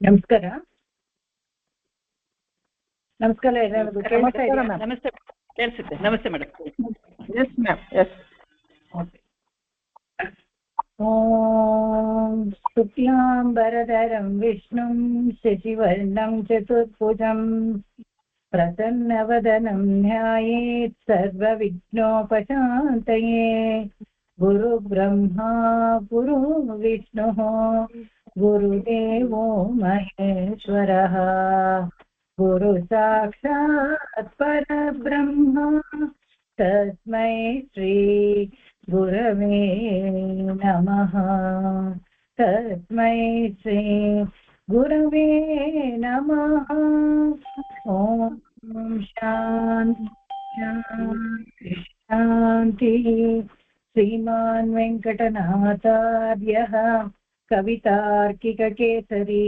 ನಮಸ್ಕಾರ. ನಮಸ್ಕಾರ ಎಲ್ಲರಿಗೂ ಕೇಳಿಸ್ತಾ ಇದೆಯಾ? ನಮಸ್ತೆ, ಕೇಳಿಸುತ್ತೆ. ನಮಸ್ತೆ ಮೇಡಮ್. Yes ma'am, yes. ಓಂ ಶುಕ್ಲಾಂಬರಧರಂ ವಿಷ್ಣುಂ ಶಶಿವರ್ಣಂ ಚತುರ್ಭುಜಂ ಪ್ರಸನ್ನವದನಂ ಧ್ಯಾಯೇತ್ ಸರ್ವವಿಘ್ನೋಪಶಾಂತಯೇ. ಗುರು ಬ್ರಹ್ಮಾ ಗುರು ವಿಷ್ಣುಃ ಗುರುದೇವೋ ಮಹೇಶ್ವರಃ ಗುರು ಸಾಕ್ಷಾತ್ ಪರಬ್ರಹ್ಮ ತಸ್ಮೈ ಶ್ರೀ ಗುರವೇ ನಮಃ. ತಸ್ಮೈ ಶ್ರೀ ಗುರವೇ ನಮಃ. ಓಂ ಶಾಂತಿ ಶಾಂತಿ ಶಾಂತಿ. ಶ್ರೀಮಾನ್ ವೆಂಕಟನಾಥಾರ್ಯಃ ಕವಿತಾರ್ಕಿಕಕೇಸರಿ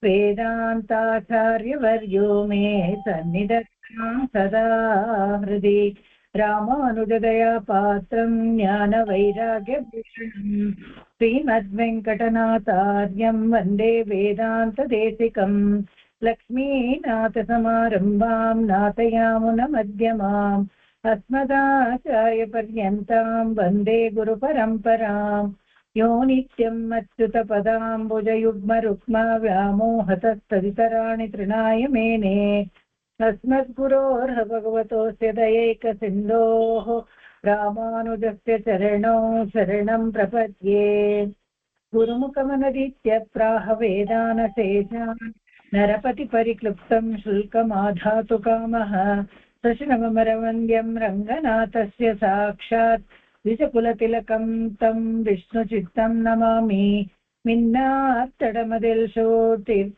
ವೇದಾಂತಾಚಾರ್ಯವರ್ಯೋ ಮೇ ಸನ್ನಿಧತ್ತಾಂ ಸದಾ ಹೃದಿ. ರಾಮಾನುಜದಯಾ ಪಾತ್ರಂ ಜ್ಞಾನವೈರಾಗ್ಯಭೂಷಣಂ ಶ್ರೀಮದ್ವೆಂಕಟನಾಥಾರ್ಯಂ ವಂದೇ ವೇದಾಂತದೇಶಿಕಂ. ಲಕ್ಷ್ಮೀನಾಥಸಮಾರಂಭಾಂ ನಾಥಯಾಮುನಮಧ್ಯಮಾಂ अस्मदाचार्यपर्यन्तां वन्दे गुरुपरम्परां. यो नित्यं अच्युतपदाम्बुजयुग्मरुक्म व्यामोहतस्तदितराणि तृणाय मेने. अस्मद्गुरोर्भगवतोऽस्य दयैकसिन्धोः रामानुजस्य चरणौ शरणं प्रपद्ये. गुरुमुखमनदित्यप्राह वेदानशेषान् नरपतिपरिक्लुप्तं शुल्कमाधातु कामः. सशनमरवन्द्यं रङ्गनाथस्य साक्षात् द्विजकुलतिलकं तं विष्णुचित्तं नमामि. मिन्नात्तडमदिल शोटिर्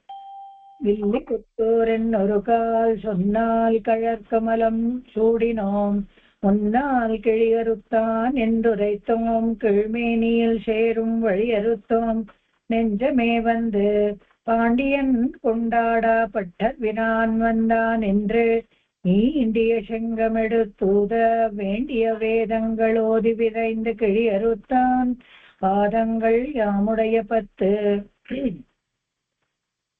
வில்லிபுத்தூரென்னொருகால் சொன்னால் கழற்கமலம் சூடினோம் முன்னால் கிழியறுத்தான் என்றுரைத்தோம் கீழ்மேனியில் சேரும் வழியறுத்தோம் நெஞ்சமே வந்து பாண்டியன் கொண்டாடா பட்டர் வினான் வந்தான் என்று இந்திய செங்கமெடுத்தூத வேண்டிய வேதங்கள் ஓதி விரைந்து கிழியறுத்தான் பாதங்கள் யாமுடைய 10.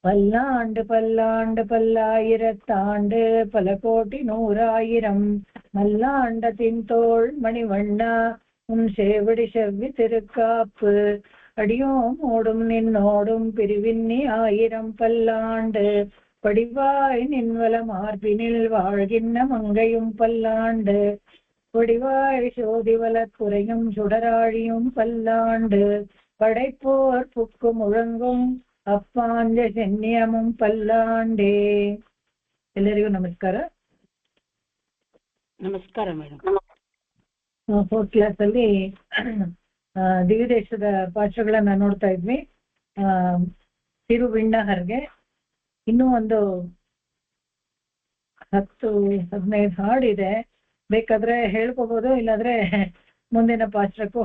பல்லாண்டு பல்லாண்டு பல்லாயிரத்தாண்டு பல கோடி நூறாயிரம் மல்லாண்டத்தின் தோள் மணிவண்ணா உன் சேவடி செவ்வி திருக்காப்பு. அடியோம் ஓடும் நின்னோடும் பிரிவின்னி 1000 பல்லாண்டு படிவாய் நின்வல மார்பினில் வாழ்கின்ற மங்கையும் பல்லாண்டு பொடிவாய் சோதிவல குறையும் சுடராழியும் பல்லாண்டு படைப்போர் புக்கு முழங்கும் ಅಪ್ಪಾಂಜ ಜನ್ಯಮಂ ಪಲ್ಲಾಂಡೆ. ಎಲ್ಲರಿಗೂ ನಮಸ್ಕಾರ. ನಮಸ್ಕಾರ ಮೇಡಮ್. 4th ಕ್ಲಾಸ್ ಅಲ್ಲಿ ದಿವ್ಯದೇಶದ ಪಾಠಗಳನ್ನ ನೋಡ್ತಾ ಇದ್ವಿ. ತಿರುವಿಣ್ಣಹರ್ಗೆ ಇನ್ನೂ ಒಂದು 10-15 ಹಾಡಿದೆ. ಬೇಕಾದ್ರೆ ಹೇಳ್ಕೋಬಹುದು, ಇಲ್ಲಾಂದ್ರೆ ಮುಂದಿನ ಪಾಠಕ್ಕೂ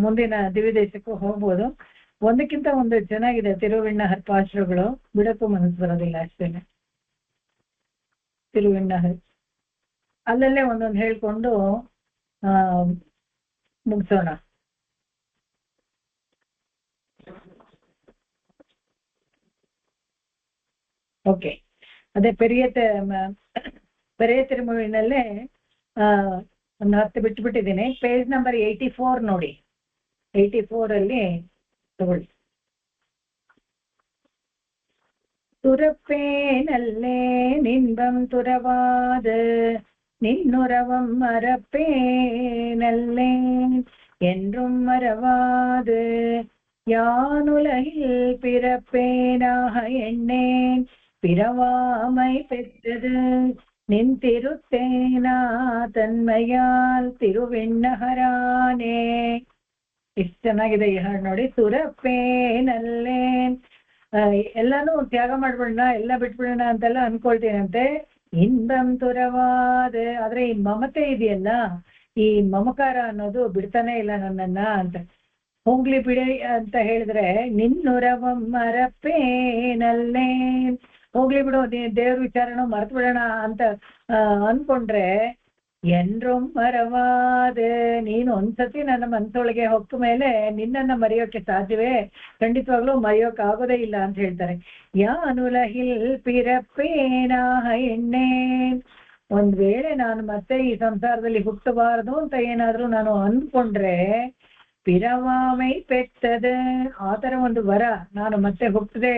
ಮುಂದಿನ ದಿವ್ಯದೇಶಕ್ಕೂ ಹೋಗ್ಬೋದು. ಒಂದಕ್ಕಿಂತ ಒಂದು ಚೆನ್ನಾಗಿದೆ ತಿರುವಿಣ್ಣಹರ್ ಪಾಶ್ರಗಳು, ಬಿಡಕ್ಕೂ ಮನಸ್ಸು ಬರೋದಿಲ್ಲ ಅಷ್ಟೇನೆ. ತಿರುವಿಣ್ಣಹರ್ ಅಲ್ಲಲ್ಲೇ ಒಂದೊಂದು ಹೇಳ್ಕೊಂಡು ಮುಗಿಸೋಣ. ಓಕೆ, ಅದೇ ಪೆರಿಯ ತಿರುಮುವಿನಲ್ಲೇ ಒಂದು 10 ಬಿಟ್ಬಿಟ್ಟಿದ್ದೀನಿ. ಪೇಜ್ ನಂಬರ್ 84 ನೋಡಿ. 84 ಅಲ್ಲಿ ತಗೊಳ್ಳಿ. துறப்பேனல்லே நின்பம் துறவாது நின்னுறவம் மறப்பேனல்லேன் என்றும் மறவாது யானுலகில் பிறப்பேனாக எண்ணேன் பிறவாமை பெற்றது நின் திருத்தேனா தன்மையால் ತಿರುವಿಣ್ಣಹರಾನೇ. ಎಷ್ಟು ಚೆನ್ನಾಗಿದೆ ಈ ಹಾಡು ನೋಡಿ. ತುರಪ್ಪೇನಲ್ಲೇನ್, ಎಲ್ಲಾನು ತ್ಯಾಗ ಮಾಡ್ಬಿಡೋಣ, ಎಲ್ಲ ಬಿಟ್ಬಿಡೋಣ ಅಂತೆಲ್ಲ ಅನ್ಕೊಳ್ತೀನಂತೆ. ಇಂದಂ ತುರವಾದ, ಆದ್ರೆ ಈ ಮಮತೆ ಇದೆಯಲ್ಲ, ಈ ಮಮಕಾರ ಅನ್ನೋದು ಬಿಡ್ತಾನೆ ಇಲ್ಲ ನನ್ನನ್ನ ಅಂತ. ಹೋಗ್ಲಿ ಬಿಡಿ ಅಂತ ಹೇಳಿದ್ರೆ ನಿನ್ನುರವಂ ಮರಪ್ಪೇನಲ್ಲೇನ್, ಹೋಗ್ಲಿ ಬಿಡು ದೇವ್ರ ವಿಚಾರನೂ ಮರ್ತು ಬಿಡೋಣ ಅಂತ ಅನ್ಕೊಂಡ್ರೆ ಎನ್ರೊಮ್ ಮರವಾದ ನೀನು ಒಂದ್ಸತಿ ನನ್ನ ಮನಸ್ಸೊಳಗೆ ಹೊಕ್ಕ ಮೇಲೆ ನಿನ್ನನ್ನ ಮರೆಯೋಕೆ ಸಾಧ್ಯವೇ? ಖಂಡಿತವಾಗ್ಲೂ ಮರೆಯೋಕೆ ಆಗೋದೇ ಇಲ್ಲ ಅಂತ ಹೇಳ್ತಾರೆ. ಯಾನುಲಹಿಲ್ ಪಿರಪ್ಪೇನ ಎಣ್ಣೆ, ಒಂದ್ ವೇಳೆ ನಾನು ಮತ್ತೆ ಈ ಸಂಸಾರದಲ್ಲಿ ಹುಟ್ಟಬಾರದು ಅಂತ ಏನಾದ್ರೂ ನಾನು ಅಂದ್ಕೊಂಡ್ರೆ, ಪಿರವಾಮೈ ಪೆಟ್ಟದ, ಆತರ ಒಂದು ವರ, ನಾನು ಮತ್ತೆ ಹುಟ್ಟದೆ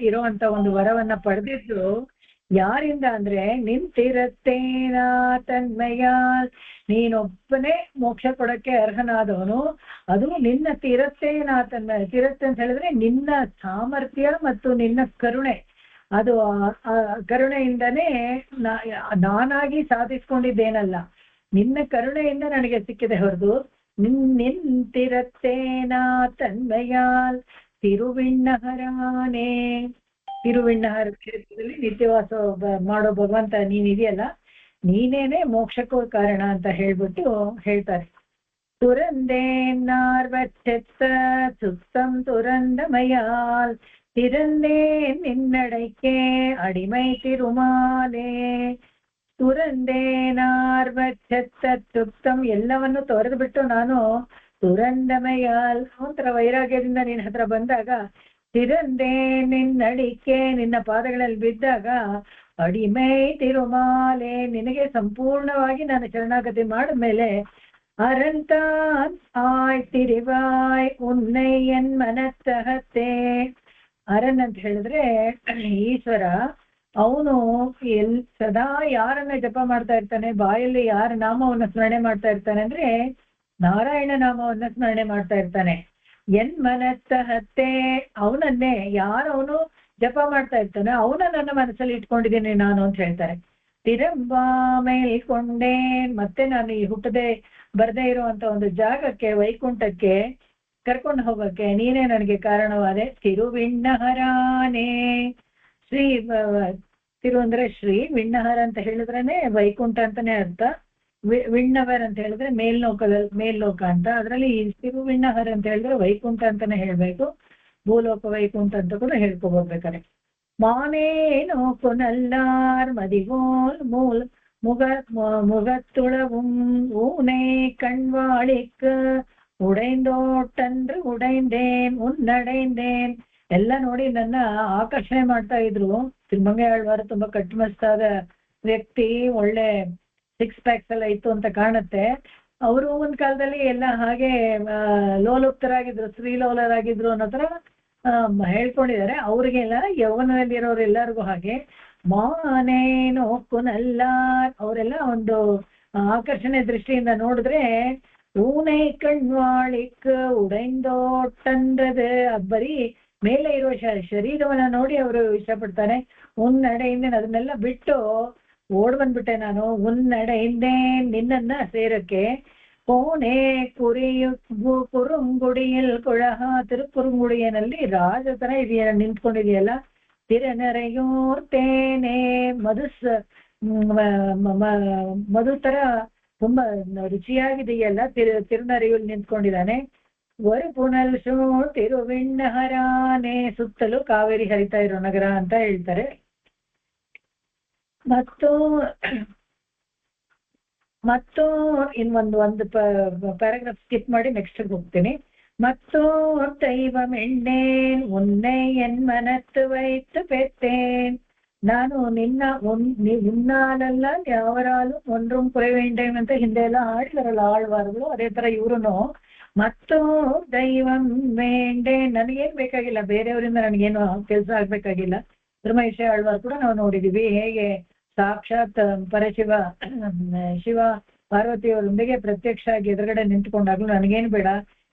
ಇರೋಂತ ಒಂದು ವರವನ್ನ ಪಡೆದಿದ್ದು ಯಾರಿಂದ ಅಂದ್ರೆ ನಿಂತಿರತ್ತೇನ ತನ್ಮಯಾಲ್, ನೀನೊಬ್ಬನೇ ಮೋಕ್ಷ ಕೊಡಕ್ಕೆ ಅರ್ಹನಾದವನು, ಅದು ನಿನ್ನ ತಿರತ್ತೇನ ತನ್ಮಯ. ತಿರತ್ತೆ ಅಂತ ಹೇಳಿದ್ರೆ ನಿನ್ನ ಸಾಮರ್ಥ್ಯ ಮತ್ತು ನಿನ್ನ ಕರುಣೆ, ಅದು ಕರುಣೆಯಿಂದನೇ ನಾನಾಗಿ ಸಾಧಿಸ್ಕೊಂಡಿದ್ದೇನಲ್ಲ, ನಿನ್ನ ಕರುಣೆಯಿಂದ ನನಗೆ ಸಿಕ್ಕಿದೆ ಹೊರತು ನಿಂತಿರತ್ತೇನ ತನ್ಮಯಾಲ್ ತಿರುವಿಣ್ಣಹರಾನೇ. ತಿರುವಿಣ್ಣಹರ ಕ್ಷೇತ್ರದಲ್ಲಿ ನಿತ್ಯವಾಸ ಮಾಡೋ ಭಗವಂತ ನೀನಿದೆಯಲ್ಲ, ನೀನೇನೆ ಮೋಕ್ಷಕ್ಕೂ ಕಾರಣ ಅಂತ ಹೇಳ್ಬಿಟ್ಟು ಹೇಳ್ತಾರೆ. ತುರಂದೇನ್ನಾರ್ವಚ್ಚೆತ್ತ ಸುತ್ತಂ ತುರಂದಮಯಾಲ್, ತಿರಂದೇ ನಿನ್ನಡೈಕೆ ಅಡಿಮೈ ತಿರುಮಾಲೆ. ತುರಂದೇನಾರ್ವಚ್ಚೆತ್ತ ಸುತ್ತಂ, ಎಲ್ಲವನ್ನು ತೊರೆದು ಬಿಟ್ಟು ನಾನು ತುರಂದಮಯಾಲ್ ಒಂಥರ ವೈರಾಗ್ಯದಿಂದ ನಿನ್ನ ಹತ್ರ ಬಂದಾಗ, ತಿರಂದೇ ನಿನ್ನಡಿಕೆ ನಿನ್ನ ಪಾದಗಳಲ್ಲಿ ಬಿದ್ದಾಗ, ಅಡಿಮೈ ತಿರುಮಾಲೆ ನಿನಗೆ ಸಂಪೂರ್ಣವಾಗಿ ನಾನು ಶರಣಾಗತಿ ಮಾಡಿದ್ಮೇಲೆ, ಅರಂತಾನ್ ಆಯ್ ತಿರಿವಾಯ್ ಉನ್ನೈ ಎನ್ ಮನತ್ತಹತ್ತೆ. ಅರನ್ ಅಂತ ಹೇಳಿದ್ರೆ ಈಶ್ವರ, ಅವನು ಸದಾ ಯಾರನ್ನ ಜಪ ಮಾಡ್ತಾ ಇರ್ತಾನೆ, ಬಾಯಲ್ಲಿ ಯಾರ ನಾಮವನ್ನು ಸ್ಮರಣೆ ಮಾಡ್ತಾ ಇರ್ತಾನೆ ಅಂದ್ರೆ ನಾರಾಯಣ ನಾಮವನ್ನ ಸ್ಮರಣೆ ಮಾಡ್ತಾ ಇರ್ತಾನೆ. ಎನ್ ಮನತ್ತಹತ್ತೆ, ಅವನನ್ನೇ ಯಾರವನು ಜಪ ಮಾಡ್ತಾ ಇರ್ತಾನೆ ಅವನ ನನ್ನ ಮನಸ್ಸಲ್ಲಿ ಇಟ್ಕೊಂಡಿದ್ದೀನಿ ನಾನು ಅಂತ ಹೇಳ್ತಾರೆ. ತಿರಂಬಾ ಮೇಲ್ಕೊಂಡೆ, ಮತ್ತೆ ನಾನು ಈ ಹುಟ್ಟದೆ ಬರ್ದೇ ಇರುವಂತ ಒಂದು ಜಾಗಕ್ಕೆ, ವೈಕುಂಠಕ್ಕೆ ಕರ್ಕೊಂಡು ಹೋಗಕ್ಕೆ ನೀನೇ ನನಗೆ ಕಾರಣವಾದೆ. ತಿರುವಿಣ್ಣಹರಾನೇ, ಶ್ರೀ ತಿರು ಅಂದ್ರೆ ಶ್ರೀ, ವಿಣ್ಣಹರ ಅಂತ ಹೇಳಿದ್ರೇನೆ ವೈಕುಂಠ ಅಂತಾನೆ ಅರ್ಥ. ವಿಣ್ಣವರ್ ಅಂತ ಹೇಳಿದ್ರೆ ಮೇಲ್ಲೋಕ ಅಂತ, ಅದರಲ್ಲಿ ಈ ತಿರುವಿಣ್ಣಹರ ಅಂತ ಹೇಳಿದ್ರೆ ವೈಕುಂಠ ಅಂತಾನೆ ಹೇಳ್ಬೇಕು, ಭೂಲೋಕ ವೈಕುಂಠ ಅಂತ ಕೂಡ ಹೇಳ್ಕೊಬೋದ್ಬೇಕಾರೆ. மானேனோ புனல்லார் மதிவோல் மூல் முகத்துளவும் ஊனை கண்வாளிக்கு ಉಡೈಂದೋಟಂದ್ರೆ ಉಡೈಂದೇನ್ ಉನ್ನಡೈಂದೇನ್ ಎಲ್ಲ ನೋಡಿ ನನ್ನ ಆಕರ್ಷಣೆ ಮಾಡ್ತಾ ಇದ್ರು. ತಿರುಮಂಗ ಆಳ್ವಾರ ತುಂಬಾ ಕಟ್ಟುಮಸ್ತಾದ ವ್ಯಕ್ತಿ, ಒಳ್ಳೆ 6 ಪ್ಯಾಕ್ಸ್ ಎಲ್ಲ ಇತ್ತು ಅಂತ ಕಾಣುತ್ತೆ. ಅವರು ಒಂದ್ ಕಾಲದಲ್ಲಿ ಎಲ್ಲ ಹಾಗೆ ಲೋಲುಪ್ತರಾಗಿದ್ರು, ಸ್ತ್ರೀಲೋಲರಾಗಿದ್ರು ಅನ್ನೋ ತರ ಹೇಳ್ಕೊಂಡಿದ್ದಾರೆ. ಅವ್ರಿಗೆಲ್ಲ ಯೌವನದಲ್ಲಿರೋರು ಎಲ್ಲರಿಗೂ ಹಾಗೆ. ಮಾನೇನೋ ಕುನಲ್ಲ, ಅವರೆಲ್ಲ ಒಂದು ಆಕರ್ಷಣೆ ದೃಷ್ಟಿಯಿಂದ ನೋಡಿದ್ರೆ ஊனை ಕಣ್ವಾಳಿಕ್ ಉಡೈಂದೋಟಂದ್ರದು, ಬರೀ ಮೇಲೆ ಇರುವ ಶರೀರವನ್ನ ನೋಡಿ ಅವರು ಇಷ್ಟಪಡ್ತಾರೆ. ಉನ್ನಡೆಯಿಂದ ಅದನ್ನೆಲ್ಲ ಬಿಟ್ಟು ಓಡ್ ಬಂದ್ಬಿಟ್ಟೆ ನಾನು, ಉನ್ನಡೆಯಿಂದೇ ನಿನ್ನನ್ನ ಸೇರಕ್ಕೆ. ಕೋಣೆ ಕುರುಂಗುಡಿಯಲ್ ಕುಳಹ, ತಿರುಕುರುಂಗುಡಿಯಲ್ಲಿ ರಾಜ ತರ ಇದೆಯ ನಿಂತ್ಕೊಂಡಿದೆಯಲ್ಲ. ತಿರನರೆಯೋರ್ತೇನೆ, ಮಧು ತರ ತುಂಬಾ ರುಚಿಯಾಗಿದೆಯಲ್ಲ, ತಿರುನರಿಯಲ್ಲಿ ನಿಂತ್ಕೊಂಡಿದ್ದಾನೆ. ವರು ಪುನಲ್ ಶೋ ತಿರುವಿಣ್ಣಹರಾನೆ, ಸುತ್ತಲೂ ಕಾವೇರಿ ಹರಿತಾ ಇರೋ ನಗರ ಅಂತ ಹೇಳ್ತಾರೆ. ಮತ್ತು ಇನ್ನೊಂದು ಪ್ಯಾರಾಗ್ರಾಫ್ ಸ್ಕಿಪ್ ಮಾಡಿ ನೆಕ್ಸ್ಟ್ ಹೋಗ್ತೀನಿ. மத்தோர் தெய்வம் எண்ணேன் உன்னை என் மனத்து வைத்து பெற்றேன். ನಾನು ನಿನ್ನ ಉನ್ನಾಲಲ್ಲ ಯಾವರಾಲು ಒಂದ್ರೂಮ್ ಕುறைவேண்டேன் ಅಂತ ಹಿಂದೆ ಎಲ್ಲ ಹಾಡಿದಾರಲ್ಲ ಆಳ್ವಾರ್ಗಳು, ಅದೇ ತರ ಇವ್ರುನು ಮತ್ತೋ ದೈವಂ ವೇಂಡೆ, ನನಗೇನ್ ಬೇಕಾಗಿಲ್ಲ, ಬೇರೆಯವರಿಂದ ನನಗೇನು ಕೆಲಸ ಆಗ್ಬೇಕಾಗಿಲ್ಲ. ಧರ್ಮೇಶ ಆಳ್ವಾರ್ ಕೂಡ ನಾವು ನೋಡಿದೀವಿ ಹೇಗೆ ಸಾಕ್ಷಾತ್ ಪರಶಿವ ಶಿವ ಪಾರ್ವತಿಯವರೊಂದಿಗೆ ಪ್ರತ್ಯಕ್ಷ ಆಗಿ ಎದುರುಗಡೆ ನಿಂತ್ಕೊಂಡಾಗ್ಲೂ ನನಗೇನು ಬೇಡ,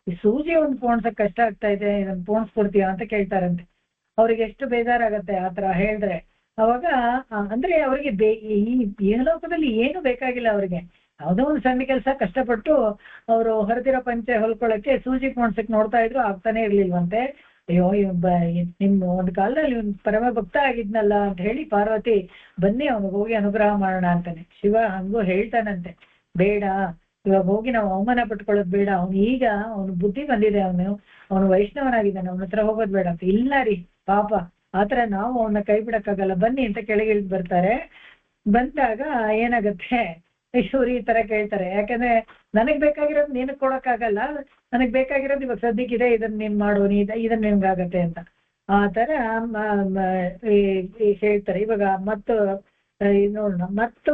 ಈ ಸೂಜಿ ಒಂದು ಪೋಣ್ಸಕ್ ಕಷ್ಟ ಆಗ್ತಾ ಇದೆ, ಇದನ್ನ ಪೋಣಿಸ್ಕೊಡ್ತೀಯ ಅಂತ ಕೇಳ್ತಾರಂತೆ. ಅವ್ರಿಗೆ ಎಷ್ಟು ಬೇಜಾರಾಗತ್ತೆ ಆತರ ಹೇಳಿದ್ರೆ. ಅವಾಗ ಅಂದ್ರೆ ಅವ್ರಿಗೆ ಈ ಲೋಕದಲ್ಲಿ ಏನು ಬೇಕಾಗಿಲ್ಲ, ಅವ್ರಿಗೆ ಯಾವುದೋ ಒಂದು ಸಣ್ಣ ಕೆಲಸ ಕಷ್ಟಪಟ್ಟು ಅವರು ಹೊರತಿರೋ ಪಂಚೆ ಹೊಲ್ಕೊಳಕ್ಕೆ ಸೂಜಿ ಪೋಣ್ಸಕ್ ನೋಡ್ತಾ ಇದ್ರು, ಆಗ್ತಾನೆ ಇರ್ಲಿಲ್ವಂತೆ. ಅಯ್ಯೋ ನಿಮ್ ಒಂದು ಕಾಲದಲ್ಲಿ ಇವ್ನು ಪರಮ ಭಕ್ತ ಆಗಿದ್ನಲ್ಲ ಅಂತ ಹೇಳಿ ಪಾರ್ವತಿ ಬನ್ನಿ ಅವನಿಗೆ ಹೋಗಿ ಅನುಗ್ರಹ ಮಾಡೋಣ ಅಂತಾನೆ. ಶಿವ ಹಂಗೂ ಹೇಳ್ತಾನಂತೆ, ಬೇಡ ಇವಾಗ ಹೋಗಿ ನಾವು ಅವಮಾನ ಪಟ್ಕೊಳ್ಳೋದು ಬೇಡ, ಅವನು ಬುದ್ಧಿ ಬಂದಿದೆ, ಅವನು ವೈಷ್ಣವನಾಗಿದ್ದಾನೆ, ಅವನ ಹತ್ರ ಹೋಗೋದು ಬೇಡ ಅಂತ. ಇಲ್ಲ ರೀ ಪಾಪ, ಆತರ ನಾವು ಅವನ್ನ ಕೈ ಬಿಡಕ್ಕಾಗಲ್ಲ, ಬನ್ನಿ ಅಂತ ಕೆಳಗಿಳಿದು ಬರ್ತಾರೆ. ಬಂದಾಗ ಏನಾಗತ್ತೆ, ಈಶ್ವರಿ ಈ ತರ ಕೇಳ್ತಾರೆ. ಯಾಕಂದ್ರೆ ನನಗ್ ಬೇಕಾಗಿರೋದು ನಿನಗ್ ಕೊಡಕ್ಕಾಗಲ್ಲ, ನನಗ್ ಬೇಕಾಗಿರೋದು ಇವಾಗ ಸದ್ಯಕ್ಕಿದೆ, ಇದನ್ನ ನೀನ್ ಮಾಡು, ಇದನ್ನ ನಿಮ್ಗಾಗತ್ತೆ ಅಂತ ಆ ತರ ಹೇಳ್ತಾರೆ. ಇವಾಗ ಮತ್ತು ನೋಡೋಣ. ಮತ್ತು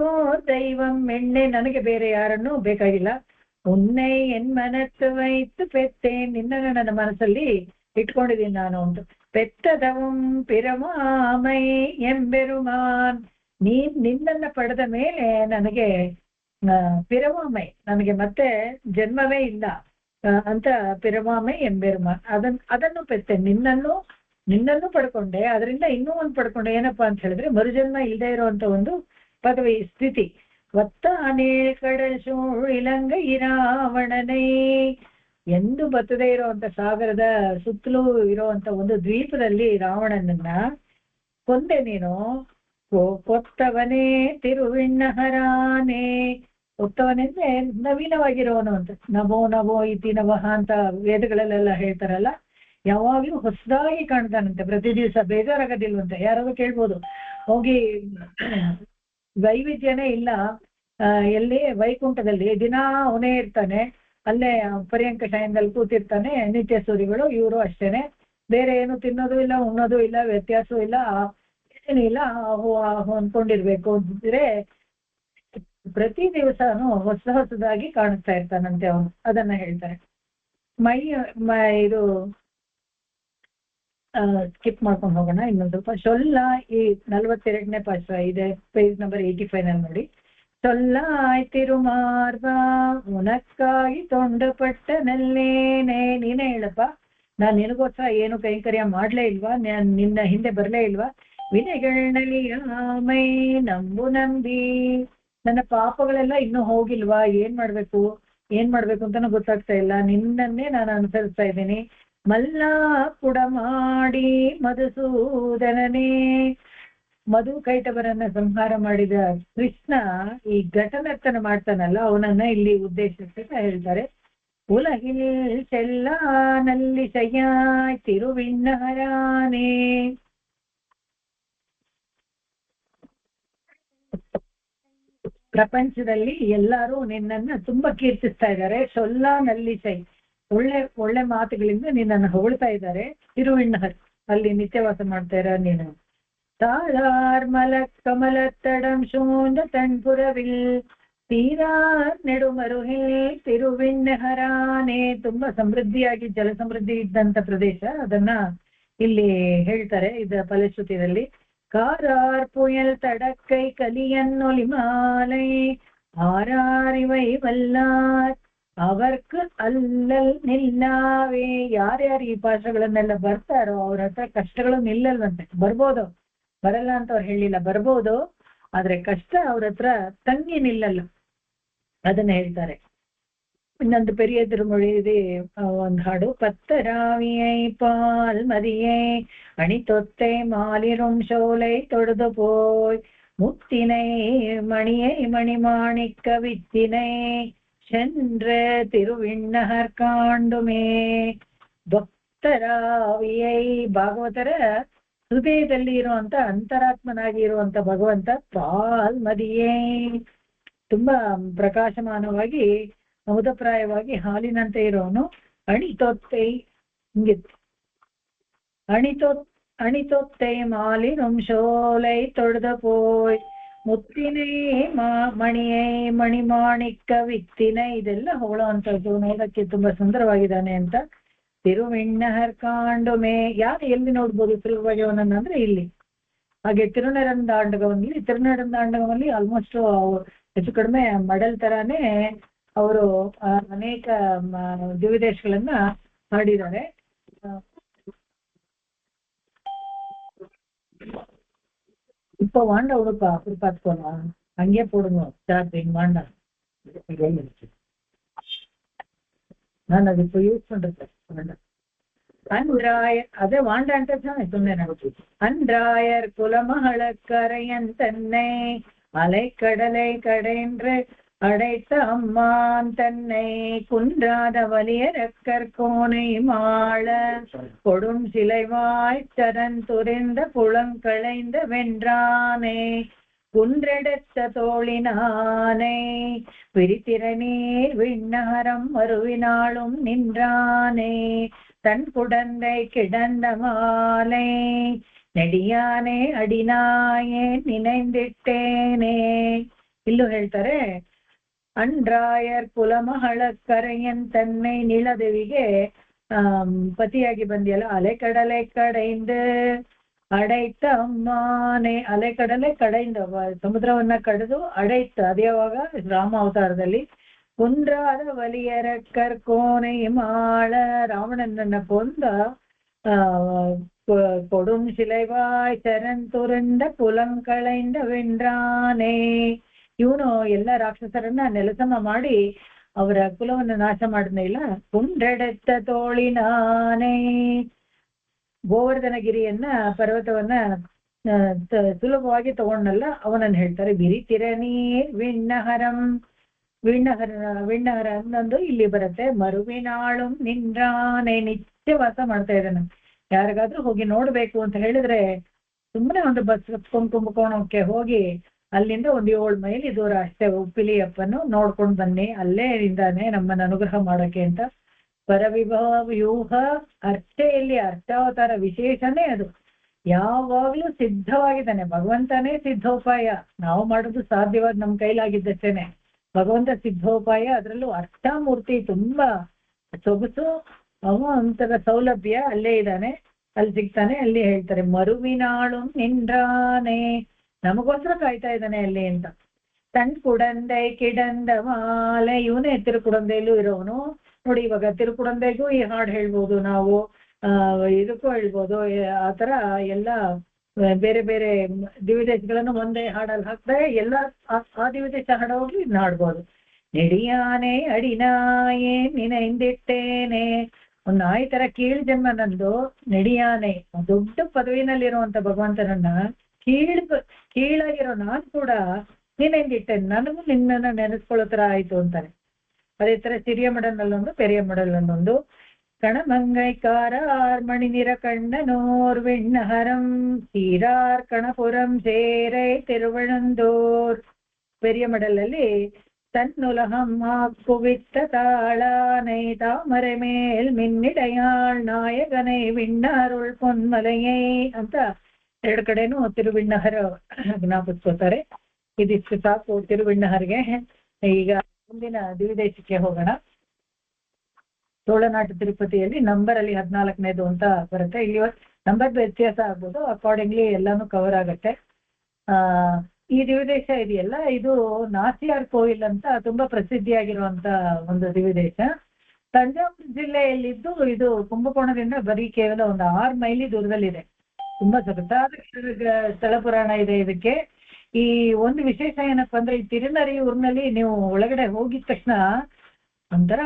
ದೈವಂ ಎಣ್ಣೆ, ನನಗೆ ಬೇರೆ ಯಾರನ್ನು ಬೇಕಾಗಿಲ್ಲ. ಉನ್ನೆ ಎನ್ ಮನತ್ತು ವೈತು ಪೆತ್ತೆ, ನಿನ್ನನ್ನು ನನ್ನ ಮನಸ್ಸಲ್ಲಿ ಇಟ್ಕೊಂಡಿದ್ದೀನಿ ನಾನು ಅಂತ. ಪೆತ್ತದವಂ ಪಿರಮಾಮೈ ಎಂಬೆರುಮಾನ್, ನಿನ್ನನ್ನ ಪಡೆದ ಮೇಲೆ ನನಗೆ ಪಿರಮಾಮೈ, ನನಗೆ ಮತ್ತೆ ಜನ್ಮವೇ ಇಲ್ಲ ಅಂತ ಪಿರಮಾಮೈ ಎಂಬೆರುಮಾನ್. ಅದನ್ನು ಪೆತ್ತೆ, ನಿನ್ನನ್ನು ಪಡ್ಕೊಂಡೆ, ಅದರಿಂದ ಇನ್ನೂ ಒಂದು ಪಡ್ಕೊಂಡೆ. ಏನಪ್ಪಾ ಅಂತ ಹೇಳಿದ್ರೆ ಮರುಜನ್ಮ ಇಲ್ಲದೆ ಇರುವಂತ ಒಂದು ಪದವಿ ಸ್ಥಿತಿ. ಒತ್ತಾನೆ ಕಡಲ್ ಸೂಳ್ ಇಲಂಗೈ ರಾವಣನೈ, ಎಂದು ಬತ್ತದೇ ಇರುವಂತ ಸಾಗರದ ಸುತ್ತಲೂ ಇರುವಂತ ಒಂದು ದ್ವೀಪದಲ್ಲಿ ರಾವಣನನ್ನ ಕೊಂದೆ ನೀನು. ಕೊತ್ತವನೇ ತಿರುವಿಣ್ಣಹರಾನೆ, ಕೊತ್ತವನೇ ಅಂದ್ರೆ ನವೀನವಾಗಿರೋನು ಅಂತ. ನಭೋ ನಭೋ ಇತಿ ನವಃ ಅಂತ ವೇದಗಳಲ್ಲೆಲ್ಲ ಹೇಳ್ತಾರಲ್ಲ, ಯಾವಾಗ್ಲೂ ಹೊಸದಾಗಿ ಕಾಣ್ತಾನಂತೆ ಪ್ರತಿ ದಿವಸ. ಬೇಜಾರಾಗೋದಿಲ್ವಂತೆ. ಯಾರಾದ್ರೂ ಕೇಳ್ಬೋದು, ಹೋಗಿ ವೈವಿಧ್ಯನೇ ಇಲ್ಲ ಎಲ್ಲಿ ವೈಕುಂಠದಲ್ಲಿ ದಿನಾ ಅವನೇ ಇರ್ತಾನೆ, ಅಲ್ಲೇ ಪರ್ಯಂಕ ಶಯನದಲ್ಲಿ ಕೂತಿರ್ತಾನೆ, ನಿತ್ಯ ಸೂರಿಗಳು ಇವರು ಅಷ್ಟೇನೆ, ಬೇರೆ ಏನು ತಿನ್ನೋದು ಇಲ್ಲ, ಉಣ್ಣೋದು ಇಲ್ಲ, ವ್ಯತ್ಯಾಸವೂ ಇಲ್ಲ, ಏನಿಲ್ಲ, ಅನ್ಕೊಂಡಿರ್ಬೇಕು ಅಂತಿದ್ರೆ ಪ್ರತಿ ದಿವಸನು ಹೊಸದಾಗಿ ಕಾಣಿಸ್ತಾ ಇರ್ತಾನಂತೆ ಅವನು. ಅದನ್ನ ಹೇಳ್ತಾರೆ. ಇದು ಸ್ಕಿಪ್ ಮಾಡ್ಕೊಂಡು ಹೋಗೋಣ ಇನ್ನೊಂದು ಸ್ವಲ್ಪ. ಸೊಲ್ಲ ಈ 42ನೇ ಪಾಠ ಇದೆ, ಪೇಜ್ ನಂಬರ್ 85 ನಲ್ಲಿ ನೋಡಿ. ಸೊಲ್ಲಾಯ್ ತಿರುಮಾರ್ವ ಉನಕ್ಕಾಗಿ ತೊಂಡಪಟ್ಟನಲ್ಲೇನೆ, ನೀನೇ ಹೇಳಪ್ಪ, ನಾನ್ ನಿನಗೋಸ್ಕರ ಏನು ಕೈಂಕರ್ಯ ಮಾಡ್ಲೇ ಇಲ್ವಾ, ನಿನ್ನ ಹಿಂದೆ ಬರ್ಲೇ ಇಲ್ವಾ. ವಿನೆಗಳಲ್ಲಿ ಮೈ ನಂಬು ನಂಬಿ, ನನ್ನ ಪಾಪಗಳೆಲ್ಲ ಇನ್ನೂ ಹೋಗಿಲ್ವಾ, ಏನ್ ಮಾಡ್ಬೇಕು ಅಂತಾನು ಗೊತ್ತಾಗ್ತಾ ಇಲ್ಲ, ನಿನ್ನನ್ನೇ ನಾನು ಅನುಸರಿಸ್ತಾ ಇದ್ದೀನಿ. ಮಲ್ಲ ಪುಡ ಮಾಡಿ ಮಧುಸೂದನನೇ, ಮಧು ಕೈಟವರನ್ನ ಸಂಹಾರ ಮಾಡಿದ ಕೃಷ್ಣ ಈ ಘಟನರ್ತನ ಮಾಡ್ತಾನಲ್ಲ, ಅವನನ್ನ ಇಲ್ಲಿ ಉದ್ದೇಶಿಸಿ ಹೇಳ್ತಾರೆ. ಉಲಗಿಲ್ ಚೆಲ್ಲ ನಲ್ಲಿ ಶಯ್ಯಾಯ್ ತಿರುವಿಣ್ಣಹರಾನೇ, ಪ್ರಪಂಚದಲ್ಲಿ ಎಲ್ಲರೂ ನಿನ್ನನ್ನ ತುಂಬಾ ಕೀರ್ತಿಸ್ತಾ ಇದ್ದಾರೆ. ಸೊಲ್ಲ ನಲ್ಲಿ ಶೈ, ಒಳ್ಳೆ ಮಾತುಗಳಿಂದ ನಿನ್ನನ್ನು ಹೊಗಳ್ತಾ ಇದ್ದಾರೆ. ತಿರುವಿಣ್ಣಹರ್, ಅಲ್ಲಿ ನಿತ್ಯವಾಸ ಮಾಡ್ತಾ ಇರ ನೀನು. தாழார் மலக் கமலத்தடம் சூழ்ந்த தன்புறவில் ತೀರಾರ್ ನೆಡುಮರುಹಿಲ್ ತಿರುವಿಣ್ಣಹರಾನೆ, ತುಂಬಾ ಸಮೃದ್ಧಿಯಾಗಿ ಜಲ ಸಮೃದ್ಧಿ ಇದ್ದಂತ ಪ್ರದೇಶ, ಅದನ್ನ ಇಲ್ಲಿ ಹೇಳ್ತಾರೆ ಇದರ ಫಲಶ್ರುತಿಯಲ್ಲಿ. ಕಾರಾರ್ ಪುಯಲ್ ತಡಕ್ಕೈ ಕಲಿಯನ್ನೊಲಿಮಾಲೈ ಆರಾರಿವೈ ವಲ್ಲಾರ್ ಅವರ್ಕ್ ಅಲ್ಲಲ್ ನಿಲ್ಲಾವೇ, ಯಾರ್ಯಾರು ಈ ಪಾಠಗಳನ್ನೆಲ್ಲ ಬರ್ತಾರೋ ಅವ್ರ ಹತ್ರ ಕಷ್ಟಗಳು ನಿಲ್ಲಲ್ವಂತೆ. ಬರ್ಬೋದು, ಬರಲ್ಲ ಅಂತ ಅವ್ರು ಹೇಳಿಲ್ಲ, ಬರ್ಬೋದು, ಆದ್ರೆ ಕಷ್ಟ ಅವ್ರ ಹತ್ರ ತಂಗಿ ನಿಲ್ಲಲ್ಲ, ಅದನ್ನ ಹೇಳ್ತಾರೆ. ಇನ್ನೊಂದು பெரிய திருமொழி ಇದೆ ಒಂದು ಹಾಡು. பத்தராவியை பால் மதியை அணித்தொத்தை மாலிரும் சோலை தொழுது போய் முத்தினை மணியை மணிமாணிக்க வித்தினை சென்ற ತಿರುವಿಣ್ಣಹರ್ ಕಾಂಡುಮೇ. ಭಕ್ತರಾವಿಯೈ, ಭಾಗವತರ ಹೃದಯದಲ್ಲಿ ಇರುವಂತ ಅಂತರಾತ್ಮನಾಗಿ ಇರುವಂತ ಭಗವಂತ. ಪಾಲ್ ಮದಿಯೇ, ತುಂಬಾ ಪ್ರಕಾಶಮಾನವಾಗಿ ಅಮೃತಪ್ರಾಯವಾಗಿ ಹಾಲಿನಂತೆ ಇರೋನು. ಅಣಿತೊತ್ತೈ, ಹಿಂಗಿತ್ತು. ಅಣಿತೊತ್ತೈ ಮಾಲಿನುಂ ಶೋಲೈ ತೊಳೆದ ಪೋಯ್ ಮುತ್ತಿನೈ ಮಣಿಯೈ ಮಣಿಮಾಣಿಕ್ಕ ವಿತ್ತಿನೈ, ಇದೆಲ್ಲ ಹೊಗಳೋ ನೋಡಕ್ಕೆ ತುಂಬಾ ಸುಂದರವಾಗಿದ್ದಾನೆ ಅಂತ. ತಿರುವಿಣ್ಣಹರ್ ಕಾಂಡುಮೇ, ಯಾರು ಎಲ್ಲಿ ನೋಡ್ಬೋದು ಸುಲಭವಾಗಿ ಅವನನ್ನ ಅಂದ್ರೆ ಇಲ್ಲಿ. ಹಾಗೆ ತಿರುನಡಂದಾಂಡಗದಲ್ಲಿ ಆಲ್ಮೋಸ್ಟ್ ಹೆಚ್ಚು ಕಡಿಮೆ ಮಡಲ್ ತರಾನೇ ಅವರು ಅನೇಕ ದಿವ್ಯದೇಶಗಳನ್ನ ಹಾಡಿದ್ದಾರೆ. இப்ப வாண்ட உடுப்பா அப்படி பார்த்துக்கோங்க, அங்கேயே போடுங்க சார்ஜிங் வாண்டா. நான் அது இப்போ யூஸ் பண்றது வேண்டாம். அன்றாயர், அதே வாண்டான்ட்டு தான் சொன்னேன். அன்றாயர் குலமகளக்கரையன் தன்னை அலைக்கடலை கடைன்று அடைத்த அம்மான் தன்னை குன்றாத வலியரக்கர் கோனை மாள கொடும் சிலைவாய் சரண் துரிந்த புலங்களைந்த வென்றானே. குன்றெடுத்த தோழினானை பிரித்திரநீர் விண்ணகரம் மறுவினாளும் நின்றானே தன் குடந்தை கிடந்த மாலை ನಡಿಯಾನೆ ಅಡಿನಾಯೇ ನಿನೈಂದಿಟ್ಟೇನೆ. ಇಲ್ಲೂ ಹೇಳ್ತಾರೆ, ಅಂಡ್ರಾಯರ್ ಕುಲಮಹಳ ಕರೆಯನ್ ತನ್னை ನಿಳದೇವಿಗೆ ಪತಿಯಾಗಿ ಬಂದಿಯಲ್ಲ, ಅಲೆಕಡಲೆ ಕಡೆಯಿಂದ ಅಡೈತ ಅಮ್ಮಾನೆ. ಅಲೆಕಡಲೆ ಕಡೆಯಿಂದ ಸಮುದ್ರವನ್ನ ಕಡಿದು ಅಡೈತ, ಅದ್ಯಾವಾಗ ರಾಮ ಅವತಾರದಲ್ಲಿ. ಕುಂದ್ರಾದ ವಲಿಯರ ಕರ್ಕೋನೆ ಮಾಳ, ರಾವಣನನ್ನ ಕೊಂದ ಕೊಡುಂ ಶಿಲೆವಾಯ್ ಚರಂತುರಂಡ ಪುಲಂಕಳೆಯಿಂದ ವೆಂಡ್ರಾನೆ. ಇವನು ಎಲ್ಲ ರಾಕ್ಷಸರನ್ನ ನೆಲಸಮ ಮಾಡಿ ಅವರ ಕುಲವನ್ನು ನಾಶ ಮಾಡಿದ್ನೇ ಇಲ್ಲ. ಕುಂಡ್ರೆಡೆತ್ತ ತೋಳಿನಾನೆ, ಗೋವರ್ಧನಗಿರಿಯನ್ನ ಪರ್ವತವನ್ನ ಸುಲಭವಾಗಿ ತಗೊಂಡಲ್ಲ ಅವನನ್ನು ಹೇಳ್ತಾರೆ. ಬಿರಿತಿರನೀರ್ ವಿಣ್ಣಹರಂ, ವಿಣ್ಣಹರ ಅನ್ನೊಂದು ಇಲ್ಲಿ ಬರುತ್ತೆ. ಮರುವಿನಾಳು ನಿಂದ್ರಾನೆ, ನಿತ್ಯ ವಾಸ ಮಾಡ್ತಾ ಇದ್ದಾನೆ. ಯಾರಿಗಾದ್ರೂ ಹೋಗಿ ನೋಡ್ಬೇಕು ಅಂತ ಹೇಳಿದ್ರೆ ಸುಮ್ಮನೆ ಒಂದು ಬಸ್ ಕುಂಭಕೋಣಕ್ಕೆ ಹೋಗಿ ಅಲ್ಲಿಂದ 7 ಮೈಲಿ ದೂರ ಅಷ್ಟೇ ಉಪ್ಪಿಲಿಯಪ್ಪನ್ನು ನೋಡ್ಕೊಂಡು ಬನ್ನಿ, ಅಲ್ಲೇ ಇದ್ದಾನೆ ನಮ್ಮನ್ನು ಅನುಗ್ರಹ ಮಾಡೋಕೆ ಅಂತ. ಪರವಿಭವ ವ್ಯೂಹ ಅರ್ಥೆಯಲ್ಲಿ ಅರ್ಥಾವತಾರ ವಿಶೇಷನೇ ಅದು. ಯಾವಾಗ್ಲೂ ಸಿದ್ಧವಾಗಿದ್ದಾನೆ ಭಗವಂತನೇ. ಸಿದ್ಧೋಪಾಯ ನಾವು ಮಾಡೋದು ಸಾಧ್ಯವಾದ ನಮ್ಮ ಕೈಲಾಗಿದ್ದಷ್ಟೇನೆ. ಭಗವಂತ ಸಿದ್ಧೋಪಾಯ, ಅದರಲ್ಲೂ ಅರ್ಥಮೂರ್ತಿ, ತುಂಬಾ ಸೊಗಸು, ಅವ ಒಂಥರ ಸೌಲಭ್ಯ, ಅಲ್ಲೇ ಇದ್ದಾನೆ, ಅಲ್ಲಿ ಸಿಗ್ತಾನೆ. ಅಲ್ಲಿ ಹೇಳ್ತಾರೆ ಮರುವಿನಾಳು ನಿಂಡ್ರಾನೆ, ನಮಗೋಸ್ಕರ ಕಾಯ್ತಾ ಇದ್ದಾನೆ ಅಲ್ಲಿ ಅಂತ. ತನ್ ಕುಡಂದೈ ಕಿಡಂದ ಮಾಲೆ, ಇವನೇ ತಿರುಕುಡಂದೈಲೂ ಇರೋವನು ನೋಡಿ. ಇವಾಗ ತಿರುಕುಡಂದೈಗೂ ಈ ಹಾಡು ಹೇಳ್ಬೋದು ನಾವು, ಇದಕ್ಕೂ ಹೇಳ್ಬೋದು. ಆತರ ಎಲ್ಲ ಬೇರೆ ಬೇರೆ ದಿವ್ಯದೇಶಗಳನ್ನು ಒಂದೇ ಹಾಡಲ್ಲಿ ಹಾಕ್ತಾರೆ. ಎಲ್ಲ ಆ ದಿವ್ಯದೇಶ ಹಾಡೋಗ್ಲಿ ಇದನ್ನ ಹಾಡ್ಬೋದು. ನೆಡಿಯಾನೆ ಅಡಿನಾಯೇ ನಿನೈಂದಿಟ್ಟೇನೆ, ಒಂದು ನಾಯಿ ತರ ಕೀಳು ಜನ್ಮ ನಂದು. ನೆಡಿಯಾನೆ, ದೊಡ್ಡ ಪದವಿನಲ್ಲಿರುವಂತ ಭಗವಂತನನ್ನ ಕೀಳಾಗಿರೋ ನಾನ್ ಕೂಡ ನಿನೈಂದಿಟ್ಟೇನೆ, ನನಗೂ ನಿನ್ನನ್ನು ನೆನೆಸ್ಕೊಳ್ಳೋ ತರ ಆಯ್ತು ಅಂತಾರೆ. ಅದೇ ತರ ಸಿರಿಯ ಮಡನಲ್ಲೊಂದು ಪೆರಿಯ ಮಡಲನ್ನೊಂದು. கணமங்கைக்காரார் மணி நிற கண்ணனோர் விண்ணஹரம் சீரார் கணபுரம் சேரை திருவழந்தோர். பெரிய மடಲಲ್ಲಿ தன்னுலகம் குவித்த தாளானை தாமரை மேல் மின்னிடையாள் ನಾಯಕನೇ ವಿಣ್ಣರುಳ್ ಪೊನ್ಮಲೆಯೇ ಅಂತ 2 ಕಡೆನೂ ತಿರುವಿಣ್ಣಹರ ಜ್ಞಾಪಿಸ್ಕೋತಾರೆ. ಇದಿಷ್ಟು ಸಾಕು ತಿರುವಿಣ್ಣಹರ್ಗೆ. ಈಗ ಮುಂದಿನ ದಿವಿದೇಶಕ್ಕೆ ಹೋಗೋಣ. ತೋಳನಾಟ ತಿರುಪತಿಯಲ್ಲಿ ನಂಬರ್ ಅಲ್ಲಿ 14ನೇದು ಅಂತ ಬರುತ್ತೆ. ಇಲ್ಲಿ ನಂಬರ್ ವ್ಯತ್ಯಾಸ ಆಗ್ಬೋದು, ಅಕಾರ್ಡಿಂಗ್ಲಿ ಎಲ್ಲಾನು ಕವರ್ ಆಗತ್ತೆ. ಈ ದಿವ್ಯದೇಶ ಇದೆಯಲ್ಲ, ಇದು ನಾಸಿಯಾರ್ ಕೋವಿಲ್ ಅಂತ ತುಂಬಾ ಪ್ರಸಿದ್ಧಿಯಾಗಿರುವಂತ ಒಂದು ದಿವ್ಯದೇಶ. ತಂಜಾವೂರು ಜಿಲ್ಲೆಯಲ್ಲಿದ್ದು ಇದು ಕುಂಭಕೋಣದಿಂದ ಬರೀ ಕೇವಲ ಒಂದು 6 ಮೈಲಿ ದೂರದಲ್ಲಿದೆ. ತುಂಬಾ ಸೊಗಸಾದ ಸ್ಥಳ ಪುರಾಣ ಇದೆ ಇದಕ್ಕೆ. ಈ ಒಂದು ವಿಶೇಷ ಏನಪ್ಪಾ ಅಂದ್ರೆ, ಈ ತಿರುನರಿಯೂರಿನಲ್ಲಿ ನೀವು ಒಳಗಡೆ ಹೋಗಿದ ತಕ್ಷಣ ಒಂಥರ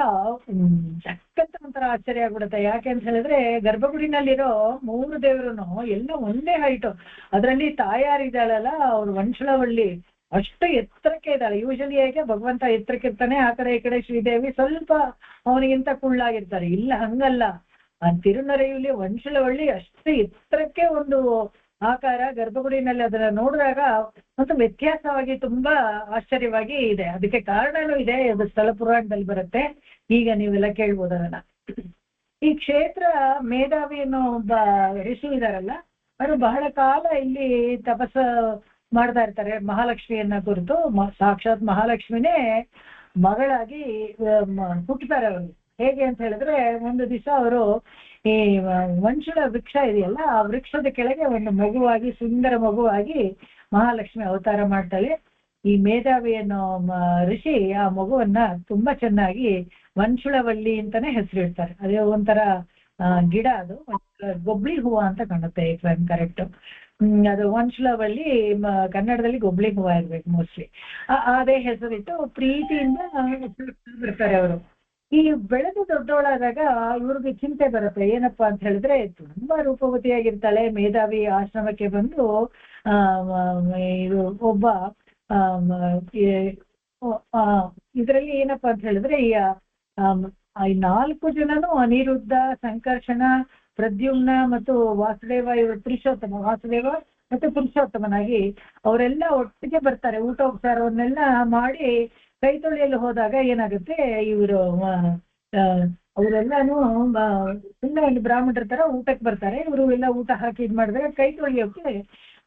ಚಕ್ಕಂತ ಒಂಥರ ಆಶ್ಚರ್ಯ ಆಗ್ಬಿಡುತ್ತೆ. ಯಾಕೆ ಅಂತ ಹೇಳಿದ್ರೆ, ಗರ್ಭಗುಡಿನಲ್ಲಿರೋ 3 ದೇವರುನು ಎಲ್ಲ ಒಂದೇ ಹೈಟು. ಅದರಲ್ಲಿ ತಾಯಾರಿದ್ದಾಳಲ್ಲ, ಅವ್ರು ವಂಶಳವಳ್ಳಿ ಅಷ್ಟು ಎತ್ತರಕ್ಕೆ ಇದ್ದಾಳೆ. ಯೂಶಲಿ ಹೇಗೆ ಭಗವಂತ ಎತ್ತರಕ್ಕಿರ್ತಾನೆ, ಆ ಕಡೆ ಈ ಕಡೆ ಶ್ರೀದೇವಿ ಸ್ವಲ್ಪ ಅವನಿಗಿಂತ ಕುಳ್ಳಾಗಿರ್ತಾರೆ. ಇಲ್ಲ, ಹಂಗಲ್ಲ. ಆ ತಿರುನರೆಯಲ್ಲಿ ವಂಶಳವಳ್ಳಿ ಅಷ್ಟು ಎತ್ತರಕ್ಕೆ ಒಂದು ಆಕಾರ. ಗರ್ಭಗುಡಿನಲ್ಲಿ ಅದನ್ನ ನೋಡಿದಾಗ ಒಂದು ವ್ಯತ್ಯಾಸವಾಗಿ ತುಂಬಾ ಆಶ್ಚರ್ಯವಾಗಿ ಇದೆ. ಅದಕ್ಕೆ ಕಾರಣನೂ ಇದೆ, ಅದು ಸ್ಥಳ ಪುರಾಣದಲ್ಲಿ ಬರುತ್ತೆ. ಈಗ ನೀವೆಲ್ಲ ಕೇಳ್ಬೋದು ಅದನ್ನ. ಈ ಕ್ಷೇತ್ರ ಮೇಧಾವಿ ಅನ್ನೋ ಒಬ್ಬ ಋಷಿ ಇದಾರಲ್ಲ, ಅವರು ಬಹಳ ಕಾಲ ಇಲ್ಲಿ ತಪಸ್ಸು ಮಾಡ್ತಾ ಇರ್ತಾರೆ ಮಹಾಲಕ್ಷ್ಮಿಯನ್ನ ಕುರಿತು. ಸಾಕ್ಷಾತ್ ಮಹಾಲಕ್ಷ್ಮಿನೇ ಮಗಳಾಗಿ ಹುಟ್ಟುತ್ತಾರೆ ಅವರು. ಹೇಗೆ ಅಂತ ಹೇಳಿದ್ರೆ, ಒಂದು ದಿವಸ ಅವರು ಈ ವಂಶದ ವೃಕ್ಷ ಇದೆಯಲ್ಲ, ಆ ವೃಕ್ಷದ ಕೆಳಗೆ ಒಂದು ಮಗುವಾಗಿ, ಸುಂದರ ಮಗುವಾಗಿ ಮಹಾಲಕ್ಷ್ಮಿ ಅವತಾರ ಮಾಡ್ತಾಳೆ. ಈ ಮೇಧಾವಿ ಅನ್ನೋ ಋಷಿ ಆ ಮಗುವನ್ನ ತುಂಬಾ ಚೆನ್ನಾಗಿ ವಂಶುಳವಳ್ಳಿ ಅಂತಾನೆ ಹೆಸರಿಡ್ತಾರೆ. ಅದೇ ಒಂಥರ ಗಿಡ, ಅದು ಗೊಬ್ಳಿ ಹೂವು ಅಂತ ಕಾಣುತ್ತೆ. ಕರೆಕ್ಟ್, ಅದು ವಂಶುಳವಳ್ಳಿ ಕನ್ನಡದಲ್ಲಿ ಗೊಬ್ಳಿ ಹೂವು ಇರ್ಬೇಕು ಮೋಸ್ಟ್ಲಿ. ಅದೇ ಹೆಸರಿಟ್ಟು ಪ್ರೀತಿಯಿಂದ ಬರ್ತಾರೆ ಅವರು. ಈ ಬೆಳೆದು ದೊಡ್ಡವಳಾದಾಗ ಇವ್ರಿಗೆ ಚಿಂತೆ ಬರುತ್ತೆ. ಏನಪ್ಪಾ ಅಂತ ಹೇಳಿದ್ರೆ, ತುಂಬಾ ರೂಪವತಿಯಾಗಿರ್ತಾಳೆ. ಮೇಧಾವಿ ಆಶ್ರಮಕ್ಕೆ ಬಂದು ಇದು ಒಬ್ಬ ಇದರಲ್ಲಿ ಏನಪ್ಪಾ ಅಂತ ಹೇಳಿದ್ರೆ, ಈ 4 ಜನನು ಅನಿರುದ್ಧ, ಸಂಕರ್ಷಣ, ಪ್ರದ್ಯುಮ್ನ ಮತ್ತು ವಾಸುದೇವ, ಇವರು ಪುರುಷೋತ್ತಮ. ವಾಸುದೇವ ಮತ್ತೆ ಪುರುಷೋತ್ತಮನಾಗಿ ಅವರೆಲ್ಲ ಒಟ್ಟಿಗೆ ಬರ್ತಾರೆ. ಊಟೋಪಚಾರವನ್ನೆಲ್ಲ ಮಾಡಿ ಕೈ ತೊಳೆಯಲು ಹೋದಾಗ ಏನಾಗುತ್ತೆ, ಇವರು ಅವರೆಲ್ಲಾನು ಸುಮ್ಮನೆ ಬ್ರಾಹ್ಮಣರ ತರ ಊಟಕ್ಕೆ ಬರ್ತಾರೆ. ಇವರು ಎಲ್ಲ ಊಟ ಹಾಕಿ ಇದ್ ಮಾಡಿದಾಗ ಕೈ ತೊಳೆಯೋಕೆ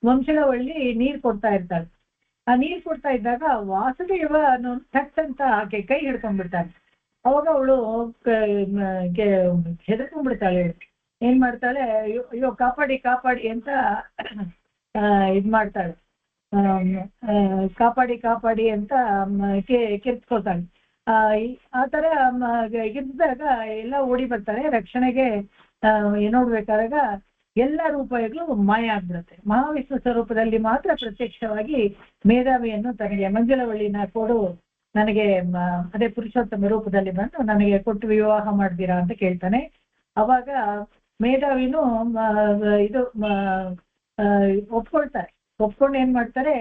ವಂಶಳವಳ್ಳಿ ನೀರ್ ಕೊಡ್ತಾ ಇರ್ತಾಳೆ. ಆ ನೀರ್ ಕೊಡ್ತಾ ಇದ್ದಾಗ ವಾಸುದೇವ ಥಟ್ ಅಂತ ಆಕೆ ಕೈ ಹಿಡ್ಕೊಂಡ್ಬಿಡ್ತಾನೆ. ಅವಾಗ ಅವಳು ಹೆದರ್ಕೊಂಡ್ಬಿಡ್ತಾಳೆ. ಏನ್ ಮಾಡ್ತಾಳೆ, ಅಯ್ಯೋ ಕಾಪಾಡಿ ಕಾಪಾಡಿ ಅಂತ ಇದ್ ಮಾಡ್ತಾಳೆ, ಕಾಪಾಡಿ ಕಾಪಾಡಿ ಅಂತ ಕಿರ್ಚ್ಕೋತಾಳೆ. ಆ ತರ ಇದ್ದಾಗ ಎಲ್ಲ ಓಡಿ ಬರ್ತಾರೆ ರಕ್ಷಣೆಗೆ. ನೋಡ್ಬೇಕಾದಾಗ ಎಲ್ಲ ರೂಪಾಯಿಗಳು ಮಾಯ ಆಗ್ಬಿಡುತ್ತೆ. ಮಹಾವಿಷ್ಣು ಸ್ವರೂಪದಲ್ಲಿ ಮಾತ್ರ ಪ್ರತ್ಯಕ್ಷವಾಗಿ ಮೇಧಾವಿಯನ್ನು ತನಗೆ ಮಂಜುಳವಳ್ಳಿನ ಕೊಡು, ನನಗೆ ಅದೇ ಪುರುಷೋತ್ತಮ ರೂಪದಲ್ಲಿ ಬಂದು ನನಗೆ ಕೊಟ್ಟು ವಿವಾಹ ಮಾಡ್ತೀರಾ ಅಂತ ಕೇಳ್ತಾನೆ. ಅವಾಗ ಮೇಧಾವಿನೂ ಇದು ಒಪ್ಕೊಳ್ತಾರೆ. ಒಪ್ಕೊಂಡು ಏನ್ ಮಾಡ್ತಾರೆ,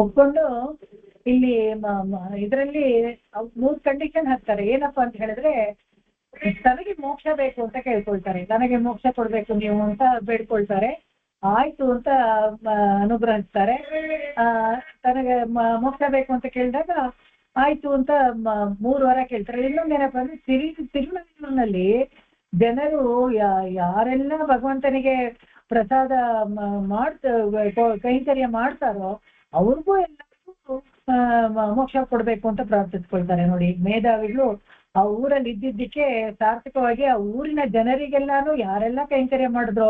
ಒಪ್ಕೊಂಡು ಇಲ್ಲಿ ಇದರಲ್ಲಿ 3 ಕಂಡೀಷನ್ ಹಾಕ್ತಾರೆ. ಏನಪ್ಪಾ ಅಂತ ಹೇಳಿದ್ರೆ, ತನಗೆ ಮೋಕ್ಷ ಬೇಕು ಅಂತ ಕೇಳ್ಕೊಳ್ತಾರೆ. ನನಗೆ ಮೋಕ್ಷ ಕೊಡ್ಬೇಕು ನೀವು ಅಂತ ಬೇಡ್ಕೊಳ್ತಾರೆ. ಆಯ್ತು ಅಂತ ಅನುಗ್ರಹಿಸ್ತಾರೆ. ತನಗೆ ಮೋಕ್ಷ ಬೇಕು ಅಂತ ಕೇಳಿದಾಗ ಆಯ್ತು ಅಂತ 3 ವಾರ ಕೇಳ್ತಾರೆ. ಇನ್ನೊಂದೇನಪ್ಪ ಅಂದ್ರೆ ತಿರುನಲ್ಲೂರಿನಲ್ಲಿ ಜನರು ಯಾರೆಲ್ಲ ಭಗವಂತನಿಗೆ ಪ್ರಸಾದ ಕೈಂಕರ್ಯ ಮಾಡ್ತಾರೋ ಅವ್ರಿಗೂ ಎಲ್ಲರಿಗೂ ಮೋಕ್ಷ ಕೊಡ್ಬೇಕು ಅಂತ ಪ್ರಾರ್ಥಿಸ್ಕೊಳ್ತಾರೆ. ನೋಡಿ, ಮೇಧಾವಿಗಳು ಆ ಊರಲ್ಲಿ ಇದ್ದಿದ್ದಕ್ಕೆ ಸಾರ್ಥಕವಾಗಿ ಆ ಊರಿನ ಜನರಿಗೆಲ್ಲಾನು ಯಾರೆಲ್ಲ ಕೈಂಕರ್ಯ ಮಾಡಿದ್ರೋ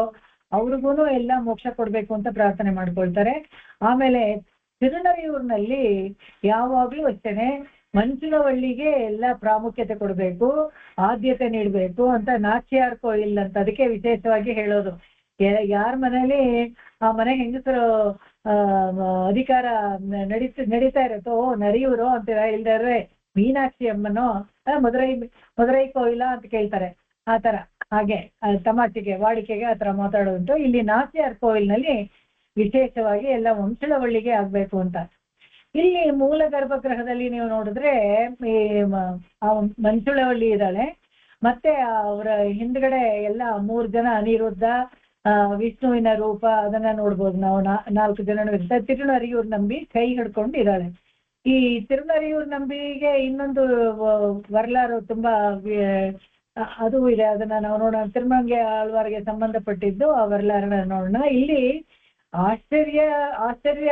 ಅವ್ರಿಗೂ ಎಲ್ಲ ಮೋಕ್ಷ ಕೊಡ್ಬೇಕು ಅಂತ ಪ್ರಾರ್ಥನೆ ಮಾಡ್ಕೊಳ್ತಾರೆ. ಆಮೇಲೆ ತಿರುನರಿಯೂರಿನಲ್ಲಿ ಯಾವಾಗ್ಲೂ ಅಷ್ಟೇನೆ ಮಂಜುಳವಳ್ಳಿಗೆ ಎಲ್ಲ ಪ್ರಾಮುಖ್ಯತೆ ಕೊಡ್ಬೇಕು, ಆದ್ಯತೆ ನೀಡ್ಬೇಕು ಅಂತ ನಾಚ್ಯಾರ್ ಕೋಯಿಲ್ ಅಂತ ಅದಕ್ಕೆ ವಿಶೇಷವಾಗಿ ಹೇಳೋದು. ಯಾರ ಮನೇಲಿ ಆ ಮನೆ ಹೆಂಗಸರು ಅಧಿಕಾರ ನಡೀತಾ ಇರತ್ತೋ ನರಿಯೂರು ಅಂತೀರ, ಇಲ್ದಾರೆ ಮೀನಾಕ್ಷಿ ಅಮ್ಮನೋ ಮದುರೈ ಕೋಯಿಲ ಅಂತ ಕೇಳ್ತಾರೆ. ಆ ತರ ಹಾಗೆ ತಮಾಷೆಗೆ ವಾಡಿಕೆಗೆ ಆ ತರ ಮಾತಾಡೋದುಂಟು. ಇಲ್ಲಿ ನಾಚ್ಯಾರ್ ಕೋಯಿಲ್ನಲ್ಲಿ ವಿಶೇಷವಾಗಿ ಎಲ್ಲ ವಂಶಳವಳ್ಳಿಗೆ ಆಗ್ಬೇಕು ಅಂತ. ಇಲ್ಲಿ ಮೂಲ ಗರ್ಭಗೃಹದಲ್ಲಿ ನೀವು ನೋಡಿದ್ರೆ ಮಂಜುಳವಳ್ಳಿ ಇದ್ದಾಳೆ. ಮತ್ತೆ ಅವರ ಹಿಂದ್ಗಡೆ ಎಲ್ಲ 3 ಜನ ಅನಿರುದ್ಧ, ವಿಷ್ಣುವಿನ ರೂಪ ಅದನ್ನ ನೋಡ್ಬೋದು ನಾವು. 4 ಜನ ಇರ್ತಾರೆ. ತಿರುನರಿಯೂರ್ ನಂಬಿ ಕೈ ಹಿಡ್ಕೊಂಡು ಇದ್ದಾಳೆ. ಈ ತಿರುನರಿಯೂರ್ ನಂಬಿಗೆ ಇನ್ನೊಂದು ವರ್ಲಾರು ತುಂಬಾ ಅದು ಇದೆ, ಅದನ್ನ ನಾವು ನೋಡೋಣ. ತಿರುಮಂಗೆ ಆಳ್ವಾರ್ಗೆ ಸಂಬಂಧಪಟ್ಟಿದ್ದು ಆ ವರ್ಲಾರನ್ನ ನೋಡೋಣ. ಇಲ್ಲಿ ಆಶ್ಚರ್ಯ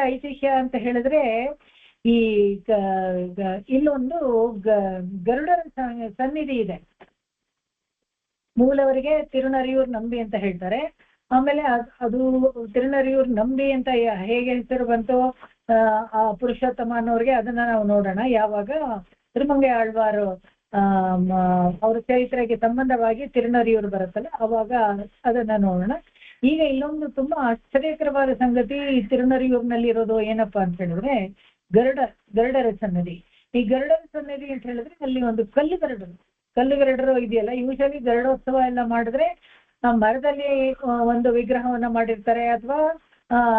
ಐತಿಹ್ಯ ಅಂತ ಹೇಳಿದ್ರೆ, ಈ ಇಲ್ಲೊಂದು ಗರುಡರ ಸನ್ನಿಧಿ ಇದೆ. ಮೂಲವರಿಗೆ ತಿರುನರಿಯೂರ್ ನಂಬಿ ಅಂತ ಹೇಳ್ತಾರೆ. ಆಮೇಲೆ ಅದು ತಿರುನರಿಯೂರ್ ನಂಬಿ ಅಂತ ಹೇಗೆ ಹೆಸರು ಬಂತು ಆ ಪುರುಷೋತ್ತಮ ಅನ್ನೋರಿಗೆ, ಅದನ್ನ ನಾವು ನೋಡೋಣ. ಯಾವಾಗ ತಿರುಮಂಗೆ ಆಳ್ವಾರು ಅವ್ರ ಚರಿತ್ರೆಗೆ ಸಂಬಂಧವಾಗಿ ತಿರುನರಿಯೂರು ಬರುತ್ತಲ್ಲ ಅವಾಗ ಅದನ್ನ ನೋಡೋಣ. ಈಗ ಇಲ್ಲೊಂದು ತುಂಬಾ ಆಶ್ಚರ್ಯಕರವಾದ ಸಂಗತಿ ತಿರುನರಿಯೂರಿನಲ್ಲಿ ಇರೋದು ಏನಪ್ಪಾ ಅಂತ ಹೇಳಿದ್ರೆ, ಗರುಡರ ಸನ್ನಿಧಿ. ಈ ಗರುಡರ ಸನ್ನಿಧಿ ಅಂತ ಹೇಳಿದ್ರೆ ಅಲ್ಲಿ ಒಂದು ಕಲ್ಲುಗರಡರು ಇದೆಯಲ್ಲ. ಯೂಶಲಿ ಗರುಡೋತ್ಸವ ಎಲ್ಲ ಮಾಡಿದ್ರೆ ಮರದಲ್ಲಿ ಒಂದು ವಿಗ್ರಹವನ್ನ ಮಾಡಿರ್ತಾರೆ, ಅಥವಾ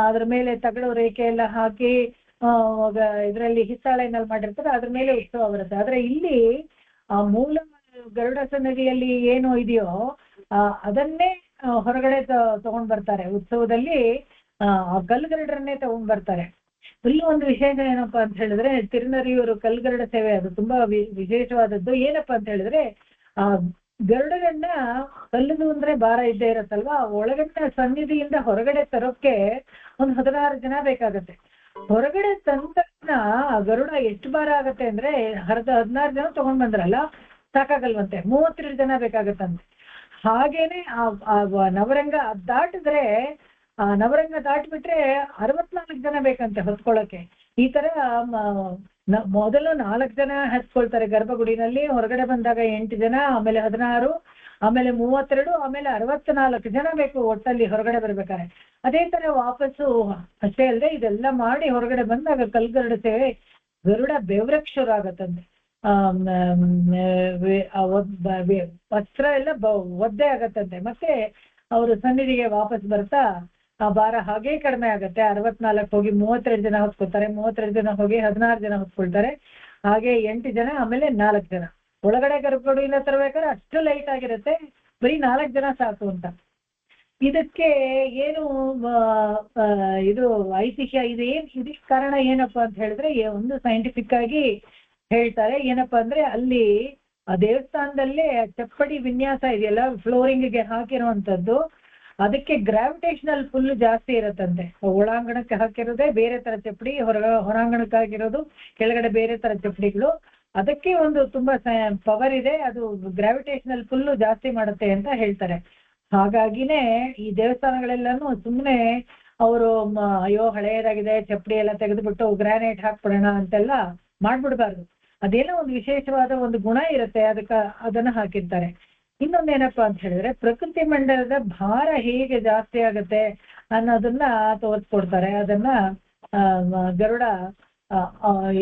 ಅದ್ರ ಮೇಲೆ ತಗಡು ರೇಖೆ ಎಲ್ಲ ಹಾಕಿ ಇದರಲ್ಲಿ ಹಿತ್ತಾಳೆನಲ್ಲಿ ಮಾಡಿರ್ತಾರೆ, ಅದ್ರ ಮೇಲೆ ಉತ್ಸವ ಬರುತ್ತೆ. ಆದ್ರೆ ಇಲ್ಲಿ ಆ ಮೂಲ ಗರುಡ ಸನ್ನಿಧಿಯಲ್ಲಿ ಏನು ಇದೆಯೋ ಅದನ್ನೇ ಹೊರಗಡೆ ತಗೊಂಡ್ ಬರ್ತಾರೆ. ಉತ್ಸವದಲ್ಲಿ ಆ ಕಲ್ಲುಗರಡರನ್ನೇ ತಗೊಂಡ್ ಬರ್ತಾರೆ. ಇಲ್ಲಿ ಒಂದು ವಿಶೇಷ ಏನಪ್ಪಾ ಅಂತ ಹೇಳಿದ್ರೆ, ತಿರುನರಿಯೂರು ಕಲ್ಲುಗರಡ ಸೇವೆ ಅದು ತುಂಬಾ ವಿಶೇಷವಾದದ್ದು. ಏನಪ್ಪಾ ಅಂತ ಹೇಳಿದ್ರೆ, ಆ ಗರುಡರನ್ನ ಕಲ್ಲುದು ಅಂದ್ರೆ ಭಾರ ಇದ್ದೇ ಇರತ್ತಲ್ವಾ, ಒಳಗಡೆ ಸನ್ನಿಧಿಯಿಂದ ಹೊರಗಡೆ ತರೋಕ್ಕೆ ಒಂದು 16 ಜನ ಬೇಕಾಗತ್ತೆ. ಹೊರಗಡೆ ತಂದ ಗರುಡ ಎಷ್ಟು ಭಾರ ಆಗತ್ತೆ ಅಂದ್ರೆ 16 ಜನ ತಗೊಂಡ್ ಬಂದ್ರಲ್ಲ ಸಾಕಾಗಲ್ವಂತೆ, 32 ಜನ ಬೇಕಾಗತ್ತಂತೆ. ಹಾಗೇನೆ ಆ ನವರಂಗ ದಾಟಿದ್ರೆ, ಆ ನವರಂಗ ದಾಟ್ಬಿಟ್ರೆ 64 ಜನ ಬೇಕಂತೆ ಹೊತ್ಕೊಳ್ಳೋಕೆ. ಈ ತರ ಮೊದಲು 4 ಜನ ಹತ್ಕೊಳ್ತಾರೆ ಗರ್ಭಗುಡಿನಲ್ಲಿ, ಹೊರಗಡೆ ಬಂದಾಗ 8 ಜನ, ಆಮೇಲೆ 16, ಆಮೇಲೆ 32, ಆಮೇಲೆ 64 ಜನ ಬೇಕು ಒಟ್ಟಲ್ಲಿ ಹೊರಗಡೆ ಬರ್ಬೇಕಾರೆ. ಅದೇ ತರ ವಾಪಸ್ಸು ಅಷ್ಟೇ ಅಲ್ಲದೆ ಇದೆಲ್ಲ ಮಾಡಿ ಹೊರಗಡೆ ಬಂದಾಗ ಕಲ್ಗರುಡ ಸೇವೆ ಗರುಡ ಬೆವ್ರಕ್ಷರು ಆಗತ್ತಂತೆ. ವಸ್ತ್ರ ಎಲ್ಲ ಒದ್ದೆ ಆಗತ್ತಂತೆ. ಮತ್ತೆ ಅವರು ಸನ್ನಿಧಿಗೆ ವಾಪಸ್ ಬರ್ತಾ ಆ ಭಾರ ಹಾಗೇ ಕಡಿಮೆ ಆಗತ್ತೆ. 64 ಹೋಗಿ 32 ಜನ ಹೊತ್ಕೊಳ್ತಾರೆ, 32 ಜನ ಹೋಗಿ 16 ಜನ ಹೊತ್ಕೊಳ್ತಾರೆ, ಹಾಗೆ 8 ಜನ, ಆಮೇಲೆ 4 ಜನ. ಒಳಗಡೆ ಗರ್ಭಗುಡಿಯಿಂದ ತರಬೇಕಾದ್ರೆ ಅಷ್ಟು ಲೈಟ್ ಆಗಿರುತ್ತೆ, ಬರೀ 4 ಜನ ಸಾಕು ಅಂತ. ಇದಕ್ಕೆ ಏನು ಇದು ಐತಿಹ್ಯ ಇದಕ್ಕೆ ಕಾರಣ ಏನಪ್ಪಾ ಅಂತ ಹೇಳಿದ್ರೆ, ಒಂದು ಸೈಂಟಿಫಿಕ್ ಆಗಿ ಹೇಳ್ತಾರೆ. ಏನಪ್ಪಾ ಅಂದ್ರೆ ಅಲ್ಲಿ ಆ ದೇವಸ್ಥಾನದಲ್ಲೇ ಚಪ್ಪಡಿ ವಿನ್ಯಾಸ ಇದೆಯಲ್ಲ, ಫ್ಲೋರಿಂಗ್ಗೆ ಹಾಕಿರುವಂತದ್ದು, ಅದಕ್ಕೆ ಗ್ರಾವಿಟೇಷನಲ್ ಫುಲ್ ಜಾಸ್ತಿ ಇರತ್ತಂತೆ. ಒಳಾಂಗಣಕ್ಕೆ ಹಾಕಿರೋದೇ ಬೇರೆ ತರ ಚಪ್ಪಡಿ, ಹೊರಾಂಗಣಕ್ಕೆ ಹಾಕಿರೋದು ಕೆಳಗಡೆ ಬೇರೆ ತರ ಚಪ್ಪಡಿಗಳು. ಅದಕ್ಕೆ ಒಂದು ತುಂಬಾ ಪವರ್ ಇದೆ, ಅದು ಗ್ರಾವಿಟೇಷನಲ್ ಫುಲ್ ಜಾಸ್ತಿ ಮಾಡುತ್ತೆ ಅಂತ ಹೇಳ್ತಾರೆ. ಹಾಗಾಗಿನೇ ಈ ದೇವಸ್ಥಾನಗಳೆಲ್ಲಾನು ಸುಮ್ಮನೆ ಅವರು ಅಯ್ಯೋ ಹಳೆಯದಾಗಿದೆ ಚಪ್ಪಡಿ ಎಲ್ಲ ತೆಗೆದುಬಿಟ್ಟು ಗ್ರಾನೈಟ್ ಹಾಕ್ಬಿಡೋಣ ಅಂತೆಲ್ಲ ಮಾಡ್ಬಿಡ್ಬಾರ್ದು. ಅದೇನೋ ಒಂದು ವಿಶೇಷವಾದ ಒಂದು ಗುಣ ಇರುತ್ತೆ, ಅದನ್ನ ಹಾಕಿರ್ತಾರೆ. ಇನ್ನೊಂದೇನಪ್ಪಾ ಅಂತ ಹೇಳಿದ್ರೆ, ಪ್ರಕೃತಿ ಮಂಡಲದ ಭಾರ ಹೇಗೆ ಜಾಸ್ತಿ ಆಗುತ್ತೆ ಅನ್ನೋದನ್ನ ತೋರಿಸ್ಕೊಡ್ತಾರೆ. ಅದನ್ನ ಗರುಡ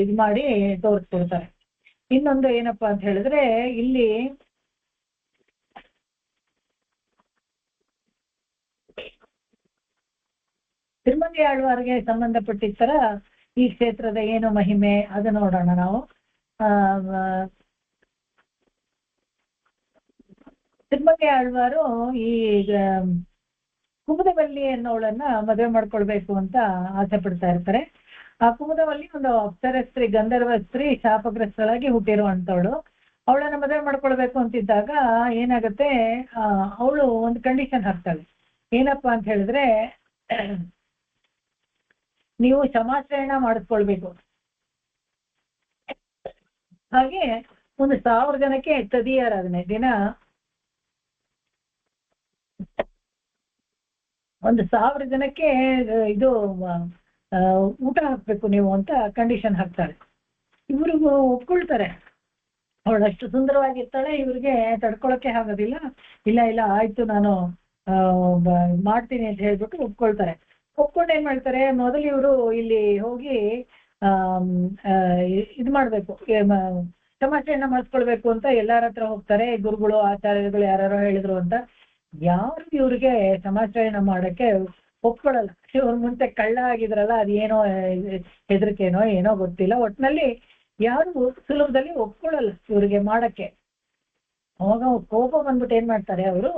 ಇದು ಮಾಡಿ ತೋರಿಸ್ಕೊಡ್ತಾರೆ. ಇನ್ನೊಂದು ಏನಪ್ಪಾ ಅಂತ ಹೇಳಿದ್ರೆ, ಇಲ್ಲಿ ತಿರುಮಂಗಿ ಆಳ್ವಾರ್ಗೆ ಸಂಬಂಧಪಟ್ಟಿತ್ತರ ಈ ಕ್ಷೇತ್ರದ ಏನು ಮಹಿಮೆ ಅದು ನೋಡೋಣ ನಾವು. ತಿರುಮಂಗಿ ಆಳ್ವಾರು ಈ ಕುಮುದವಲ್ಲಿ ಅನ್ನೋಳನ್ನ ಮದುವೆ ಮಾಡ್ಕೊಳ್ಬೇಕು ಅಂತ ಆಸೆ ಪಡ್ತಾ ಇರ್ತಾರೆ. ಆ ಕುಮುದವಲ್ಲಿ ಒಂದು ಅಪ್ಸರ ಸ್ತ್ರೀ, ಗಂಧರ್ವ ಸ್ತ್ರೀ, ಶಾಪಗ್ರಸ್ತಳಾಗಿ ಹುಟ್ಟಿರುವಂತವಳು. ಅವಳನ್ನ ಮದುವೆ ಮಾಡ್ಕೊಳ್ಬೇಕು ಅಂತಿದ್ದಾಗ ಏನಾಗುತ್ತೆ, ಅವಳು ಒಂದು ಕಂಡೀಷನ್ ಹಾಕ್ತಾಳೆ. ಏನಪ್ಪಾ ಅಂತ ಹೇಳಿದ್ರೆ, ನೀವು ಸಮಾಶ್ರಯಣ ಮಾಡಿಸ್ಕೊಳ್ಬೇಕು, ಹಾಗೆ ಒಂದು 1000 ಜನಕ್ಕೆ ತದಿಯಾರಾಧನೆ ದಿನ 1000 ಜನಕ್ಕೆ ಇದು ಊಟ ಹಾಕ್ಬೇಕು ನೀವು ಅಂತ ಕಂಡೀಷನ್ ಹಾಕ್ತಾಳೆ. ಇವ್ರಿಗೂ ಒಪ್ಕೊಳ್ತಾರೆ. ಅವಳಷ್ಟು ಸುಂದರವಾಗಿರ್ತಾಳೆ, ಇವ್ರಿಗೆ ತಡ್ಕೊಳಕ್ಕೆ ಆಗೋದಿಲ್ಲ. ಇಲ್ಲ ಆಯ್ತು ನಾನು ಮಾಡ್ತೀನಿ ಅಂತ ಹೇಳ್ಬಿಟ್ಟು ಒಪ್ಕೊಳ್ತಾರೆ. ಒಪ್ಕೊಂಡು ಏನ್ ಮಾಡ್ತಾರೆ, ಮೊದಲು ಇವರು ಇಲ್ಲಿ ಹೋಗಿ ಇದು ಮಾಡ್ಬೇಕು, ಸಮಾಚರಣೆ ಮಾಡಿಸ್ಕೊಳ್ಬೇಕು ಅಂತ ಎಲ್ಲಾರ ಹತ್ರ ಹೋಗ್ತಾರೆ. ಗುರುಗಳು ಆಚಾರ್ಯಗಳು ಯಾರು ಹೇಳಿದ್ರು ಅಂತ. ಯಾರು ಇವ್ರಿಗೆ ಸಮಾಚರಣೆ ಮಾಡಕ್ಕೆ ಒಪ್ಕೊಳ್ಳಲ್ಲ. ಇವ್ರ ಮುಂಚೆ ಕಳ್ಳ ಆಗಿದ್ರಲ್ಲ, ಅದೇನೋ ಹೆದರಿಕೆನೋ ಏನೋ ಗೊತ್ತಿಲ್ಲ, ಒಟ್ಟಿನಲ್ಲಿ ಯಾರು ಸುಲಭದಲ್ಲಿ ಒಪ್ಕೊಳ್ಳಲ್ಲ ಇವ್ರಿಗೆ ಮಾಡಕ್ಕೆ. ಅವಾಗ ಕೋಪ ಬಂದ್ಬಿಟ್ಟು ಏನ್ ಮಾಡ್ತಾರೆ ಅವರು,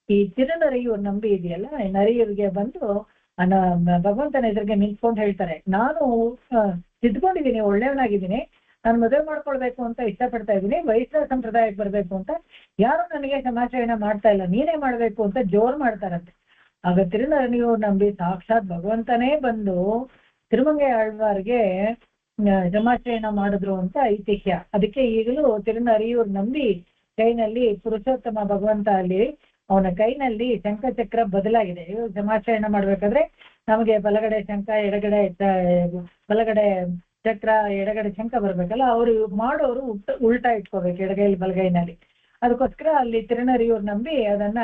ಈ ತಿರುನರಿಯೂರ್ ನಂಬಿ ಇದೆಯಲ್ಲ, ನರಿಯೂರ್ಗೆ ಬಂದು ಭಗವಂತನ ಎದುರಿಗೆ ನಿಂತ್ಕೊಂಡು ಹೇಳ್ತಾರೆ, ನಾನು ತಿದ್ಕೊಂಡಿದ್ದೀನಿ, ಒಳ್ಳೆಯವನಾಗಿದ್ದೀನಿ, ನಾನು ಮದುವೆ ಮಾಡ್ಕೊಳ್ಬೇಕು ಅಂತ ಇಷ್ಟಪಡ್ತಾ ಇದ್ದೀನಿ, ವೈಷ್ಣವ ಸಂಪ್ರದಾಯಕ್ಕೆ ಬರ್ಬೇಕು ಅಂತ ಯಾರು ನನಗೆ ಸಮಾಚರಣೆ ಮಾಡ್ತಾ ಇಲ್ಲ, ನೀನೇ ಮಾಡ್ಬೇಕು ಅಂತ ಜೋರ್ ಮಾಡ್ತಾರಂತೆ. ಆಗ ತಿರುನರಿಯೂರ್ ನಂಬಿ ಸಾಕ್ಷಾತ್ ಭಗವಂತನೇ ಬಂದು ತಿರುಮಂಗಿ ಆಳ್ವಾರ್ಗೆ ಸಮಾಚರಣೆ ಮಾಡಿದ್ರು ಅಂತ ಐತಿಹ್ಯ. ಅದಕ್ಕೆ ಈಗಲೂ ತಿರುನರಿಯೂರ್ ನಂಬಿ ಕೈನಲ್ಲಿ ಪುರುಷೋತ್ತಮ ಭಗವಂತ ಅಲ್ಲಿ ಅವನ ಕೈನಲ್ಲಿ ಶಂಖಚಕ್ರ ಬದಲಾಗಿದೆ. ಸಮಾಚರಣೆ ಮಾಡ್ಬೇಕಾದ್ರೆ ನಮಗೆ ಬಲಗಡೆ ಶಂಖ, ಎಡಗಡೆ ಬಲಗಡೆ ಚಕ್ರ, ಎಡಗಡೆ ಶಂಖ ಬರ್ಬೇಕಲ್ಲ, ಅವರು ಮಾಡೋರು ಉಲ್ಟಾ ಇಟ್ಕೋಬೇಕು ಎಡಗೈಲಿ ಬಲಗೈನಲ್ಲಿ. ಅದಕ್ಕೋಸ್ಕರ ಅಲ್ಲಿ ತಿರುನರಿಯೂರ್ ನಂಬಿ ಅದನ್ನ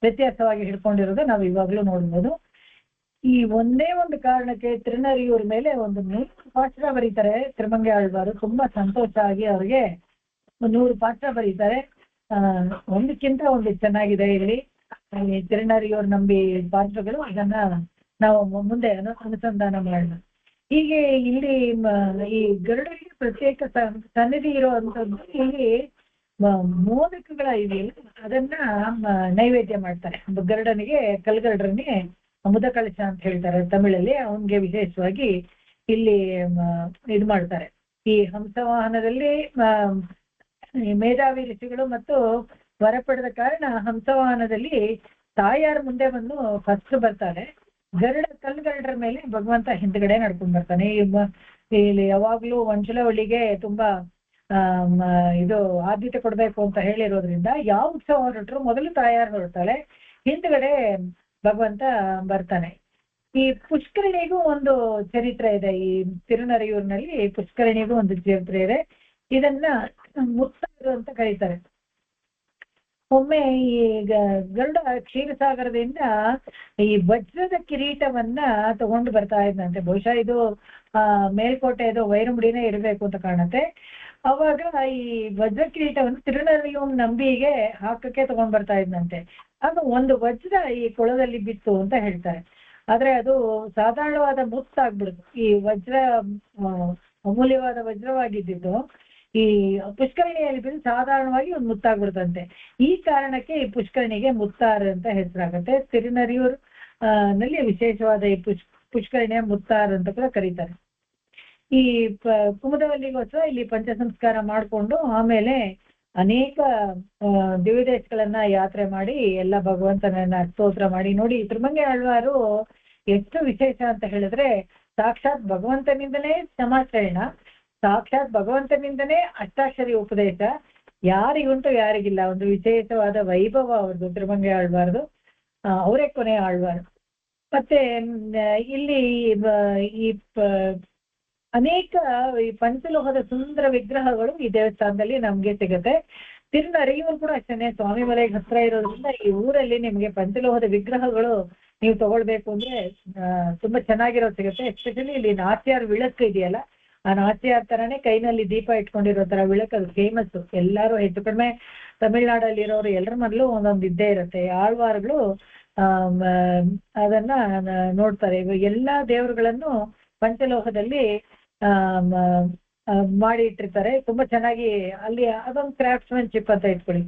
ವ್ಯತ್ಯಾಸವಾಗಿ ಹಿಡ್ಕೊಂಡಿರೋದು ನಾವು ಇವಾಗ್ಲೂ ನೋಡ್ಬೋದು. ಈ ಒಂದೇ ಒಂದು ಕಾರಣಕ್ಕೆ ತಿರುನರಿಯೂರ್ ಮೇಲೆ ಒಂದು 100 ಪಾಠ ಬರೀತಾರೆ ತಿರುಮಂಗಿ ಆಳ್ವಾರು. ತುಂಬಾ ಸಂತೋಷ ಆಗಿ ಅವ್ರಿಗೆ 100 ಪಾಠ ಬರೀತಾರೆ. ಒಂದಕ್ಕಿಂತ ಒಂದು ಚೆನ್ನಾಗಿದೆ ಇಲ್ಲಿ ತಿರುನರಿಯೂರ್ ನಂಬಿ ಪಾತ್ರಗಳು. ಅದನ್ನ ನಾವು ಮುಂದೆ ಅನುಸಂಧಾನ ಮಾಡೋಣ. ಹೀಗೆ ಇಲ್ಲಿ ಈ ಗರುಡರಿಗೆ ಪ್ರತ್ಯೇಕ ಸನ್ನಿಧಿ ಇರುವಂತದ್ದು. ಇಲ್ಲಿ ಮೋದಕಗಳ ಇದೆಯಲ್ಲ, ಅದನ್ನ ನೈವೇದ್ಯ ಮಾಡ್ತಾರೆ. ಗರುಡನಿಗೆ, ಕಲ್ಗರುಡನಿಗೆ ಮುದ ಕಳಶ ಅಂತ ಹೇಳ್ತಾರೆ ತಮಿಳಲ್ಲಿ. ಅವನ್ಗೆ ವಿಶೇಷವಾಗಿ ಇಲ್ಲಿ ಇದು ಮಾಡ್ತಾರೆ. ಈ ಹಂಸವಾಹನದಲ್ಲಿ ಮೇಧಾವಿ ಋಷಿಗಳು ಮತ್ತು ವರ ಪಡೆದ ಕಾರಣ ಹಂಸವಾಹನದಲ್ಲಿ ತಾಯಾರು ಮುಂದೆ ಬಂದು ಫಸ್ಟ್ ಬರ್ತಾರೆ. ಕಲ್ಗರುಡರ ಮೇಲೆ ಭಗವಂತ ಹಿಂದ್ಗಡೆ ನಡ್ಕೊಂಡ್ ಬರ್ತಾನೆ. ಇಲ್ಲಿ ಯಾವಾಗ್ಲೂ ವಂಚಲವಳ್ಳಿಗೆ ತುಂಬಾ ಇದು ಆದ್ಯತೆ ಕೊಡ್ಬೇಕು ಅಂತ ಹೇಳಿರೋದ್ರಿಂದ ಯಾವ ಉತ್ಸವ ಹೊರಟ್ರು ಮೊದಲು ತಾಯಾರು ಹೊರಡ್ತಾಳೆ, ಹಿಂದ್ಗಡೆ ಭಗವಂತ ಬರ್ತಾನೆ. ಈ ಪುಷ್ಕರಣಿಗೂ ಒಂದು ಚರಿತ್ರೆ ಇದೆ. ಈ ತಿರುನರಿಯೂರಿನಲ್ಲಿ ಪುಷ್ಕರಣಿಗೂ ಒಂದು ಚರಿತ್ರೆ ಇದೆ. ಇದನ್ನ ಮುತ್ತೈದು ಅಂತ ಕರೀತಾರೆ. ಒಮ್ಮೆ ಈ ಗರುಡ ಕ್ಷೀರಸಾಗರದಿಂದ ಈ ವಜ್ರದ ಕಿರೀಟವನ್ನ ತಗೊಂಡು ಬರ್ತಾ ಇದ್ದಂತೆ. ಬಹುಶಃ ಇದು ಮೇಲ್ಕೋಟೆದು ವೈರಮುಡಿನೇ ಇರಬೇಕು ಅಂತ ಕಾಣುತ್ತೆ. ಅವಾಗ ಈ ವಜ್ರ ಕಿರೀಟವನ್ನು ತಿರುನರಿಯೂರ್ ನಂಬಿಗೆ ಹಾಕಕ್ಕೆ ತಗೊಂಡ್ ಬರ್ತಾ ಇದ್ದಂತೆ. ಆಗ ಒಂದು ವಜ್ರ ಈ ಕೊಳದಲ್ಲಿ ಬಿತ್ತು ಅಂತ ಹೇಳ್ತಾರೆ. ಆದ್ರೆ ಅದು ಸಾಧಾರಣವಾದ ಮುತ್ತಾಗ್ಬಿಡುದು. ಈ ವಜ್ರ ಅಮೂಲ್ಯವಾದ ವಜ್ರವಾಗಿದ್ದು ಈ ಪುಷ್ಕರಣಿಯಲ್ಲಿ ಬಿದ್ದು ಸಾಧಾರಣವಾಗಿ ಒಂದು ಮುತ್ತಾಗ್ಬಿಡ್ತಂತೆ. ಈ ಕಾರಣಕ್ಕೆ ಈ ಪುಷ್ಕರಣಿಗೆ ಮುತ್ತಾರು ಅಂತ ಹೆಸರಾಗುತ್ತೆ. ತಿರುನರಿಯೂರ್ ನಲ್ಲಿ ವಿಶೇಷವಾದ ಈ ಪುಷ್ಕರಣಿಯ ಮುತ್ತಾರು ಅಂತ ಕೂಡ ಕರೀತಾರೆ. ಈ ಕುಮುದವಲ್ಲಿಗೋಸ್ಕರ ಇಲ್ಲಿ ಪಂಚ ಸಂಸ್ಕಾರ ಮಾಡಿಕೊಂಡು ಆಮೇಲೆ ಅನೇಕ ದಿವ್ಯದೇಶಗಳನ್ನ ಯಾತ್ರೆ ಮಾಡಿ ಎಲ್ಲ ಭಗವಂತನನ್ನ ಸ್ತೋತ್ರ ಮಾಡಿ. ನೋಡಿ ತಿರುಮಂಗಿ ಆಳ್ವಾರು ಎಷ್ಟು ವಿಶೇಷ ಅಂತ ಹೇಳಿದ್ರೆ, ಸಾಕ್ಷಾತ್ ಭಗವಂತನಿಂದಲೇ ಸಮಾಚರಣ, ಸಾಕ್ಷಾತ್ ಭಗವಂತನಿಂದನೇ ಅಷ್ಟಾಕ್ಷರಿ ಉಪದೇಶ, ಯಾರಿಗುಂಟು ಯಾರಿಗಿಲ್ಲ. ಒಂದು ವಿಶೇಷವಾದ ವೈಭವ ಅವ್ರದ್ದು ತಿರುಮಂಗಿ ಆಳ್ವಾರ್ದು. ಅವರೇ ಕೊನೆ ಆಳ್ವಾರು. ಮತ್ತೆ ಇಲ್ಲಿ ಈ ಅನೇಕ ಈ ಪಂಚಲೋಹದ ಸುಂದರ ವಿಗ್ರಹಗಳು ಈ ದೇವಸ್ಥಾನದಲ್ಲಿ ನಮ್ಗೆ ಸಿಗುತ್ತೆ. ತಿರುನರಿಯೂರು ಕೂಡ ಅಷ್ಟೇ, ಸ್ವಾಮಿ ಮಲೆಗೆ ಹತ್ರ ಇರೋದ್ರಿಂದ ಈ ಊರಲ್ಲಿ ನಿಮ್ಗೆ ಪಂಚಲೋಹದ ವಿಗ್ರಹಗಳು ನೀವು ತಗೊಳ್ಬೇಕು ಅಂದ್ರೆ ತುಂಬಾ ಚೆನ್ನಾಗಿರೋದು ಸಿಗುತ್ತೆ. ಎಸ್ಪೆಷಲಿ ಇಲ್ಲಿ ನಾಚ್ಯಾರ್ ವಿಳಕ್ ಇದೆಯಲ್ಲ, ಆ ನಾಚ್ಯಾರ್ ತರನೇ ಕೈನಲ್ಲಿ ದೀಪ ಇಟ್ಕೊಂಡಿರೋ ತರ ವಿಳಕ್, ಅದು ಫೇಮಸ್. ಎಲ್ಲರೂ ಹೆಚ್ಚು ಕಡಿಮೆ ತಮಿಳ್ನಾಡಲ್ಲಿ ಇರೋರು ಎಲ್ಲರ ಮನೇಲೂ ಒಂದೊಂದು ಇದ್ದೇ ಇರುತ್ತೆ. ಆಳ್ವಾರ್ಗಳು ಅದನ್ನ ನೋಡ್ತಾರೆ. ಇವಾಗ ಎಲ್ಲಾ ದೇವರುಗಳನ್ನು ಪಂಚಲೋಹದಲ್ಲಿ ಮಾಡಿ ಇಟ್ಟಿರ್ತಾರೆ. ತುಂಬಾ ಚೆನ್ನಾಗಿ ಅಲ್ಲಿ ಅದೊಂದು ಕ್ರಾಫ್ಟ್ಸ್ಮನ್ಶಿಪ್ ಅಂತ ಇಟ್ಕೊಳ್ಳಿ.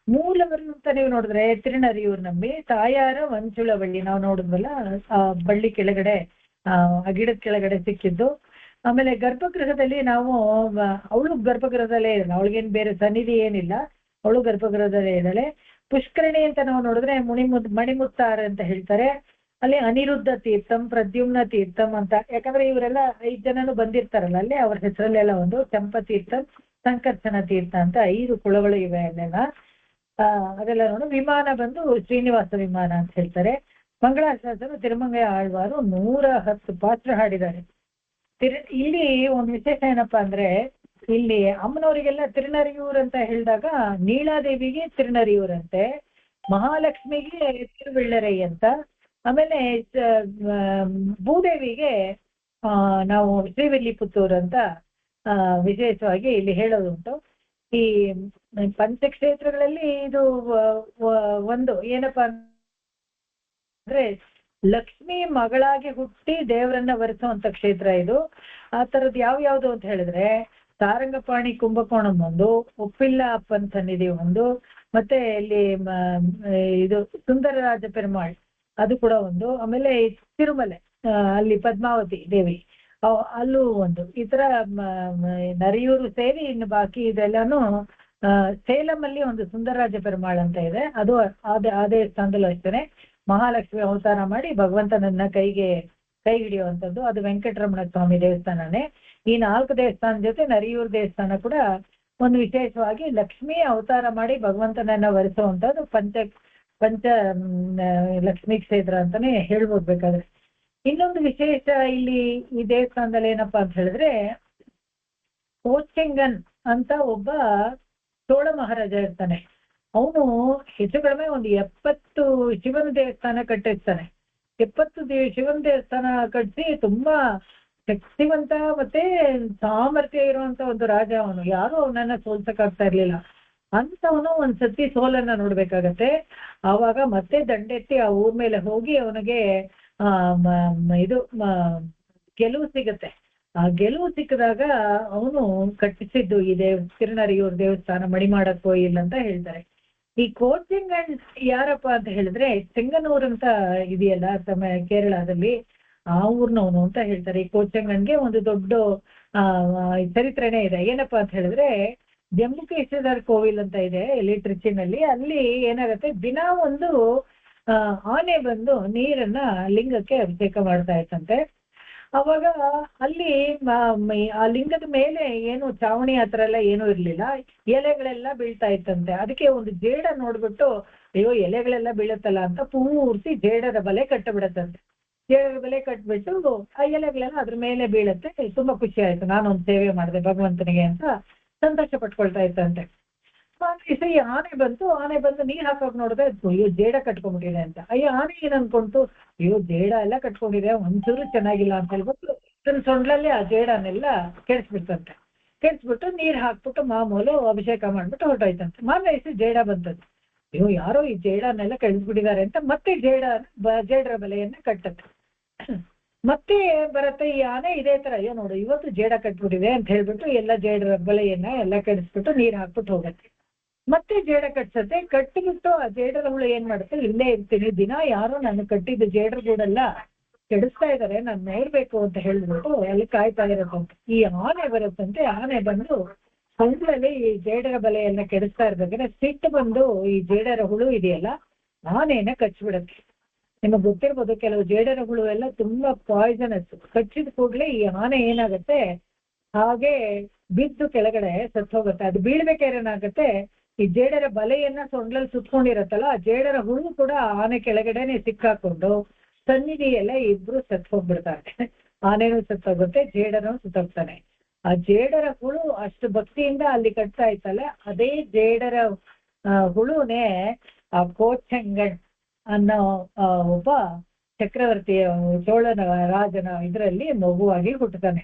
ಮೂಲವರು ಅಂತ ನೀವು ನೋಡಿದ್ರೆ ತಿರುನರಿಯೂರ್ ನಂಬಿ ತಾಯಾರ ವಂಚುಳ ಬಳ್ಳಿ ನಾವು ನೋಡಿದ್ವಲ್ಲ, ಆ ಬಳ್ಳಿ ಕೆಳಗಡೆ ಆ ಗಿಡದ ಕೆಳಗಡೆ ಸಿಕ್ಕಿದ್ದು. ಆಮೇಲೆ ಗರ್ಭಗೃಹದಲ್ಲಿ ನಾವು ಅವಳು ಗರ್ಭಗೃಹದಲ್ಲೇ ಇದ್ದಾಳೆ, ಅವಳಿಗೇನು ಬೇರೆ ಸನ್ನಿಧಿ ಏನಿಲ್ಲ, ಅವಳು ಗರ್ಭಗೃಹದಲ್ಲೇ ಇದ್ದಾಳೆ. ಪುಷ್ಕರಣಿ ಅಂತ ನಾವು ನೋಡಿದ್ರೆ ಮಣಿಮುತ್ತಾರ ಅಂತ ಹೇಳ್ತಾರೆ. ಅಲ್ಲಿ ಅನಿರುದ್ಧ ತೀರ್ಥಂ, ಪ್ರದ್ಯುಮ್ನ ತೀರ್ಥಂ ಅಂತ, ಯಾಕಂದ್ರೆ ಇವರೆಲ್ಲ 5 ಜನನು ಬಂದಿರ್ತಾರಲ್ಲ ಅಲ್ಲೇ ಅವ್ರ ಹೆಸರಲ್ಲೆಲ್ಲ ಒಂದು ಚಂಪತೀರ್ಥಂ, ಸಂಕರ್ಷಣ ತೀರ್ಥ ಅಂತ 5 ಕುಳಗಳು ಇವೆ ಅಲ್ಲೆಲ್ಲ. ಅದೆಲ್ಲ ನೋಡಿ. ವಿಮಾನ ಬಂದು ಶ್ರೀನಿವಾಸ ವಿಮಾನ ಅಂತ ಹೇಳ್ತಾರೆ. ಮಂಗಳಾಶಾಸನ ತಿರುಮಂಗಿ ಆಳ್ವಾರು 110 ಪಾತ್ರ ಹಾಡಿದ್ದಾರೆ. ಇಲ್ಲಿ ಒಂದು ವಿಶೇಷ ಏನಪ್ಪಾ ಅಂದ್ರೆ, ಇಲ್ಲಿ ಅಮ್ಮನವರಿಗೆಲ್ಲ ತಿರುನರಿಯೂರ್ ಅಂತ ಹೇಳಿದಾಗ ನೀಳಾದೇವಿಗೆ ತಿರುನರಿಯೂರ್ ಅಂತೆ, ಮಹಾಲಕ್ಷ್ಮಿಗೆ ತಿರುವೆಳ್ಳರೈ ಅಂತ, ಆಮೇಲೆ ಭೂದೇವಿಗೆ ನಾವು ಶ್ರೀವಿಲ್ಲಿಪುತ್ತೂರ್ ಅಂತ ವಿಶೇಷವಾಗಿ ಇಲ್ಲಿ ಹೇಳೋದುಂಟು. ಈ ಪಂಚಕ್ಷೇತ್ರಗಳಲ್ಲಿ ಇದು ಒಂದು ಏನಪ್ಪಾ ಅಂದ್ರೆ ಲಕ್ಷ್ಮಿ ಮಗಳಾಗಿ ಹುಟ್ಟಿ ದೇವರನ್ನ ವರಿಸುವಂತ ಕ್ಷೇತ್ರ ಇದು. ಆ ತರದ್ ಯಾವ್ಯಾವ್ದು ಅಂತ ಹೇಳಿದ್ರೆ ಸಾರಂಗಪಾಣಿ ಕುಂಭಕೋಣಂ ಒಂದು, ಉಪ್ಪಿಲ್ಲ ಅಪ್ಪನ್ ಸನ್ನಿಧಿ ಒಂದು, ಮತ್ತೆ ಇಲ್ಲಿ ಇದು ಸುಂದರರಾಜ ಪೆರುಮಾಳ್ ಅದು ಕೂಡ ಒಂದು, ಆಮೇಲೆ ತಿರುಮಲೆ ಅಲ್ಲಿ ಪದ್ಮಾವತಿ ದೇವಿ ಅಲ್ಲೂ ಒಂದು. ಈ ತರ ನರಿಯೂರು ಸೇರಿ ಇನ್ನು ಬಾಕಿ ಇದೆಲ್ಲಾನು ಸೇಲಂ ಅಲ್ಲಿ ಒಂದು ಸುಂದರರಾಜ ಪೆರುಮಾಳ್ ಅಂತ ಇದೆ, ಅದು ಅದೇ ಸ್ಥಾನದಲ್ಲೂ ಅಷ್ಟೇನೆ ಮಹಾಲಕ್ಷ್ಮಿ ಅವತಾರ ಮಾಡಿ ಭಗವಂತನನ್ನ ಕೈ ಹಿಡಿಯುವಂಥದ್ದು. ಅದು ವೆಂಕಟರಮಣ ಸ್ವಾಮಿ ದೇವಸ್ಥಾನನೇ. ಈ 4 ದೇವಸ್ಥಾನ ಜೊತೆ ನರಿಯೂರು ದೇವಸ್ಥಾನ ಕೂಡ ಒಂದು ವಿಶೇಷವಾಗಿ ಲಕ್ಷ್ಮಿ ಅವತಾರ ಮಾಡಿ ಭಗವಂತನನ್ನ ವರಿಸುವಂಥದ್ದು ಪಂಚ ಲಕ್ಷ್ಮೀ ಕ್ಷೇತ್ರ ಅಂತಾನೆ ಹೇಳ್ಬೋದು ಬೇಕಾದ್ರೆ. ಇನ್ನೊಂದು ವಿಶೇಷ ಇಲ್ಲಿ ಈ ದೇವಸ್ಥಾನದಲ್ಲಿ ಏನಪ್ಪಾ ಅಂತ ಹೇಳಿದ್ರೆ, ಕೋಚೆಂಗನ್ ಅಂತ ಒಬ್ಬ ಚೋಳ ಮಹಾರಾಜ ಇರ್ತಾನೆ. ಅವನು ಹೆಚ್ಚು ಕಡಿಮೆ ಒಂದು 70 ಶಿವನ ದೇವಸ್ಥಾನ ಕಟ್ಟಿರ್ತಾನೆ. 70 ಶಿವನ ದೇವಸ್ಥಾನ ಕಟ್ಟಿಸಿ ತುಂಬಾ ಶಕ್ತಿವಂತ ಮತ್ತೆ ಸಾಮರ್ಥ್ಯ ಇರುವಂತ ಒಂದು ರಾಜ ಅವನು. ಯಾರು ಅವನನ್ನ ಸೋಲ್ಸಕ್ಕಾಗ್ತಾ ಇರ್ಲಿಲ್ಲ. ಅಂತವನು ಒಂದ್ಸತಿ ಸೋಲನ್ನ ನೋಡ್ಬೇಕಾಗತ್ತೆ. ಆವಾಗ ಮತ್ತೆ ದಂಡೆತ್ತಿ ಆ ಊರ್ ಮೇಲೆ ಹೋಗಿ ಅವನಿಗೆ ಇದು ಗೆಲುವು ಸಿಗತ್ತೆ. ಆ ಗೆಲುವು ಸಿಕ್ಕಿದಾಗ ಅವನು ಕಟ್ಟಿಸಿದ್ದು ಈ ತಿರುನರಿಯೂರ್ ದೇವಸ್ಥಾನ ಮಣಿಮಾಡಕ್ಕೋ ಇಲ್ಲ ಅಂತ ಹೇಳ್ತಾರೆ. ಈ ಕೋಚಿಂಗನ್ ಯಾರಪ್ಪ ಅಂತ ಹೇಳಿದ್ರೆ ಚೆಂಗನೂರ್ ಅಂತ ಇದೆಯಲ್ಲ ಕೇರಳದಲ್ಲಿ, ಆ ಊರ್ನವನು ಅಂತ ಹೇಳ್ತಾರೆ. ಈ ಕೋಚಂಗನ್ಗೆ ಒಂದು ದೊಡ್ಡ ಚರಿತ್ರೆನೇ ಇದೆ. ಏನಪ್ಪಾ ಅಂತ ಹೇಳಿದ್ರೆ, ಜಂಬುಕೇಶ್ವರ ಕೋವಿಲ್ ಅಂತ ಇದೆ ಇಲ್ಲಿ ಟ್ರಿಚಿನಲ್ಲಿ. ಅಲ್ಲಿ ಏನಾಗತ್ತೆ, ದಿನ ಒಂದು ಆನೆ ಬಂದು ನೀರನ್ನ ಲಿಂಗಕ್ಕೆ ಅಭಿಷೇಕ ಮಾಡ್ತಾ ಇತ್ತಂತೆ. ಅವಾಗ ಅಲ್ಲಿ ಆ ಲಿಂಗದ ಮೇಲೆ ಏನು ಚಾವಣಿ ಹತ್ರ ಎಲ್ಲ ಏನೂ ಇರ್ಲಿಲ್ಲ, ಎಲೆಗಳೆಲ್ಲ ಬೀಳ್ತಾ ಇತ್ತಂತೆ. ಅದಕ್ಕೆ ಒಂದು ಜೇಡ ನೋಡ್ಬಿಟ್ಟು ಅಯ್ಯೋ ಎಲೆಗಳೆಲ್ಲ ಬೀಳತ್ತಲ್ಲ ಅಂತ ಪೂರ್ತಿ ಜೇಡದ ಬಲೆ ಕಟ್ಟಬಿಡತ್ತಂತೆ. ಜೇಡದ ಬಲೆ ಕಟ್ಬಿಟ್ಟು ಆ ಎಲೆಗಳೆಲ್ಲ ಅದ್ರ ಮೇಲೆ ಬೀಳತ್ತೆ. ತುಂಬಾ ಖುಷಿ ಆಯ್ತು, ನಾನೊಂದು ಸೇವೆ ಮಾಡಿದೆ ಭಗವಂತನಿಗೆ ಅಂತ ಸಂತೋಷ ಪಟ್ಕೊಳ್ತಾ ಇತ್ತಂತೆ. ಈ ಆನೆ ಬಂದು ನೀರ್ ಹಾಕೋಕ್ ನೋಡಿದ್ರೆ ಅಯ್ಯೋ ಜೇಡ ಕಟ್ಕೊಂಡ್ಬಿಟ್ಟಿದೆ ಅಂತ. ಅಯ್ಯೋ ಆನೆ ಏನ್ ಅನ್ಕೊಂತು, ಅಯ್ಯೋ ಜೇಡ ಎಲ್ಲ ಕಟ್ಕೊಂಡಿದೆ, ಒಂಚೂರು ಚೆನ್ನಾಗಿಲ್ಲ ಅಂತ ಹೇಳ್ಬಿಟ್ಟು ತನ್ನ ಸೊಂಡ್ಲಲ್ಲಿ ಆ ಜೇಡನ್ನೆಲ್ಲ ಕೆಡಿಸ್ಬಿಡ್ತಂತೆ. ಕೆಡಿಸ್ಬಿಟ್ಟು ನೀರ್ ಹಾಕ್ಬಿಟ್ಟು ಮಾಮೂಲು ಅಭಿಷೇಕ ಮಾಡ್ಬಿಟ್ಟು ಹೊರಟೋಯ್ತಂತೆ. ಮಾರನೇ ಜೇಡ ಬಂತಂತೆ. ಅಯ್ಯೋ ಯಾರೋ ಈ ಜೇಡನ್ನೆಲ್ಲ ಕೆಡಿಸ್ಬಿಟ್ಟಿದ್ದಾರೆ ಅಂತ ಮತ್ತೆ ಜೇಡರ ಬಲೆಯನ್ನ ಕಟ್ಟತ್ತೆ. ಮತ್ತೆ ಬರುತ್ತೆ ಈ ಆನೆ ಇದೇ ತರ, ಅಯ್ಯೋ ನೋಡು ಇವತ್ತು ಜೇಡ ಕಟ್ಬಿಟ್ಟಿದೆ ಅಂತ ಹೇಳ್ಬಿಟ್ಟು ಎಲ್ಲ ಜೇಡರ ಬಲೆಯನ್ನ ಎಲ್ಲ ಕೆಡಿಸ್ಬಿಟ್ಟು ನೀರ್ ಹಾಕ್ಬಿಟ್ಟು ಹೋಗತ್ತೆ. ಮತ್ತೆ ಜೇಡ ಕಟ್ಸತ್ತೆ, ಕಟ್ಟಿಬಿಟ್ಟು ಆ ಜೇಡರ ಹುಳು ಏನ್ ಮಾಡುತ್ತೆ, ಇಲ್ಲೇ ಇರ್ತೀನಿ ದಿನ ಯಾರು ನಾನು ಕಟ್ಟಿದ್ದು ಜೇಡರ ಗೂಡೆಲ್ಲ ಕೆಡಿಸ್ತಾ ಇದಾರೆ, ನಾನ್ ನೋಡ್ಬೇಕು ಅಂತ ಹೇಳ್ಬಿಟ್ಟು ಅಲ್ಲಿ ಕಾಯ್ತಾ ಇರತ್ತಂತೆ. ಈ ಆನೆ ಬರುತ್ತಂತೆ, ಆನೆ ಬಂದು ಸಂದ್ರಲ್ಲಿ ಈ ಜೇಡರ ಬಲೆಯನ್ನ ಕೆಡಿಸ್ತಾ ಇರ್ಬೇಕಾದ್ರೆ ಸಿಟ್ಟು ಬಂದು ಈ ಜೇಡರ ಹುಳು ಇದೆಯಲ್ಲ ಆನೆಯನ್ನ ಕಚ್ಬಿಡತ್ತೆ. ನಿಮಗ್ ಗೊತ್ತಿರ್ಬೋದು ಕೆಲವು ಜೇಡರ ಹುಳು ಎಲ್ಲ ತುಂಬಾ ಪಾಯ್ಸನಸ್, ಕಚ್ಚಿದ ಕೂಡ್ಲೆ ಈ ಆನೆ ಏನಾಗತ್ತೆ ಹಾಗೆ ಬಿದ್ದು ಕೆಳಗಡೆ ಸತ್ತು ಹೋಗುತ್ತೆ. ಅದು ಬೀಳ್ಬೇಕಾದ್ರೆ ಏನಾಗತ್ತೆ, ಈ ಜೇಡರ ಬಲೆಯನ್ನ ಸೊಂಡ್ಲಲ್ಲಿ ಸುತ್ಕೊಂಡಿರತ್ತಲ್ಲ ಆ ಜೇಡರ ಹುಳು ಕೂಡ ಆನೆ ಕೆಳಗಡೆನೆ ಸಿಕ್ಕಾಕೊಂಡು ಸನ್ನಿಧಿಯೆಲ್ಲ ಇಬ್ರು ಸತ್ತು ಹೋಗ್ಬಿಡ್ತಾರೆ. ಆನೆನೂ ಸತ್ತೋಗುತ್ತೆ, ಜೇಡರೂ ಸತ್ತೋಗ್ತಾನೆ. ಆ ಜೇಡರ ಹುಳು ಅಷ್ಟು ಭಕ್ತಿಯಿಂದ ಅಲ್ಲಿ ಕಟ್ತಾ ಇತ್ತಲ್ಲ, ಅದೇ ಜೇಡರ ಹುಳುನೇ ಆ ಕೋಚಂಗಣ್ ಅನ್ನೋ ಒಬ್ಬ ಚಕ್ರವರ್ತಿಯ ಚೋಳನ ರಾಜನ ಇದರಲ್ಲಿ ಮಗುವಾಗಿ ಹುಟ್ಟುತ್ತಾನೆ.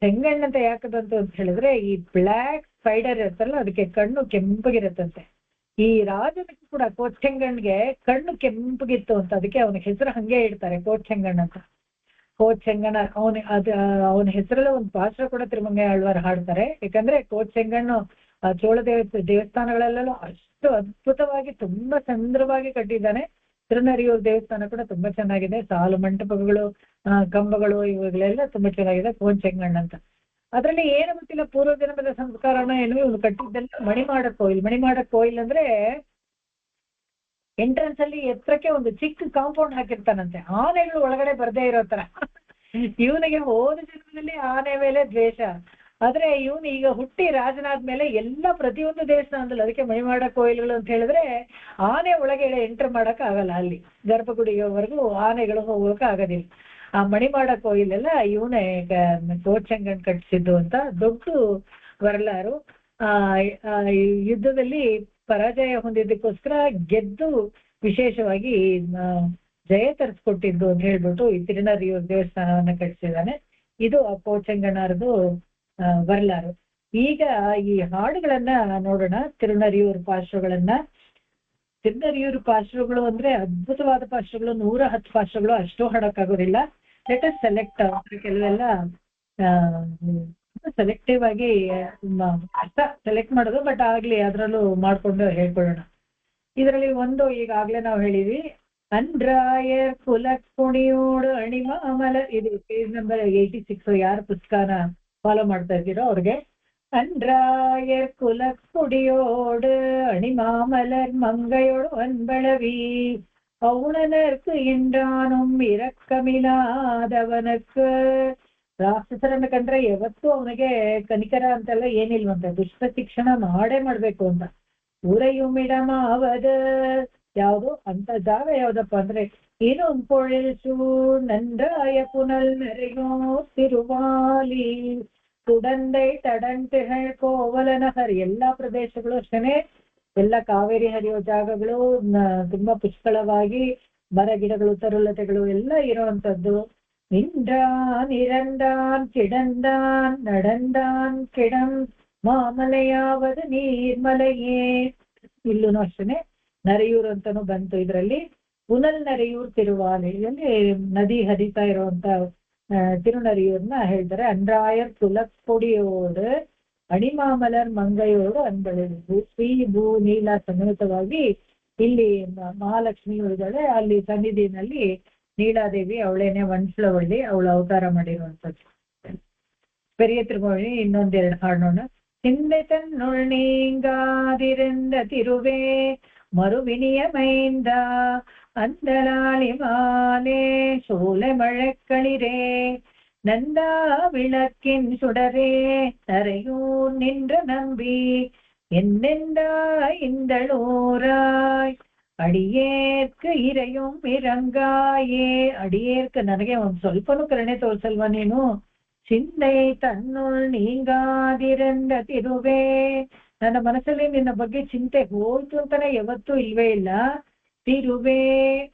ಚೆಂಗಣ್ಣ ಅಂತ ಯಾಕೆ ಬಂತು ಅಂತ ಹೇಳಿದ್ರೆ, ಈ ಬ್ಲ್ಯಾಕ್ ಸ್ಪೈಡರ್ ಇರುತ್ತಲ್ಲ ಅದಕ್ಕೆ ಕಣ್ಣು ಕೆಂಪಗಿರುತ್ತಂತೆ. ಈ ರಾಜನಿಗೆ ಕೂಡ ಕೋಚಂಗಣ್ಗೆ ಕಣ್ಣು ಕೆಂಪಗಿತ್ತು ಅಂತ, ಅದಕ್ಕೆ ಅವನ ಹೆಸರು ಹಂಗೆ ಇಡ್ತಾರೆ ಕೋಚಂಗಣ್ಣ ಅಂತ. ಕೋಚಂಗಣ್ಣ ಅವನ ಹೆಸರಲ್ಲೇ ಒಂದು ಪಾತ್ರ ಕೂಡ ತಿರುಮಂಗೈ ಆಳ್ವಾರ್ ಹಾಡ್ತಾರೆ. ಯಾಕಂದ್ರೆ ಕೋಚಂಗಣ್ಣು ಆ ಚೋಳ ದೇವಸ್ಥಾನಗಳಲ್ಲೆಲ್ಲ ಅಷ್ಟು ಅದ್ಭುತವಾಗಿ ತುಂಬಾ ಸುಂದರವಾಗಿ ಕಟ್ಟಿದ್ದಾನೆ. ತಿರುನರಿಯೂರು ದೇವಸ್ಥಾನ ಕೂಡ ತುಂಬಾ ಚೆನ್ನಾಗಿದೆ, ಸಾಲು ಮಂಟಪಗಳು ಕಂಬಗಳು ಇವುಗಳೆಲ್ಲ ತುಂಬಾ ಚೆನ್ನಾಗಿದೆ. ಕೋಚಂಗಣ್ಣ ಅಂತ ಅದ್ರಲ್ಲಿ ಏನು ಗೊತ್ತಿಲ್ಲ, ಪೂರ್ವ ಜನ್ಮದ ಸಂಸ್ಕಾರನ ಏನು ಇವನು ಕಟ್ಟಿದ್ದೆಲ್ಲ ಮಣಿಮಾಡ ಕೋಯಿಲ್. ಮಣಿಮಾಡ ಕೋಯಿಲ್ ಅಂದ್ರೆ ಎಂಟ್ರೆನ್ಸ್ ಅಲ್ಲಿ ಎತ್ತರಕ್ಕೆ ಒಂದು ಚಿಕ್ಕ ಕಾಂಪೌಂಡ್ ಹಾಕಿರ್ತಾನಂತೆ, ಆನೆಗಳು ಒಳಗಡೆ ಬರ್ದೇ ಇರೋ ತರ. ಇವನಿಗೆ ಹೋದ ಜನ್ಮದಲ್ಲಿ ಆನೆ ಮೇಲೆ ದ್ವೇಷ, ಆದ್ರೆ ಇವನು ಈಗ ಹುಟ್ಟಿ ರಾಜನಾದ್ಮೇಲೆ ಎಲ್ಲ ಪ್ರತಿಯೊಂದು ದೇವಸ್ಥಾನದಲ್ಲಿ, ಅದಕ್ಕೆ ಮಣಿಮಾಡ ಕೋಯಿಲ್ಗಳು ಅಂತ ಹೇಳಿದ್ರೆ ಆನೆ ಒಳಗೆ ಎಂಟರ್ ಮಾಡಕ್ ಆಗಲ್ಲ, ಅಲ್ಲಿ ಗರ್ಭಗುಡಿಯವರೆಗೂ ಆನೆಗಳು ಹೋಗೋಕೆ ಆಗೋದಿಲ್ಲ. ಆ ಮಣಿಮಾಡ ಕೋಯಿಲೆಲ್ಲ ಇವನೇ ಕೋಚಂಗಣ್ ಕಟ್ಟಿಸಿದ್ದು ಅಂತ. ದೊಡ್ಡ ವರಲಾರು ಯುದ್ಧದಲ್ಲಿ ಪರಾಜಯ ಹೊಂದಿದ್ದಕ್ಕೋಸ್ಕರ ಗೆದ್ದು ವಿಶೇಷವಾಗಿ ಜಯ ತರಿಸ್ಕೊಟ್ಟಿದ್ದು ಅಂತ ಹೇಳ್ಬಿಟ್ಟು ಈ ತಿರುನರಿಯೂರು ದೇವಸ್ಥಾನವನ್ನ ಕಟ್ಟಿಸಿದ್ದಾನೆ. ಇದು ಆ ಕೋಚಂಗಣ್ಣರದು ವರಲಾರು. ಈಗ ಈ ಹಾಡುಗಳನ್ನ ನೋಡೋಣ, ತಿರುನರಿಯೂರು ಪಾರ್ಶ್ವಗಳನ್ನ. ತಿರುನರಿಯೂರು ಪಾರ್ಶ್ವಗಳು ಅಂದ್ರೆ ಅದ್ಭುತವಾದ ಪಾರ್ಶ್ವಗಳು, 110 ಪಾರ್ಶ್ವಗಳು, ಅಷ್ಟು ಹಾಡಕ್ಕಾಗೋದಿಲ್ಲ. ಲೆಟ್ ಅಸ್ ಸೆಲೆಕ್ಟ್ ಕೆಲವೆಲ್ಲ ಸೆಲೆಕ್ಟಿವ್ ಆಗಿ ಕಷ್ಟ ಸೆಲೆಕ್ಟ್ ಮಾಡೋದು, ಬಟ್ ಆಗ್ಲಿ ಅದ್ರಲ್ಲೂ ಮಾಡ್ಕೊಂಡು ಹೇಳ್ಕೊಳ್ಳೋಣ. ಇದರಲ್ಲಿ ಒಂದು ಈಗಾಗ್ಲೇ ನಾವು ಹೇಳಿದ್ವಿ, ಅಂಡ್ರಾಯರ್ ಕುಲಕ್ ಕುಣಿಯೋಡು ಅಣಿಮಾಮಲ, ಇದು ಪೇಜ್ ನಂಬರ್ 86. ಯಾರು ಪುಸ್ತಕನ ಫಾಲೋ ಮಾಡ್ತಾ ಇದ್ದೀರೋ ಅವ್ರಿಗೆ. அன்றாயர் குலக்குடியோடு அணிமாமலர் மங்கையோடு அன்பளவி ಔಣನರ್ಕು ಇಂದ್ರಾನುಂ ಇರಕ್ಕಮಿಲಾದವನಕ್ಕೆ. ರಾಕ್ಷಸರನ್ನ ಕಂಡ್ರೆ ಯಾವತ್ತೂ ಅವನಿಗೆ ಕನಿಕರ ಅಂತೆಲ್ಲ ಏನಿಲ್ವಂತೆ, ದುಷ್ಟ ಶಿಕ್ಷಣ ಮಾಡೇ ಮಾಡ್ಬೇಕು ಅಂತ. ಊರೆಯುಮಿಡಮಾವದ ಯಾವುದು ಅಂತ ಜಾಗ ಯಾವ್ದಪ್ಪ ಅಂದ್ರೆ, ಏನು ಪೊಳಿಸು ನಂದಾಯ ಪುನಲ್ ನೆರೆಯೋ ತಿರುವಾಲಿ ಕುಡಂದೈ ತಡಂತಿಹಳ್ ಕೋವಲನಹರ್. ಎಲ್ಲಾ ಪ್ರದೇಶಗಳು ಅಷ್ಟೇನೆ, ಎಲ್ಲ ಕಾವೇರಿ ಹರಿಯೋ ಜಾಗಗಳು ತುಂಬಾ ಪುಷ್ಕಳವಾಗಿ ಮರ ಗಿಡಗಳು ತರುಲತೆಗಳು ಎಲ್ಲ ಇರುವಂತದ್ದು. ಇಂದ್ರಾನ್ ಇರಂದಾನ್ ಕಿಡಂದಾನ್ ನಡಂದಾನ್ ಕಿಡಂ ಮಾಮಲೆಯಾವದ ನೀರ್ಮಲೆಯೇ. ಇಲ್ಲೂ ಅಷ್ಟೇನೆ ನರೆಯೂರು ಅಂತಾನು ಬಂತು ಇದರಲ್ಲಿ. ಪುನಲ್ ನರೆಯೂರು ತಿರುವಾಲಿಯಲ್ಲಿ ನದಿ ಹರಿತಾ ಇರುವಂತ ತಿರುನರಿಯೂರ್ನ ಹೇಳ್ತಾರೆ. ಅಂಡ್ರಾಯರ್ ತುಲಕ್ಕೊಡಿಯೋಡು ಅಣಿಮಾಮಲರ್ ಮಂಗೈಯೋಡು ಅನ್ಬಳಿದು. ಶ್ರೀ ಭೂ ನೀಲ ಸಮೇತವಾಗಿ ಇಲ್ಲಿ ಮಹಾಲಕ್ಷ್ಮಿ ಇದ್ದಾಳೆ, ಅಲ್ಲಿ ಸನ್ನಿಧಿನಲ್ಲಿ ನೀಲಾದೇವಿ ಅವಳೇನೆ ವಂಶಳವಳ್ಳಿ, ಅವಳು ಅವತಾರ ಮಾಡಿರುವಂತದ್ದು. ಪೆರಿಯ ತಿರುಮೊഴി ಇನ್ನೊಂದೆರಡು ಹಾಡೋಣ. ಹಿಂದೆ ತನ್ನೊಳ್ನೀಂಗಾದಿರೆಂದ ತಿರುವೆ ಮರುವಿನಿಯ ಮೈಂದ அந்தலாளி மாலே சோலை மழக்களிரே நந்தா விளக்கின் சுடரே தரையூர் நின்ற நம்பி என்னெந்தா இந்தளூராய் ಅಡಿಯೇರ್ಕ ಇರೆಯುಂ ಇರಂಗಾಯೇ. ಅಡಿಯೇರ್ಕ ನನಗೆ ಒಂದ್ ಸ್ವಲ್ಪನೂ ಕರುಣೆ ತೋರ್ಸಲ್ವಾ ನೀನು? ಚಿಂதை ತನ್ನುಳ್ ನೀಂಗಾದಿರೆಂದ ತಿರುವೆ, ನನ್ನ ಮನಸ್ಸಲ್ಲಿ ನಿನ್ನ ಬಗ್ಗೆ ಚಿಂತೆ ಹೋಯ್ತು ಅಂತಾನೆ ಯಾವತ್ತೂ ಇಲ್ವೇ ಇಲ್ಲ. ತಿರುವೆ,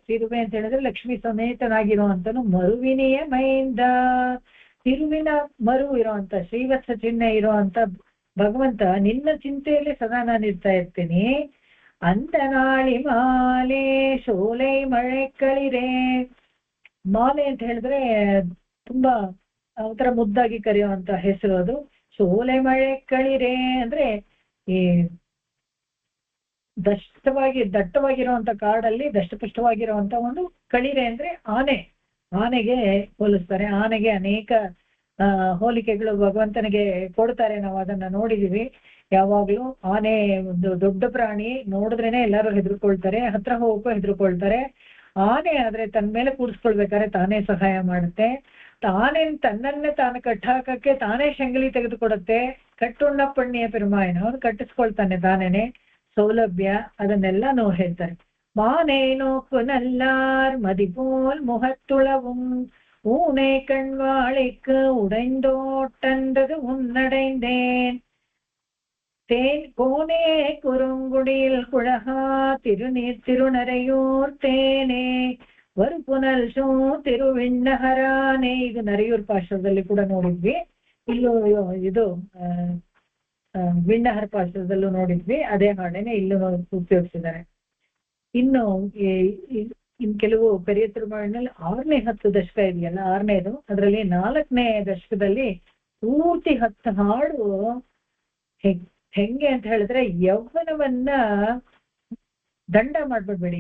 ತಿರುವೆ ಅಂತ ಹೇಳಿದ್ರೆ ಲಕ್ಷ್ಮೀ ಸಮೇತನಾಗಿರುವಂತನು. ಮರುವಿನಿಯ ಮೈಂದ, ತಿರುವಿನ ಮರು ಇರುವಂತ ಶ್ರೀವತ್ಸ ಚಿಹ್ನೆ ಇರುವಂತ ಭಗವಂತ, ನಿನ್ನ ಚಿಂತೆಯಲ್ಲಿ ಸದಾ ನಾನು ಇರ್ತಾ ಇರ್ತೀನಿ. ಅಂತನಾಳಿ ಮಾಲೆ ಶೋಲೈ ಮಳೆ ಕಳಿರೆ. ಮಾಲೆ ಅಂತ ಹೇಳಿದ್ರೆ ತುಂಬಾ ಒಂಥರ ಮುದ್ದಾಗಿ ಕರೆಯುವಂತ ಹೆಸರು ಅದು. ಸೋಲೆ ಮಳೆ ಕಳಿರೆ ಅಂದ್ರೆ ಈ ದಟ್ಟವಾಗಿರುವಂತ ಕಾಡಲ್ಲಿ ದಷ್ಟಪುಷ್ಟವಾಗಿರುವಂತ ಒಂದು ಕಳಿರೆ ಅಂದ್ರೆ ಆನೆಗೆ ಹೋಲಿಸ್ತಾರೆ. ಆನೆಗೆ ಅನೇಕ ಹೋಲಿಕೆಗಳು ಭಗವಂತನಿಗೆ ಕೊಡ್ತಾರೆ. ನಾವು ಅದನ್ನ ನೋಡಿದೀವಿ. ಯಾವಾಗ್ಲೂ ಆನೆ ಒಂದು ದೊಡ್ಡ ಪ್ರಾಣಿ, ನೋಡಿದ್ರೇನೆ ಎಲ್ಲರೂ ಹೆದರ್ಕೊಳ್ತಾರೆ, ಹತ್ರ ಹೋಗಕ್ಕೂ ಹೆದರ್ಕೊಳ್ತಾರೆ. ಆನೆ ಆದ್ರೆ ತನ್ನ ಮೇಲೆ ಕೂರಿಸ್ಕೊಳ್ಬೇಕಾದ್ರೆ ತಾನೇ ಸಹಾಯ ಮಾಡುತ್ತೆ. ತನ್ನನ್ನೇ ತಾನು ಕಟ್ಟಾಕಕ್ಕೆ ತಾನೇ ಶಂಗಲಿ ತೆಗೆದುಕೊಡುತ್ತೆ. ಕಟ್ಟುಣ್ಣ ಪಣ್ಣಿಯ ಪೆರುಮಾಯನ ಅವನು ಕಟ್ಟಿಸ್ಕೊಳ್ತಾನೆ ತಾನೇನೆ. ಸೌಲಭ್ಯ ಅದನ್ನೆಲ್ಲ ಹೇಳ್ತಾರೆ. மானேனோ புனல்லார் மதிபோல் முகத்துளவும் ஊனை கண்வாளைக்கு உடைந்தோட்டன்றது உன்னடைந்தேன் தேன் கோனே குறுங்குடியில் குழகா திருநரையூர் தேனே ವರುಪುನಲ್ ಶೋ ತಿರುವಿಣ್ಣಹರಾನೆ. ಇದು ನರೆಯೂರ್ ಪಾಶದಲ್ಲಿ ಕೂಡ ನೋಡಿದ್ವಿ. ಇಲ್ಲೂ ಇದು ವಿಣ್ಣಹರ ಪಾಶದಲ್ಲೂ ನೋಡಿದ್ವಿ. ಅದೇ ಹಾಡೇನೆ ಇಲ್ಲೂ ಉಪಯೋಗಿಸಿದ್ದಾರೆ. ಇನ್ನು ಕೆಲವು ಪೆರಿಯ ತಿರುಮಳನಲ್ಲಿ 6ನೇ 10 ದಶಕ ಇದೆಯಲ್ಲ, 6ನೇದು, ಅದರಲ್ಲಿ 4ನೇ ದಶಕದಲ್ಲಿ ಪೂರ್ತಿ 10 ಹಾಡು ಹೆಂಗೆ ಅಂತ ಹೇಳಿದ್ರೆ, ಯೌವನವನ್ನ ದಂಡ ಮಾಡ್ಬಿಡ್ಬೇಡಿ,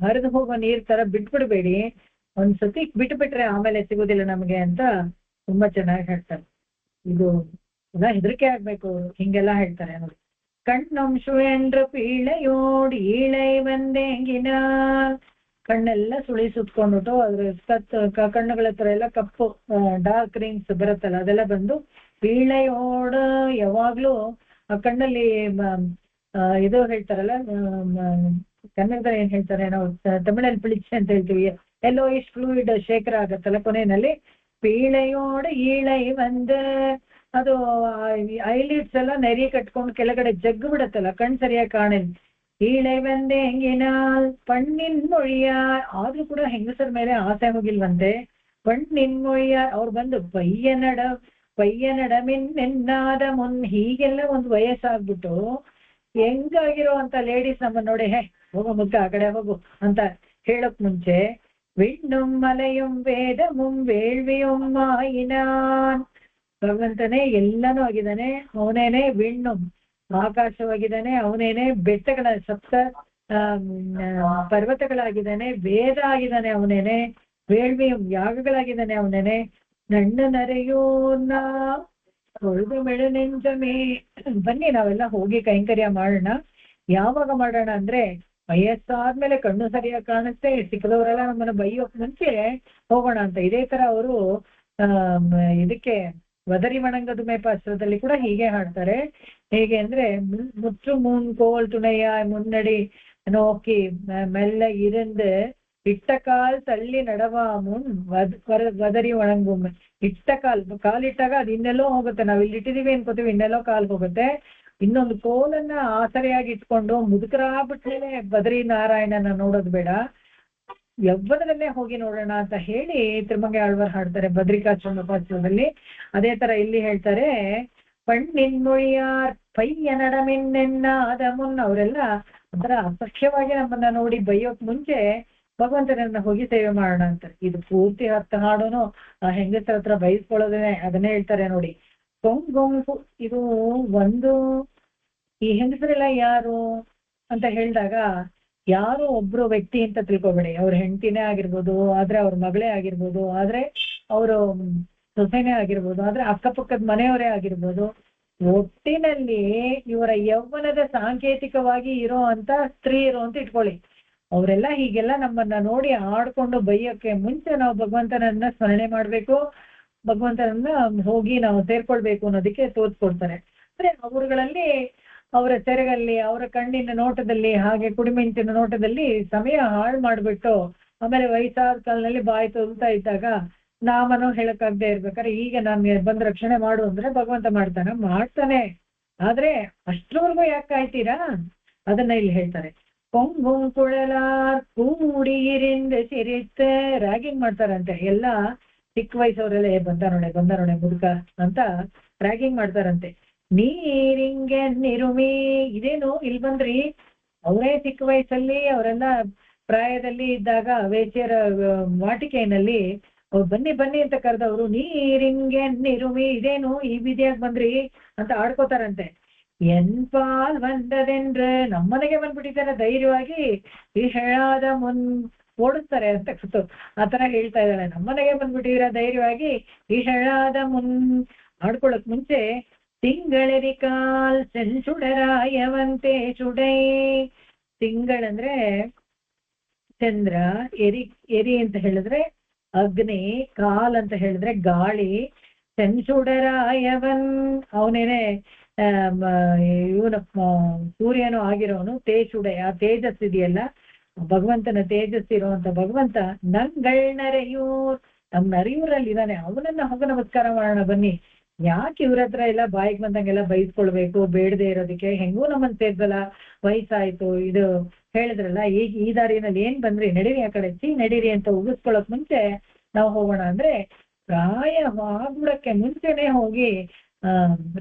ಹರಿದು ಹೋಗೋ ನೀರ್ ತರ ಬಿಟ್ಬಿಡ್ಬೇಡಿ, ಒಂದ್ಸತಿ ಬಿಟ್ಬಿಟ್ರೆ ಆಮೇಲೆ ಸಿಗುದಿಲ್ಲ ನಮ್ಗೆ ಅಂತ ತುಂಬಾ ಚೆನ್ನಾಗಿ ಹೇಳ್ತಾರೆ. ಇದು ಹೆದರಿಕೆ ಆಗ್ಬೇಕು ಹಿಂಗೆಲ್ಲಾ ಹೇಳ್ತಾರೆ ನೋಡಿ. ಕಣ್ಣಂಶು ಎಂದ್ರ ಪೀಳೆಯೋಡ್ ಈಳೈ ಬಂದೇಂಗಿನ, ಕಣ್ಣೆಲ್ಲ ಸುಳಿ ಸುತ್ಕೊಂಡ್ಬಿಟ್ಟು ಅದ್ರ ಕಣ್ಣುಗಳ ಹತ್ರ ಎಲ್ಲ ಕಪ್ಪು ಡಾರ್ಕ್ ರಿಂಗ್ಸ್ ಬರುತ್ತಲ್ಲ, ಅದೆಲ್ಲ ಬಂದು ಪೀಳೆಯೋಡ್ ಯಾವಾಗ್ಲೂ ಆ ಕಣ್ಣಲ್ಲಿ ಇದು ಹೇಳ್ತಾರಲ್ಲ, ಕನ್ನಡದಲ್ಲಿ ಏನ್ ಹೇಳ್ತಾರೆ, ನಾವು ತಮಿಳಲ್ಲಿ ಪಿಳಿಚೆ ಅಂತ ಹೇಳ್ತೀವಿ, ಎಲ್ಲೋ ಇಷ್ಟು ಫ್ಲೂಯಿಡ್ ಶೇಖರ ಆಗತ್ತಲ್ಲ ಕೊನೆಯಲ್ಲಿ. ಪೀಳೆಯೋಡ್ ಈಳೈ ಬಂದ, ಅದು ಐಲಿಡ್ಸ್ ಎಲ್ಲ ನೆರಿ ಕಟ್ಕೊಂಡು ಕೆಳಗಡೆ ಜಗ್ಗು ಬಿಡತ್ತಲ್ಲ, ಕಣ್ ಸರಿಯಾಗಿ ಕಾಣಿಲ್ಲ. ಈಳೆ ಬಂದೆ ಹೆಂಗಿನ ಪಣ್ಣಿನ್ ಮೊழிಯ, ಆದ್ರೂ ಕೂಡ ಹೆಂಗಸರ ಮೇಲೆ ಆಸೆ ಹೋಗಿಲ್ವಂತೆ. ಪಣ್ಣಿನ್ ಮೊழிಯ ಅವ್ರು ಬಂದು ಪಯ್ಯನಡ ಮಿನ್ನೆನ್ನಾದ ಹೀಗೆಲ್ಲ ಒಂದು ವಯಸ್ಸಾಗ್ಬಿಟ್ಟು ಹೆಂಗಾಗಿರೋ ಅಂತ ಲೇಡೀಸ್ ನಮ್ಮ ನೋಡಿ, ಹೋಗೋ ಮುಗ್ಗ ಆ ಕಡೆ ಹೋಗು ಅಂತ ಹೇಳಕ್ ಮುಂಚೆ ವಿಣ್ಣುಂ ಮಲೆಯುಂ ವೇದಮುಂ ವೇಳ್ವಿಯುಂ ಮಾಯಿನಾನ್, ಭಗವಂತನೇ ಎಲ್ಲನೂ ಆಗಿದ್ದಾನೆ, ಅವನೇನೆ ವಿಣ್ಣು ಆಕಾಶವಾಗಿದ್ದಾನೆ, ಅವನೇನೆ ಬೆಟ್ಟಗಳ ಸಪ್ತ ಪರ್ವತಗಳಾಗಿದ್ದಾನೆ, ವೇದ ಆಗಿದ್ದಾನೆ ಅವನೇನೆ, ವೇಳ್ವಿಯಂ ಯಾಗಗಳಾಗಿದ್ದಾನೆ ಅವನೇನೆ. ನಣ್ಣ ನರೆಯೋನ್ನ ಹೊಳ್ದು ಮೆಳನೆಂಜಮೇ, ಬನ್ನಿ ನಾವೆಲ್ಲ ಹೋಗಿ ಕೈಂಕರ್ಯ ಮಾಡೋಣ. ಯಾವಾಗ ಮಾಡೋಣ ಅಂದ್ರೆ ವಯಸ್ಸಾದ್ಮೇಲೆ ಕಣ್ಣು ಸರಿಯಾಗಿ ಕಾಣುತ್ತೆ, ಸಿಕ್ಕದವರೆಲ್ಲ ನಮ್ಮನ್ನ ಬೈಯೋಕ್ ಮುಂಚೆ ಹೋಗೋಣ ಅಂತ. ಇದೇ ತರ ಅವರು ಇದಕ್ಕೆ ವದರಿ ವಣಂಗದು ಮೇಪಾಸ್ತ್ರದಲ್ಲಿ ಕೂಡ ಹೀಗೆ ಹಾಡ್ತಾರೆ. ಹೇಗೆ ಅಂದ್ರೆ, ಮುಚ್ಚು ಮೂನ್ ಕೋಲ್ ತುಣೆಯ ಮುನ್ನಡಿ ನೋಕಿ ಮೆಲ್ಲ ಇருந்து ಇಟ್ಟ ಕಾಲ್ ತಳ್ಳಿ ನಡವಾ ಮುನ್ ವದರಿ ಒಣಂಗುಮ್. ಇಟ್ಟ ಕಾಲಿಟ್ಟಾಗ ಅದು ಇನ್ನೆಲ್ಲೋ ಹೋಗುತ್ತೆ, ನಾವ್ ಇಲ್ಲಿ ಇಟ್ಟಿದೀವಿ ಅನ್ಕೋತೀವಿ, ಇನ್ನೆಲ್ಲೋ ಕಾಲ್ ಹೋಗುತ್ತೆ. ಇನ್ನೊಂದು ಕೋಲನ್ನ ಆಸರೆಯಾಗಿ ಇಟ್ಕೊಂಡು ಮುದುಕರಾಗ್ಬಿಟ್ಮೇಲೆ ಬದರಿ ನಾರಾಯಣನ ನೋಡೋದು ಬೇಡ, ಯವ್ವನದಲ್ಲೇ ಹೋಗಿ ನೋಡೋಣ ಅಂತ ಹೇಳಿ ತಿರುಮಂಗೆ ಆಳ್ವಾರ್ ಹಾಡ್ತಾರೆ ಬದ್ರಿಕಾಶ್ರಮ ಪಾತ್ರದಲ್ಲಿ. ಅದೇ ತರ ಇಲ್ಲಿ ಹೇಳ್ತಾರೆ, ಪಣ್ಣಿನ್ ಮೊழிಯಾರ್ ಪಯ್ಯ ನಡಮಿನ್ನೆನ್ನ ಅದ ಮುನ್. ಅವರೆಲ್ಲ ಒಂಥರ ಅಸಖ್ಯವಾಗಿ ನಮ್ಮನ್ನ ನೋಡಿ ಬೈಯೋಕ್ ಮುಂಚೆ ಭಗವಂತನನ್ನ ಹೋಗಿ ಸೇವೆ ಮಾಡೋಣ ಅಂತ. ಇದು ಪೂರ್ತಿ 10 ಹಾಡುನು ಆ ಹೆಂಗಸರ ಹತ್ರ ಬೈಸ್ಕೊಳ್ಳೋದೇನೆ, ಅದನ್ನೇ ಹೇಳ್ತಾರೆ ನೋಡಿ. ಗೊಂಗು ಇದು ಒಂದು, ಈ ಹೆಂಗಸರೆಲ್ಲ ಯಾರು ಅಂತ ಹೇಳಿದಾಗ ಯಾರೋ ಒಬ್ರು ವ್ಯಕ್ತಿ ಅಂತ ತಿಳ್ಕೊಬೇಡಿ. ಅವ್ರ ಹೆಂಡತಿನೇ ಆಗಿರ್ಬೋದು, ಆದ್ರೆ ಅವ್ರ ಮಗಳೇ ಆಗಿರ್ಬೋದು, ಆದ್ರೆ ಅವರು ಸೊಸೆನೇ ಆಗಿರ್ಬೋದು, ಆದ್ರೆ ಅಕ್ಕಪಕ್ಕದ ಮನೆಯವರೇ ಆಗಿರ್ಬೋದು. ಒಟ್ಟಿನಲ್ಲಿ ಇವರ ಯೌವನದ ಸಾಂಕೇತಿಕವಾಗಿ ಇರೋ ಅಂತ ಸ್ತ್ರೀಯರು ಅಂತ ಇಟ್ಕೊಳ್ಳಿ. ಅವರೆಲ್ಲ ಹೀಗೆಲ್ಲ ನಮ್ಮನ್ನ ನೋಡಿ ಆಡ್ಕೊಂಡು ಬೈಯೋಕೆ ಮುಂಚೆ ನಾವು ಭಗವಂತನನ್ನ ಸ್ಮರಣೆ ಮಾಡ್ಬೇಕು, ಭಗವಂತನನ್ನ ಹೋಗಿ ನಾವು ಸೇರ್ಕೊಳ್ಬೇಕು ಅನ್ನೋದಕ್ಕೆ ತೋರ್ಸ್ಕೊಡ್ತಾರೆ. ಅಂದ್ರೆ ಅವರುಗಳಲ್ಲಿ, ಅವರ ಸೆರಗಲ್ಲಿ, ಅವರ ಕಣ್ಣಿನ ನೋಟದಲ್ಲಿ, ಹಾಗೆ ಕುಡಿಮೆಂಚಿನ ನೋಟದಲ್ಲಿ ಸಮಯ ಹಾಳು ಮಾಡ್ಬಿಟ್ಟು ಆಮೇಲೆ ವಯಸ್ಸಾದ ಕಾಲದಲ್ಲಿ ಬಾಯಿ ತೊಲ್ತಾ ಇದ್ದಾಗ ನಾಮನೂ ಹೇಳಕ್ಕಾಗದೆ ಇರ್ಬೇಕಾದ್ರೆ ಈಗ ನಾನು ಬಂದ್ ರಕ್ಷಣೆ ಮಾಡು ಅಂದ್ರೆ ಭಗವಂತ ಮಾಡ್ತಾನೆ. ಆದ್ರೆ ಅಷ್ಟ್ರವರೆಗೂ ಯಾಕೆ ಕಾಯ್ತೀರಾ, ಅದನ್ನ ಇಲ್ಲಿ ಹೇಳ್ತಾರೆ. ಕೊಂಗುಂ ಕುಳಲಾರ್ ಕೂಡಿಯಿಂದ ಸಿರಿತ್, ರ್ಯಾಗಿಂಗ್ ಮಾಡ್ತಾರಂತೆ ಎಲ್ಲ ಚಿಕ್ಕ ವಯಸ್ಸವರೆಲ್ಲ. ಬಂದ ನೋಡೆ ಮುದುಕ ಅಂತ ರ್ಯಾಗಿಂಗ್ ಮಾಡ್ತಾರಂತೆ. ನೀರಿಂಗೆ ನಿರುಮಿ, ಇದೇನು ಇಲ್ಲಿ ಬಂದ್ರಿ, ಅವರೇ ಚಿಕ್ಕ ವಯಸ್ಸಲ್ಲಿ ಅವರೆಲ್ಲ ಪ್ರಾಯದಲ್ಲಿ ಇದ್ದಾಗ ವೇಶ್ಯರ ವಾಟಿಕೆಯಲ್ಲಿ ಅವ್ರು ಬನ್ನಿ ಬನ್ನಿ ಅಂತ ಕರೆದವ್ರು ನೀರಿಂಗೆ ನಿರುಮಿ ಇದೇನು ಈ ಬೀದಿಯಾಗಿ ಬಂದ್ರಿ ಅಂತ ಆಡ್ಕೋತಾರಂತೆ. ಎನ್ಪಾಲ್ ಬಂದದೆಂದ್ರೆ ನಮ್ಮನೆಗೆ ಬಂದ್ಬಿಟ್ಟಿದ್ದಾರೆ ಧೈರ್ಯವಾಗಿ ಈ ಹೇಳಾದ ಓಡಿಸ್ತಾರೆ ಅಂತ ಗೊತ್ತು. ಆತರ ಹೇಳ್ತಾ ಇದ್ದಾಳೆ, ನಮ್ಮನೆಗೆ ಬಂದ್ಬಿಟ್ಟಿದ್ದೀರ ಧೈರ್ಯವಾಗಿ ಈ ಹೇಳಾದ ಆಡ್ಕೊಳಕ್ ಮುಂಚೆ ತಿಂಗಳರಿ ಕಾಲ್ ಸುಡರಾಯವಂತೆ ಸುಡೈ. ತಿಂಗಳಂದ್ರೆ ಚಂದ್ರ, ಎರಿ ಅಂತ ಹೇಳಿದ್ರೆ ಅಗ್ನಿ, ಕಾಲ್ ಅಂತ ಹೇಳಿದ್ರೆ ಗಾಳಿ, ಸೆನ್ಸುಡರಾಯವನ್ ಅವನೇನೆ ಇವನ ಸೂರ್ಯನೂ ಆಗಿರೋನು, ತೇಜುಡೆ ಆ ತೇಜಸ್ ಇದೆಯಲ್ಲ ಭಗವಂತನ ತೇಜಸ್ ಇರುವಂತ ಭಗವಂತ. ನರೆಯೂರ್ ನಮ್ ನರಿಯೂರಲ್ಲಿ ಇದ್ದಾನೆ, ಅವನನ್ನ ಹೋಗ ನಮಸ್ಕಾರ ಮಾಡೋಣ ಬನ್ನಿ. ಯಾಕೆ ಇವ್ರ ಹತ್ರ ಎಲ್ಲ ಬಾಯಿಗೆ ಬಂದಂಗೆಲ್ಲ ಬೈಸ್ಕೊಳ್ಬೇಕು, ಬೇಡದೆ ಇರೋದಕ್ಕೆ, ಹೆಂಗೂ ನಮ್ಮನ್ ಸೇರ್ದಲ್ಲ, ವಯಸ್ಸಾಯ್ತು, ಇದು ಹೇಳಿದ್ರಲ್ಲ ಈಗ ಈ ದಾರಿನಲ್ಲಿ ಏನ್ ಬಂದ್ರಿ, ನಡೀರಿ ಆ ಕಡೆ ನಡೀರಿ ಅಂತ ಉಗಿಸ್ಕೊಳಕ್ ಮುಂಚೆ ನಾವು ಹೋಗೋಣ ಅಂದ್ರೆ ಪ್ರಾಯವಾಗ್ಬಿಡಕ್ಕೆ ಮುಂಚೆನೆ ಹೋಗಿ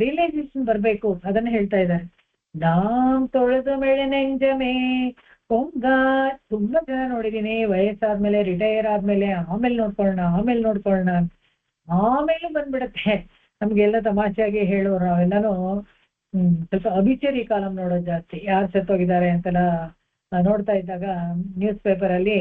ರಿಯಲೈಸೇಷನ್ ಬರ್ಬೇಕು, ಅದನ್ನ ಹೇಳ್ತಾ ಇದ್ದಾರೆ. ನಾಮ್ ತೊಳೆದು ಮೇಳೆ ನೆಂಜಮೇ ಕೊಂಗ. ತುಂಬಾ ಜನ ನೋಡಿದೀನಿ ವಯಸ್ಸಾದ್ಮೇಲೆ ರಿಟೈರ್ ಆದ್ಮೇಲೆ ಆಮೇಲೆ ನೋಡ್ಕೊಳ್ಳೋಣ ಆಮೇಲೆ ಬಂದ್ಬಿಡತ್ತೆ. ನಮ್ಗೆಲ್ಲ ತಮಾಷೆಯಾಗಿ ಹೇಳೋರು ನಾವೆಲ್ಲಾನು ಸ್ವಲ್ಪ ಅಭಿಚರಿ ಕಾಲಂ ನೋಡೋದು ಜಾಸ್ತಿ. ಯಾರು ಸತ್ತೋಗಿದ್ದಾರೆ ಅಂತೆಲ್ಲ ನೋಡ್ತಾ ಇದ್ದಾಗ ನ್ಯೂಸ್ ಪೇಪರ್ ಅಲ್ಲಿ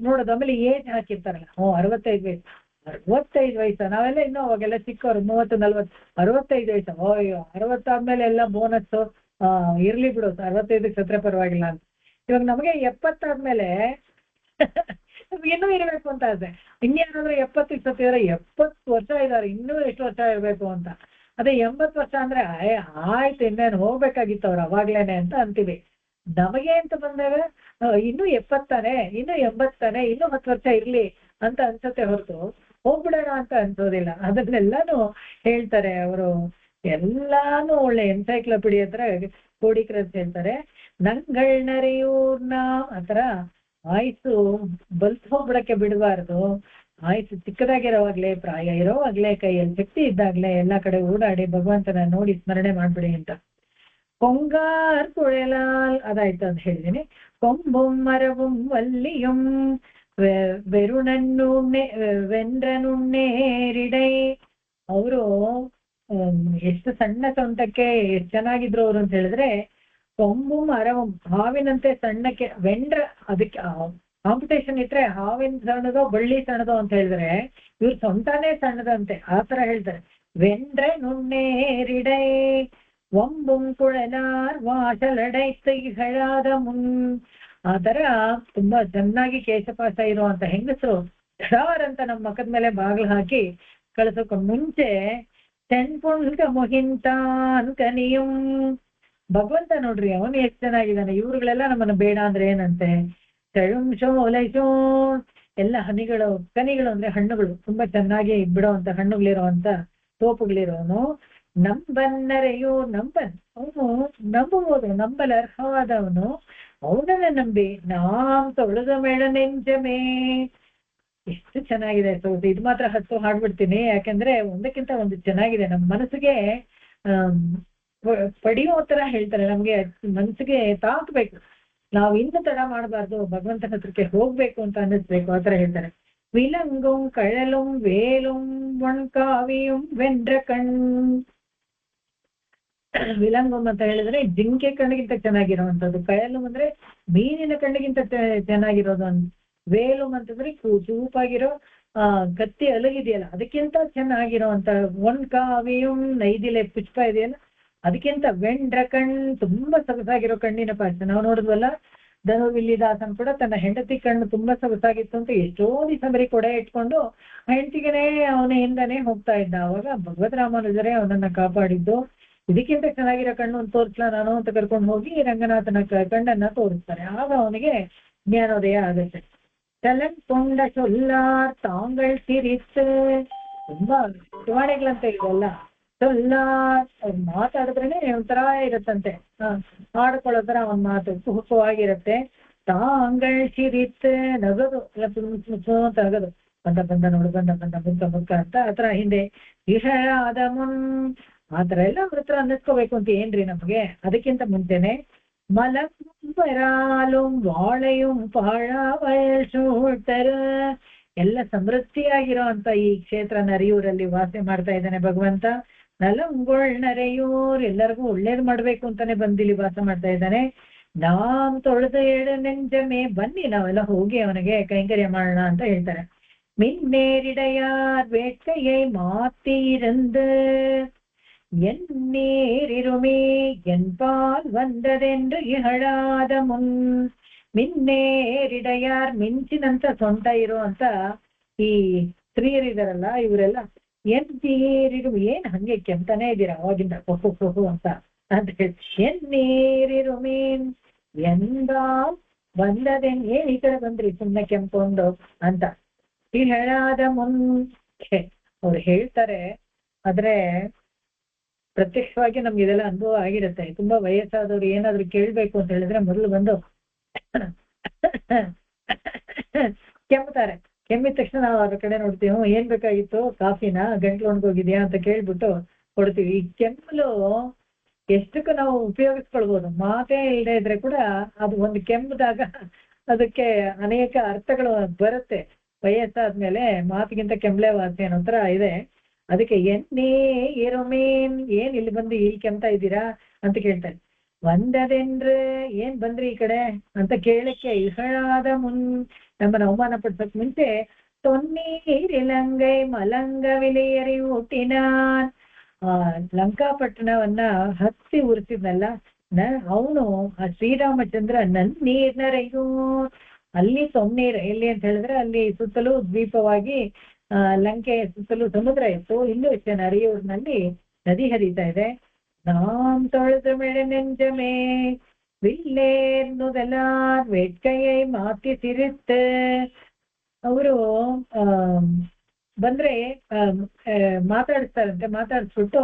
ನೋಡೋದು. ಆಮೇಲೆ ಏಜ್ ಹಾಕಿರ್ತಾರಲ್ಲ, 65 ವಯಸ್ಸು. ನಾವೆಲ್ಲ ಇನ್ನೂ ಅವಾಗೆಲ್ಲ ಚಿಕ್ಕವರು 30-40 65 ವಯಸ್ಸು. ಅಯ್ಯೋ 60 ಆದ್ಮೇಲೆ ಎಲ್ಲ ಬೋನಸ್ ಇರ್ಲಿ ಬಿಡು, 65ಕ್ಕೆ ಸತ್ರ ಪರವಾಗಿಲ್ಲ ಅಂತ. ಇವಾಗ ನಮಗೆ 70 ಆದ್ಮೇಲೆ ಇನ್ನೂ ಇರ್ಬೇಕು ಅಂತ ಇದೆ. ಇನ್ಯಾರಾದ್ರೂ 70 ಸತ್ತಿದ್ರೆ 70 ವರ್ಷ ಇದಾರೆ, ಇನ್ನೂ ಎಷ್ಟು ವರ್ಷ ಇರ್ಬೇಕು ಅಂತ. ಅದೇ 80 ವರ್ಷ ಅಂದ್ರೆ ಆಯ್ತು ಇನ್ನೇನು ಹೋಗ್ಬೇಕಾಗಿತ್ತು ಅವ್ರು ಅವಾಗ್ಲೇನೆ ಅಂತ ಅಂತೀವಿ. ನಮಗೆ ಅಂತ ಬಂದಾಗ ಇನ್ನೂ 70 ಇನ್ನೂ 80 ಇನ್ನೂ 10 ವರ್ಷ ಇರ್ಲಿ ಅಂತ ಅನ್ಸತ್ತೆ ಹೊರತು ಹೋಗ್ಬಿಡೋಣ ಅಂತ ಅನ್ಸೋದಿಲ್ಲ. ಅದನ್ನೆಲ್ಲಾನು ಹೇಳ್ತಾರೆ ಅವರು, ಎಲ್ಲಾನು ಒಳ್ಳೆ ಎನ್ಸೈಕ್ಲೋಪಿಡಿಯಾ ಹತ್ರ ಕೋಡಿಕರಸ್ ಹೇಳ್ತಾರೆ. ನರೆಯೂರ್ನ ಆತರ ಆಯ್ಸು ಬಲ್ತ್ ಹೋಗ್ಬಿಡಕ್ಕೆ ಬಿಡಬಾರ್ದು. ಆಯ್ಸು ಚಿಕ್ಕದಾಗಿರೋವಾಗ್ಲೇ, ಪ್ರಾಯ ಇರೋವಾಗ್ಲೇ, ಕೈಯಲ್ಲಿ ಶಕ್ತಿ ಇದ್ದಾಗ್ಲೇ ಎಲ್ಲಾ ಕಡೆ ಓಡಾಡಿ ಭಗವಂತನ ನೋಡಿ ಸ್ಮರಣೆ ಮಾಡ್ಬಿಡಿ ಅಂತ. ಕೊಂಗಾರ್ ಕುഴലാൽ ಅದಾಯ್ತು ಅಂತ ಹೇಳಿದೀನಿ. ಕೊಂಬುಂ ಮರവും ವಲ್ಲಿಯುಂ ವೆಂಡ್ರನುಣ್ಣೇರಿಡೈ. ಅವರು ಎಷ್ಟು ಸಣ್ಣ ಸೊಂಟಕ್ಕೆ ಎಷ್ಟು ಚೆನ್ನಾಗಿದ್ರು ಅವರು ಅಂತ ಹೇಳಿದ್ರೆ, ಕೊಂಬು ಮರವಂ ಹಾವಿನಂತೆ ಸಣ್ಣಕ್ಕೆ, ವೆಂಡ್ರ ಅದಕ್ಕೆ ಕಾಂಪಿಟೇಷನ್ ಇಟ್ರೆ ಹಾವಿನ ಸಣ್ಣದೋ ಬಳ್ಳಿ ಸಣ್ಣದೋ ಅಂತ ಹೇಳಿದ್ರೆ ಇವ್ರ ಸೊಂಟನೇ ಸಣ್ಣದಂತೆ, ಆತರ ಹೇಳ್ತಾರೆ. ವೆಂಡ್ರೆ ನುಣ್ಣೇರಿಡೈ ಒಂಬುಂ ಕುഴലാർ ವಾಸಲಡೈತ್ ಹೇಳಾದ ಆತರ ತುಂಬಾ ಚೆನ್ನಾಗಿ ಕೇಶಪಾಸ ಇರುವಂತ ಹೆಂಗಸರು ಅಂತ ನಮ್ಮ ಮಕ್ಕದ ಮೇಲೆ ಬಾಗಿಲು ಹಾಕಿ ಕಳ್ಸೋಕ್ ಮುಂಚೆ ತೆನ್ಪುಂಟ ಮುಹಿಂತಾನ್ ಕನಿಯುಂ. ಭಗವಂತ ನೋಡ್ರಿ ಅವನು ಎಷ್ಟು ಚೆನ್ನಾಗಿದ್ದಾನೆ. ಇವ್ರುಗಳೆಲ್ಲ ನಮ್ಮನ್ನ ಬೇಡ ಅಂದ್ರೆ ಏನಂತೆ, ಚಳುಂಶೋ ಲೈಶೋ ಎಲ್ಲ ಹನಿಗಳು, ಕನಿಗಳು ಅಂದ್ರೆ ಹಣ್ಣುಗಳು, ತುಂಬಾ ಚೆನ್ನಾಗಿ ಬಿಡುವಂತ ಹಣ್ಣುಗಳಿರುವಂತ ತೋಪುಗಳಿರೋನು. ನಂಬನ್ನರೆಯೋ ನಂಬನ್, ಅವನು ನಂಬಬಹುದು, ನಂಬಲು ಅರ್ಹವಾದವನು, ಅವನನ್ನ ನಂಬಿ ನಾಮ್ ತೊಳೆದ ಮೇಳ ನೆಂಜಮೇ. ಎಷ್ಟು ಚೆನ್ನಾಗಿದೆ. ಸೊ ಇದು ಮಾತ್ರ 10 ಹಾಡ್ಬಿಡ್ತೀನಿ, ಯಾಕೆಂದ್ರೆ ಒಂದಕ್ಕಿಂತ ಒಂದು ಚೆನ್ನಾಗಿದೆ. ನಮ್ಮ ಮನಸ್ಸಿಗೆ ಪಡೆಯೋ ತರ ಹೇಳ್ತಾರೆ, ನಮ್ಗೆ ಮನಸ್ಸಿಗೆ ತಾಕ್ಬೇಕು, ನಾವು ಇನ್ನು ತಡ ಮಾಡಬಾರ್ದು, ಭಗವಂತನ ಹತ್ರಕ್ಕೆ ಹೋಗ್ಬೇಕು ಅಂತ ಅನ್ನಿಸ್ಬೇಕು, ಆತರ ಹೇಳ್ತಾರೆ. ವಿಲಂಗುಂ ಕഴലും ವೇಲುಂ ಒಣ್ಕಾವಿಯುಂ ವೆಂಡ್ರ ಕಣ್. ವಿಲಂಗಂ ಅಂತ ಹೇಳಿದ್ರೆ ಜಿಂಕೆ ಕಣ್ಣಿಗಿಂತ ಚೆನ್ನಾಗಿರುವಂತದ್ದು, ಕഴലും ಅಂದ್ರೆ ಮೀನಿನ ಕಣ್ಣಿಗಿಂತ ಚೆನ್ನಾಗಿರೋದು, ವೇಲುಂ ಅಂತಂದ್ರೆ ಚೂಪಾಗಿರೋ ಕತ್ತಿ ಅಲಗಿದೆಯಲ್ಲ ಅದಕ್ಕಿಂತ ಚೆನ್ನಾಗಿರೋಂತ, ಒಣ್ಕಾವಿಯುಂ ನೈದಿಲೆ ಪುಷ್ಪ ಇದೆಯಲ್ಲ ಅದಕ್ಕಿಂತ ವೆಂಡ್ರ ಕಣ್ ತುಂಬಾ ಸೊಗಸಾಗಿರೋ ಕಣ್ಣಿನ ಪಾಠ. ನಾವು ನೋಡಿದ್ವಲ್ಲ ಧನುರ್ವಿಲ್ಲಿದಾಸನ್ ಕೂಡ ತನ್ನ ಹೆಂಡತಿ ಕಣ್ಣು ತುಂಬಾ ಸೊಗಸಾಗಿತ್ತು ಅಂತ ಎಷ್ಟೋ ದಿವಸ ಬರೀ ಕೊಡೆ ಇಟ್ಕೊಂಡು ಹೆಂಡತಿಗೆನೆ ಅವನ ಹಿಂದನೆ ಹೋಗ್ತಾ ಇದ್ದ. ಅವಾಗ ಭಗವದ್ ರಾಮಾನುಜರೇ ಅವನನ್ನ ಕಾಪಾಡಿದ್ದು. ಇದಕ್ಕಿಂತ ಚೆನ್ನಾಗಿರೋ ಕಣ್ಣು ತೋರಿಸ್ಲಾ ನಾನು ಅಂತ ಕರ್ಕೊಂಡು ಹೋಗಿ ರಂಗನಾಥನ ಕಣ್ಣನ್ನ ತೋರಿಸ್ತಾರೆ. ಆಗ ಅವನಿಗೆ ಜ್ಞಾನೋದಯ ಆಗುತ್ತೆ. ತಲನ್ ಕೊಂಡ ಸೊಲ್ಲಾರ್ ತಾಂಗಳ್ ಸಿರಿತ್. ತುಂಬಾ ಚುವಾಣಿಗಳಂತ ಇದೆಲ್ಲ ಸೊಲ್ಲಾರ್, ಅವ್ರು ಮಾತಾಡಿದ್ರೇನೆ ಒಂಥರ ಇರುತ್ತಂತೆ, ಆಡ್ಕೊಳ್ಳೋ ತರ ಅವನ್ ಮಾತು ಸುಖವಾಗಿರುತ್ತೆ. ತಾಂಗಳ್ ಸಿರಿತ್ ನಗದು ಅಂತ ನಗದು, ಬಂದ ನೋಡು ಬಂದ ಮುಖ ಅಂತ ಆತರ ಹಿಂದೆ ಇಹಳಾದ ಆತರ ಎಲ್ಲ ಅವ್ರ ಹತ್ರ ಅನ್ನಿಸ್ಕೋಬೇಕು ಅಂತ ಏನ್ರಿ ನಮ್ಗೆ. ಅದಕ್ಕಿಂತ ಮುಂಚೆನೆ ಮಲಂ ವರಾಲುಂ ವಾಳೆಯುಂ ಪಾಳ ವಯಲ್ ಸೂಟರ್. ಎಲ್ಲ ಸಮೃದ್ಧಿಯಾಗಿರೋ ಅಂತ ಈ ಕ್ಷೇತ್ರ ನರಿಯೂರಲ್ಲಿ ವಾಸ ಮಾಡ್ತಾ ಇದ್ದಾನೆ ಭಗವಂತ. ನಲಂಗೊಳ್ ನರೆಯೂರ್, ಎಲ್ಲರಿಗೂ ಒಳ್ಳೇದು ಮಾಡ್ಬೇಕು ಅಂತಾನೆ ಬಂದಿಲ್ಲಿ ವಾಸ ಮಾಡ್ತಾ ಇದ್ದಾನೆ. ನಾಮ್ ತೊಳೆದು ಏಳು ನೆಂಜಮೆ, ಬನ್ನಿ ನಾವೆಲ್ಲ ಹೋಗಿ ಅವನಿಗೆ ಕೈಂಕರ್ಯ ಮಾಡೋಣ ಅಂತ ಹೇಳ್ತಾರೆ. மின்னேரிடையார் வேட்கையை மாத்திருந்து ಎನ್ನೀರಿರುಮೇ என்பால் வந்ததென்று ಇಹಳಾದ ಮುನ್. ಮಿನ್ನೇರಿಡಯಾರ್, ಮಿಂಚಿನಂತ ಸೊಂಟ ಇರೋ ಅಂತ ಈ ಸ್ತ್ರೀಯರಿದಾರಲ್ಲ ಇವರೆಲ್ಲ ಎನ್ನೀರಿರು, ಏನ್ ಹಂಗೆ ಕೆಂತಾನೆ ಇದ್ದೀರಾ ಅವಾಗಿಂದ ಕೊಹು ಅಂತ ಹೇಳಿ ಎನ್ನೀರಿರುಮೀನ್ ಎಂದಾಲ್ ಬಂದದೇನ್, ಏನ್ ಈ ಕಡೆ ಬಂದ್ರಿ ಸುಮ್ಮನೆ ಕೆಂಪೊಂಡು ಅಂತ ಹೇಳಾದ ಮುಂಚೆ ಅವ್ರು ಹೇಳ್ತಾರೆ. ಆದ್ರೆ ಪ್ರತ್ಯಕ್ಷವಾಗಿ ನಮ್ಗೆ ಇದೆಲ್ಲ ಅನುಭವ ಆಗಿರುತ್ತೆ. ತುಂಬಾ ವಯಸ್ಸಾದವ್ರು ಏನಾದ್ರು ಕೇಳ್ಬೇಕು ಅಂತ ಹೇಳಿದ್ರೆ ಮೊದಲು ಬಂದು ಕೆಮ್ತಾರೆ. ಕೆಮ್ಮಿದ ತಕ್ಷಣ ನಾವು ಅವ್ರ ಕಡೆ ನೋಡ್ತೀವಿ, ಏನ್ ಬೇಕಾಗಿತ್ತು, ಕಾಫಿನ, ಗಂಟ್ಲು ಒಣಗೋಗಿದ್ಯಾ ಅಂತ ಕೇಳ್ಬಿಟ್ಟು ಕೊಡ್ತೀವಿ. ಈ ಕೆಮ್ಮಲು ಎಷ್ಟಕ್ಕೂ ನಾವು ಉಪಯೋಗಿಸ್ಕೊಳ್ಬೋದು, ಮಾತೇ ಇಲ್ಲದೆ ಇದ್ರೆ ಕೂಡ ಅದು ಒಂದು ಕೆಮ್ಮದಾಗ ಅದಕ್ಕೆ ಅನೇಕ ಅರ್ಥಗಳು ಬರುತ್ತೆ. ವಯಸ್ಸಾದ್ಮೇಲೆ ಮಾತಿಗಿಂತ ಕೆಮ್ಲೆ ವಾಸಿ ಅನ್ನೋ ತರ ಇದೆ. ಅದಕ್ಕೆ ಎನ್ನೇ ಏರೋಮೇನ್, ಏನ್ ಇಲ್ಲಿ ಬಂದು ಇಲ್ಲಿ ಕೆಮ್ತಾ ಇದ್ದೀರಾ ಅಂತ ಕೇಳ್ತಾರೆ. ಒಂದದೆನ್ರ, ಏನ್ ಬಂದ್ರಿ ಈ ಕಡೆ ಅಂತ ಕೇಳಕ್ಕೆ ಇಹಳಾದ ಮುನ್, ನಮ್ಮನ್ನ ಅವಮಾನ ಪಡಿಸಕ್ ಮುಂಚೆ ತೊನ್ನೀರಿಲಂಗೈ ಮಲಂಗ ವಿಲೆಯರಿ ಊಟಿನಾನ್, ಲಂಕಾಪಟ್ಟಣವನ್ನ ಹತ್ತಿ ಉರಿಸಿದ್ನಲ್ಲ ಅವನು, ಆ ಶ್ರೀರಾಮಚಂದ್ರ ನನ್ನೀರ್ನರೆಯೂ, ಅಲ್ಲಿ ತೊನ್ನೀರ್ ಎಲ್ಲಿ ಅಂತ ಹೇಳಿದ್ರೆ ಅಲ್ಲಿ ಸುತ್ತಲೂ ದ್ವೀಪವಾಗಿ ಲಂಕೆ ಸುತ್ತಲೂ ಸಮುದ್ರ ಇತ್ತು. ಇಲ್ಲೂ ಇಷ್ಟೇ ನರಿಯೂರಿನಲ್ಲಿ ನದಿ ಹರಿತಾ ಇದೆ. ನಾಮ್ ತೊಳೆದು ಮೆಳೆ ನೆಂಜಮೇ ವಿಲ್ಲೇರ್ನುದೆಲ್ಲಾರ್ ವೇಟ್ಕೈಯೈ ಮಾತಿ ಸಿರಿತ್ತೆ. ಅವರು ಬಂದ್ರೆ ಮಾತಾಡಿಸ್ತಾರಂತೆ. ಮಾತಾಡಿಸ್ಬಿಟ್ಟು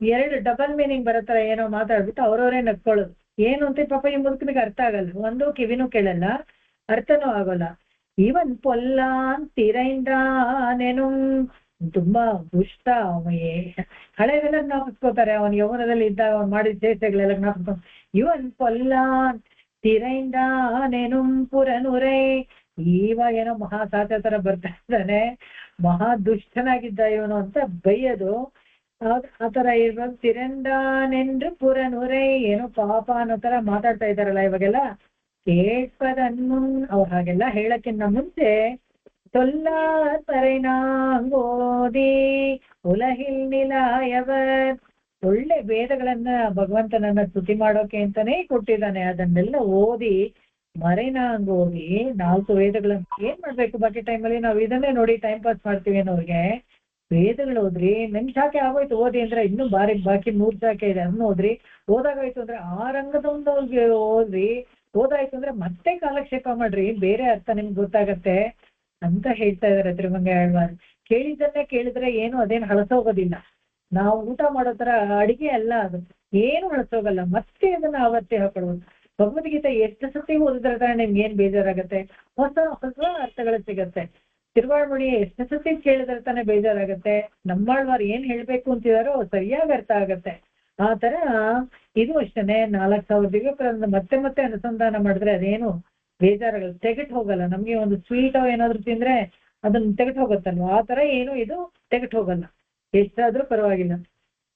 ಎರಡು ಡಬಲ್ ಮೀನಿಂಗ್ ಬರತ್ತರ ಏನೋ ಮಾತಾಡ್ಬಿಟ್ಟು ಅವ್ರವರೇ ನಕ್ಕೊಳ್ಳೋದು. ಏನು ಅಂತ ಪಾಪ ಈ ಮುದುಕನಿಗೆ ಅರ್ಥ ಆಗಲ್ಲ, ಒಂದು ಕಿವಿನೂ ಕೇಳಲ್ಲ, ಅರ್ಥನೂ ಆಗೋಲ್ಲ. ಇವನ್ ಪೊಲ್ಲಾನ್ ತಿರೈಂದಾನೇನು, ತುಂಬಾ ದುಷ್ಟ. ಹಳೆವೆಲ್ಲ ಜ್ಞಾಪಿಸ್ಕೋತಾರೆ, ಅವನ್ ಯೌವನದಲ್ಲಿ ಇದ್ದಾಗ ಅವನ್ ಮಾಡಿದ ಚೇಷ್ಟೆಗಳೆಲ್ಲ ಜ್ಞಾಪಿಸ್ಕೊ. ಇವನ್ ಪೊಲ್ಲಾನ್ ತಿರೈಂದಾನೇನು ಪುರನುರೈ, ಈವ ಏನೋ ಮಹಾ ಸಾಚ ತರ ಬರ್ತಾ ಇದ್ದಾನೆ, ಮಹಾ ದುಷ್ಟನಾಗಿದ್ದ ಇವನು ಅಂತ ಬೈಯೋದು. ಆತರ ಇರ್ಬೇಕು. ತಿರಂದಾನೆಂದ್ರು ಪುರನುರೈ, ಏನೋ ಪಾಪ ಅನ್ನೋ ತರ ಮಾತಾಡ್ತಾ ಇದ್ದಾರಲ್ಲ ಇವಾಗೆಲ್ಲ. ಕೇಳ್ಪದನ್ಮುನ್, ಅವ್ರು ಹಾಗೆಲ್ಲ ಹೇಳಕ್ಕಿಂತ ಮುಂಚೆ ತೊಲ್ಲಾರ್ ಪರೈನಾಂಗೋದಿ ಉಲಹಿಲ್ ನಿಲಾಯವರ್, ಒಳ್ಳೆ ವೇದಗಳನ್ನ ಭಗವಂತನನ್ನ ಸ್ತುತಿ ಮಾಡೋಕೆ ಅಂತಾನೆ ಕೊಟ್ಟಿದ್ದಾನೆ. ಅದನ್ನೆಲ್ಲ ಓದಿ ಮರೈನಾಂಗೋದಿ, 4 ವೇದಗಳನ್ನ ಏನ್ ಮಾಡ್ಬೇಕು ಬಾಕಿ ಟೈಮಲ್ಲಿ, ನಾವು ಇದನ್ನೇ ನೋಡಿ ಟೈಮ್ ಪಾಸ್ ಮಾಡ್ತೀವಿ ಅನ್ನೋರ್ಗೆ ವೇದಗಳು ಓದ್ರಿ. ನನ್ ಶಾಖೆ ಆಗೋಯ್ತು ಓದಿ ಅಂದ್ರೆ ಇನ್ನೂ ಬಾಕಿ 3 ಶಾಖೆ ಇದೆ, ಅದನ್ನ ಓದ್ರಿ. ಓದಾಗೋಯ್ತು ಅಂದ್ರೆ ಆ ರಂಗದೊಂದು ಓದ್ರಿ. ಓದಾಯ್ತು ಅಂದ್ರೆ ಮತ್ತೆ ಕಾಲಕ್ಷೇಪ ಮಾಡ್ರಿ, ಬೇರೆ ಅರ್ಥ ನಿಮ್ಗೆ ಗೊತ್ತಾಗತ್ತೆ ಅಂತ ಹೇಳ್ತಾ ಇದಾರೆ ತಿರುಮಂಗ ಆಳ್ವಾರ್. ಕೇಳಿದ್ದನ್ನೇ ಕೇಳಿದ್ರೆ ಏನು ಅದೇನು ಹಳಸೋಗೋದಿಲ್ಲ. ನಾವು ಊಟ ಮಾಡೋ ತರ ಅಡಿಗೆ ಅಲ್ಲ ಅದು, ಏನು ಹಳಸೋಗಲ್ಲ. ಮತ್ತೆ ಅದನ್ನ ಆವರ್ತಿ ಹಾಕೊಳ್ಳೋದು. ಭಗವದ್ಗೀತೆ ಎಷ್ಟು ಸತಿ ಓದಿದ್ರೆ ತಾನೆ ನಿಮ್ಗೆ ಏನ್ ಬೇಜಾರಾಗತ್ತೆ, ಹೊಸ ಹೊಸ ಅರ್ಥಗಳು ಸಿಗತ್ತೆ. ತಿರುವಾಳ್ಮೊಳಿ ಎಷ್ಟು ಸತಿ ಕೇಳಿದ್ರೆ ತಾನೆ ಬೇಜಾರಾಗತ್ತೆ. ನಮ್ಮಾಳ್ವಾರ್ ಏನ್ ಹೇಳ್ಬೇಕು ಅಂತಿದಾರೋ ಸರಿಯಾಗಿ ಅರ್ಥ ಆಗತ್ತೆ. ಆ ತರ ಇದು ಅಷ್ಟೇನೆ. 4000 ದಿವ್ಯಗಳನ್ನು ಮತ್ತೆ ಮತ್ತೆ ಅನುಸಂಧಾನ ಮಾಡಿದ್ರೆ ಅದೇನು ಬೇಜಾರಾಗಲ್ಲ, ತೆಗೆಟ್ ಹೋಗಲ್ಲ. ನಮ್ಗೆ ಒಂದು ಸ್ವೀಟ್ ಏನಾದ್ರು ತಿಂದ್ರೆ ಅದನ್ನ ತೆಗೆಟ್ ಹೋಗುತ್ತಲ್ವ, ಆ ತರ ಏನು ಇದು ತೆಗೆಟ್ ಹೋಗಲ್ಲ, ಎಷ್ಟಾದ್ರೂ ಪರವಾಗಿಲ್ಲ.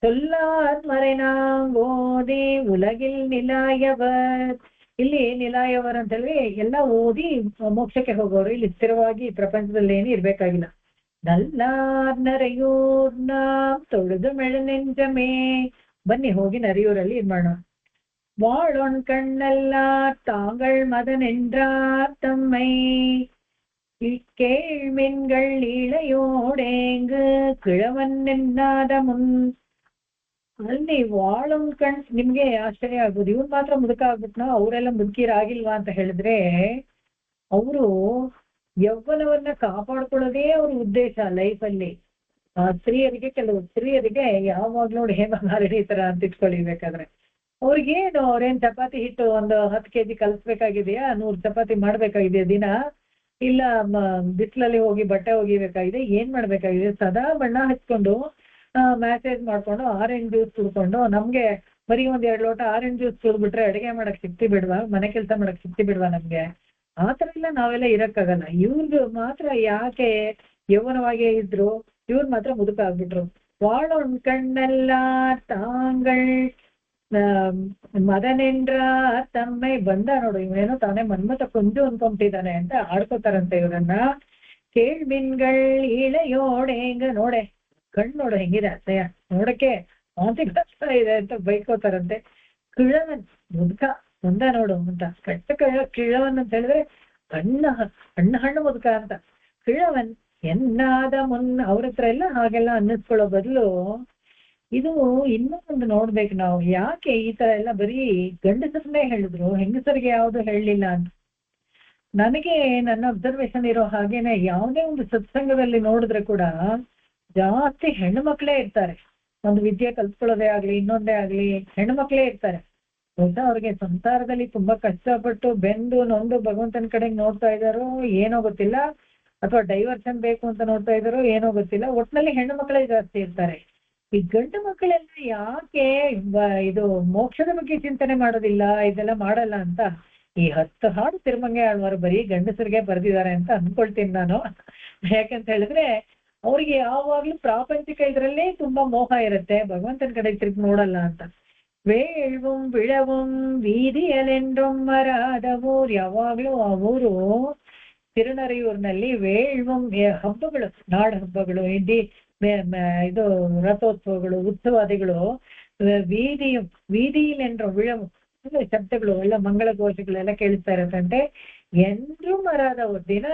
ತೊಲ್ಲಾರ್ ಮರೆನಾಂಗೋದಿ ಉಲಗಿಲ್ ನಿಲಾಯವರ್, ಇಲ್ಲಿ ನಿಲಾಯವರ್ ಅಂತ ಹೇಳಿ ಎಲ್ಲ ಓದಿ ಮೋಕ್ಷಕ್ಕೆ ಹೋಗೋರು. ಇಲ್ಲಿ ಸ್ಥಿರವಾಗಿ ಪ್ರಪಂಚದಲ್ಲಿ ಏನು ಇರ್ಬೇಕಾಗಿಲ್ಲ. ನಲ್ಲಾರ್ ನರೆಯೂರ್ನ ತೊಳೆದು ಮೆಳನೆಂಜಮೇ, ಬನ್ನಿ ಹೋಗಿ ನರಿಯೂರಲ್ಲಿ ಇದ್ ಮಾಡೋಣ. வாழொன் கண்ணல்லார் தாங்கள் மதனென்றார் தம்மை கேள்மின்கள் இளையோடேங்கு கிழவன் ಎನ್ನಾದ ಮುನ್. ಅಲ್ಲಿ ವಾಳೊನ್ ಕಣ್, ನಿಮ್ಗೆ ಆಶ್ಚರ್ಯ ಆಗ್ಬೋದು, ಇವ್ರು ಮಾತ್ರ ಮುದುಕ ಆಗ್ಬಿಟ್ನೋ ಅವರೆಲ್ಲ ಮುದುಕಿರಾಗಿಲ್ವಾ ಅಂತ ಹೇಳಿದ್ರೆ, ಅವರು ಯೌವನವನ್ನ ಕಾಪಾಡ್ಕೊಳ್ಳೋದೇ ಅವ್ರ ಉದ್ದೇಶ ಲೈಫಲ್ಲಿ. ಸ್ತ್ರೀಯರಿಗೆ, ಕೆಲವು ಸ್ತ್ರೀಯರಿಗೆ ಯಾವಾಗ್ಲೂ ನೋಡಿ ಹೇಮಾಲಿನಿ ತರ ಅಂತ ಇಟ್ಕೊಳ್ಬೇಕಾದ್ರೆ ಅವ್ರಿಗೇನು, ಅವ್ರೇನ್ ಚಪಾತಿ ಹಿಟ್ಟು ಒಂದು 10 kg ಕಲಿಸ್ಬೇಕಾಗಿದೆಯಾ, 100 ಚಪಾತಿ ಮಾಡ್ಬೇಕಾಗಿದೆಯಾ ದಿನ, ಇಲ್ಲ ಬಿಸಿಲಲ್ಲಿ ಹೋಗಿ ಬಟ್ಟೆ ಒಗಿಬೇಕಾಗಿದೆ, ಏನ್ ಮಾಡ್ಬೇಕಾಗಿದೆ, ಸದಾ ಬಣ್ಣ ಹಚ್ಕೊಂಡು ಮ್ಯಾಸೇಜ್ ಮಾಡ್ಕೊಂಡು ಆರೆಂಜ್ ಜ್ಯೂಸ್ ಕುಡ್ಕೊಂಡು, ನಮ್ಗೆ ಬರೀ 1-2 ಲೋಟ ಆರೆಂಜ್ ಜ್ಯೂಸ್ ಕುಡ್ಬಿಟ್ರೆ ಅಡಿಗೆ ಮಾಡಕ್ ಶಕ್ತಿ ಬಿಡ್ವಾ, ಮನೆ ಕೆಲಸ ಮಾಡಕ್ ಶಕ್ತಿ ಬಿಡ್ವಾ ನಮ್ಗೆ ಆತರ ಎಲ್ಲ ನಾವೆಲ್ಲ ಇರಕ್ಕಾಗಲ್ಲ. ಇವ್ರಿಗೆ ಮಾತ್ರ ಯಾಕೆ ಯೌವನವಾಗೇ ಇದ್ರು, ಇವ್ರು ಮಾತ್ರ ಮುದುಕ ಆಗ್ಬಿಟ್ರು. வாழொன் கண்ணெல்லாம் தாங்கள் ಮದನೆಂದ್ರ ತಮ್ಮೈ ಬಂದ ನೋಡು, ಇವನೇನೋ ತಾನೇ ಮನ್ಮತ ಕೊಂದು ಅನ್ಕೊಂಬಿಟ್ಟಿದ್ದಾನೆ ಅಂತ ಆಡ್ಕೋತಾರಂತೆ ಇವ್ರನ್ನ. ಕೇಳ್ಮಿನ್ಗಳ್ ಇಳೆಯೋಡೆ ಹೆಂಗ ನೋಡೆ, ಕಣ್ ನೋಡು ಹೆಂಗಿದೆ ಅಸಹ್ಯ, ನೋಡಕ್ಕೆ ಮಾತಿ ಕಷ್ಟ ಇದೆ ಅಂತ ಬೈಕೋತಾರಂತೆ. ಕಿಳವನ್ ಮುದುಕ ಬಂದ ನೋಡು ಅಂತ, ಕಟ್ಟ ಕಿಳವನ್ ಅಂತ ಹೇಳಿದ್ರೆ ಹಣ್ಣು ಮುದುಕ ಅಂತ. ಕಿಳವನ್ ಎನ್ನಾದ ಅವ್ರ ಹತ್ರ ಎಲ್ಲ ಹಾಗೆಲ್ಲ ಅನ್ನಿಸ್ಕೊಳ್ಳೋ ಬದಲು ಇದು ಇನ್ನೂ ಒಂದು ನೋಡ್ಬೇಕು ನಾವು, ಯಾಕೆ ಈ ತರ ಎಲ್ಲ ಬರೀ ಗಂಡಸರನ್ನೇ ಹೇಳಿದ್ರು, ಹೆಂಗಸರಿಗೆ ಯಾವ್ದು ಹೇಳಲಿಲ್ಲ ಅಂತ. ನನಗೆ ನನ್ನ ಅಬ್ಸರ್ವೇಷನ್ ಇರೋ ಹಾಗೇನೆ ಯಾವುದೇ ಒಂದು ಸತ್ಸಂಗದಲ್ಲಿ ನೋಡಿದ್ರೆ ಕೂಡ ಜಾಸ್ತಿ ಹೆಣ್ಣು ಮಕ್ಕಳೇ ಇರ್ತಾರೆ. ಒಂದು ವಿದ್ಯೆ ಕಲ್ತ್ಕೊಳ್ಳೋದೇ ಆಗ್ಲಿ ಇನ್ನೊಂದೇ ಆಗ್ಲಿ ಹೆಣ್ಣು ಮಕ್ಕಳೇ ಇರ್ತಾರೆ. ಬಹುಶಃ ಅವ್ರಿಗೆ ಸಂಸಾರದಲ್ಲಿ ತುಂಬಾ ಕಷ್ಟಪಟ್ಟು ಬೆಂದು ನೊಂದು ಭಗವಂತನ ಕಡೆಗೆ ನೋಡ್ತಾ ಇದ್ದಾರೋ ಏನೋ ಗೊತ್ತಿಲ್ಲ, ಅಥವಾ ಡೈವರ್ಷನ್ ಬೇಕು ಅಂತ ನೋಡ್ತಾ ಇದ್ದಾರೋ ಏನೋ ಗೊತ್ತಿಲ್ಲ. ಒಟ್ನಲ್ಲಿ ಹೆಣ್ಣು ಮಕ್ಕಳೇ ಜಾಸ್ತಿ ಇರ್ತಾರೆ. ಈ ಗಂಡು ಮಕ್ಕಳೆಲ್ಲ ಯಾಕೆ ಇದು ಮೋಕ್ಷದ ಬಗ್ಗೆ ಚಿಂತನೆ ಮಾಡೋದಿಲ್ಲ, ಇದೆಲ್ಲ ಮಾಡಲ್ಲ ಅಂತ ಈ 10 ಹಾಡು ತಿರುಮಂಗೆ ಆಳ್ವಾರು ಬರೀ ಗಂಡಸರಿಗೆ ಬರೆದಿದ್ದಾರೆ ಅಂತ ಅನ್ಕೊಳ್ತೀನಿ ನಾನು. ಯಾಕಂತ ಹೇಳಿದ್ರೆ ಅವ್ರಿಗೆ ಯಾವಾಗ್ಲೂ ಪ್ರಾಪಂಚಿಕ ಇದ್ರಲ್ಲೇ ತುಂಬಾ ಮೋಹ ಇರುತ್ತೆ, ಭಗವಂತನ ಕಡೆ ತಿರುಗಿ ನೋಡಲ್ಲ ಅಂತ. ವೇಳ್வும் ವಿಳவும் வீதியலென்றும் ಮರಾದವೂರ್, ಯಾವಾಗ್ಲೂ ಆ ಊರು ತಿರುನರಿಯೂರಿನಲ್ಲಿ ವೇಳ್వం ಹಬ್ಬಗಳು, ನಾಡ ಹಬ್ಬಗಳು, ಇದು ರಥೋತ್ಸವಗಳು, ಉತ್ಸವಾದಿಗಳು, வீதியிலென்றும் ವಿಳವು ಶಬ್ದಗಳು ಎಲ್ಲ ಮಂಗಳ ಘೋಷಗಳೆಲ್ಲ ಕೇಳಿಸ್ತಾ ಇರತ್ತಂತೆ. ಎಂದ್ರೂ ಮರಾದವರು ದಿನ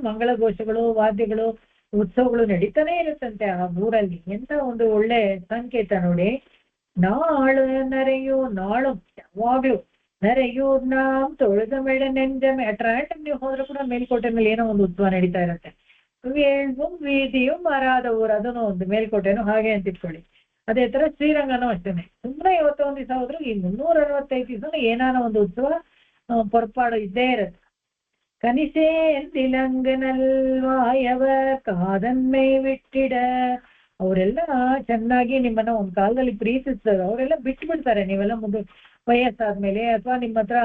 ಮಂಗಳ ಘೋಷಗಳು, ವಾದ್ಯಗಳು, ಉತ್ಸವಗಳು ನಡೀತಾನೆ ಇರುತ್ತಂತೆ ಆ ಊರಲ್ಲಿ. ಎಂತ ಒಂದು ಒಳ್ಳೆ ಸಂಕೇತ ನೋಡಿ. ನಾಳು ನರೆಯೂ, ನಾಳು ಯಾವಾಗ್ಲೂ ನರೆಯೂರ್ ನಾಮ್ ತೊಳೆದ ಮೇಡ ನೆಂಜಮೆ. ಅಟ್ರಾಂಟಮ್ ನೀವು ಹೋದ್ರೆ ಕೂಡ ಮೇಲ್ಕೋಟೆನಲ್ಲಿ ಏನೋ ಒಂದು ಉತ್ಸವ ನಡೀತಾ ಇರತ್ತೆ. ವೇಳ್வும் வீதிಯು ಮರಾದವರು, ಅದನ್ನು ಒಂದು ಮೇಲ್ಕೋಟೆನೂ ಹಾಗೆ ಅಂತ ಇಟ್ಕೊಳ್ಳಿ. ಅದೇ ತರ ಶ್ರೀರಂಗನೂ ಅಷ್ಟೇನೆ. ಸುಮ್ಮನೆ 21 ದಿವಸ ಹೋದ್ರು ಈ 365 ದಿವಸ ಏನಾನ ಒಂದು ಉತ್ಸವ ಪೊರ್ಪಾಡು ಇದ್ದೇ ಇರತ್ತೆ. ಕನಿಸೇಂದಿಲಂಗನಲ್ವಾಯವ ಕಾದನ್ಮೈ ಬಿಟ್ಟಿಡ, ಅವರೆಲ್ಲ ಚೆನ್ನಾಗಿ ನಿಮ್ಮನ್ನ ಒಂದ್ ಕಾಲದಲ್ಲಿ ಪ್ರೀತಿಸ್ತಾರೆ, ಅವರೆಲ್ಲ ಬಿಟ್ಬಿಡ್ತಾರೆ. ನೀವೆಲ್ಲ ಮುಂದೆ ವಯಸ್ಸಾದ್ಮೇಲೆ ಅಥವಾ ನಿಮ್ಮ ಹತ್ರ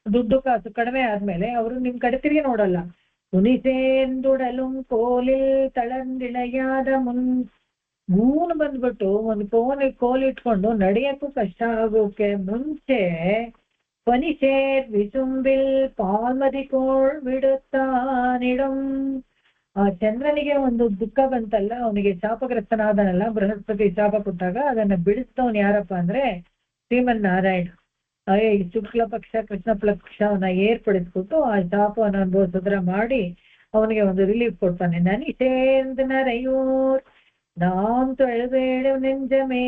ದುಡ್ಡು ಕಾಸು ಕಡಿಮೆ ಆದ್ಮೇಲೆ ಅವರು ನಿಮ್ ಕಡೆ ತಿರುಗಿ ನೋಡಲ್ಲ. ಕುನಿಸೇಂದುಡಲು ಕೋಲಿಲ್ ತಳಂದಿಳೆಯಾದ ಮೂನ್ ಬಂದ್ಬಿಟ್ಟು ಒಂದು ಕೋಲಿಟ್ಕೊಂಡು ನಡೆಯಕ್ಕೂ ಕಷ್ಟ ಆಗೋಕೆ ಮುಂಚೆ ಪನಿಸೇರ್ ವಿಸುಂಬಿಲ್ ಪಾಲ್ಮದಿಕೋಳ್ ಬಿಡುತ್ತಾನಿಡಂ. ಆ ಚಂದ್ರನಿಗೆ ಒಂದು ದುಃಖ ಬಂತಲ್ಲ, ಅವನಿಗೆ ಶಾಪಗ್ರಸ್ತನಾದನಲ್ಲ, ಬೃಹಸ್ಪತಿ ಶಾಪ ಕೊಟ್ಟಾಗ ಅದನ್ನ ಬಿಡಿಸ್ತವನ್ ಯಾರಪ್ಪ ಅಂದ್ರೆ ಶ್ರೀಮನ್ನಾರಾಯಣ. ಈ ಶುಕ್ಲ ಪಕ್ಷ ಕೃಷ್ಣ ಪಕ್ಷವನ್ನ ಏರ್ಪಡಿಸ್ಬಿಟ್ಟು ಆ ಶಾಪವನ್ನು ಅನುಭವಿಸಿದ್ರ ಮಾಡಿ ಅವನಿಗೆ ಒಂದು ರಿಲೀಫ್ ಕೊಡ್ತಾನೆ. ನನಿಸೇಂದ್ ನರೆಯೂರ್ ನಾಮ್ ತೊಳೆಬೇಡ ನೆಂಜಮೇ.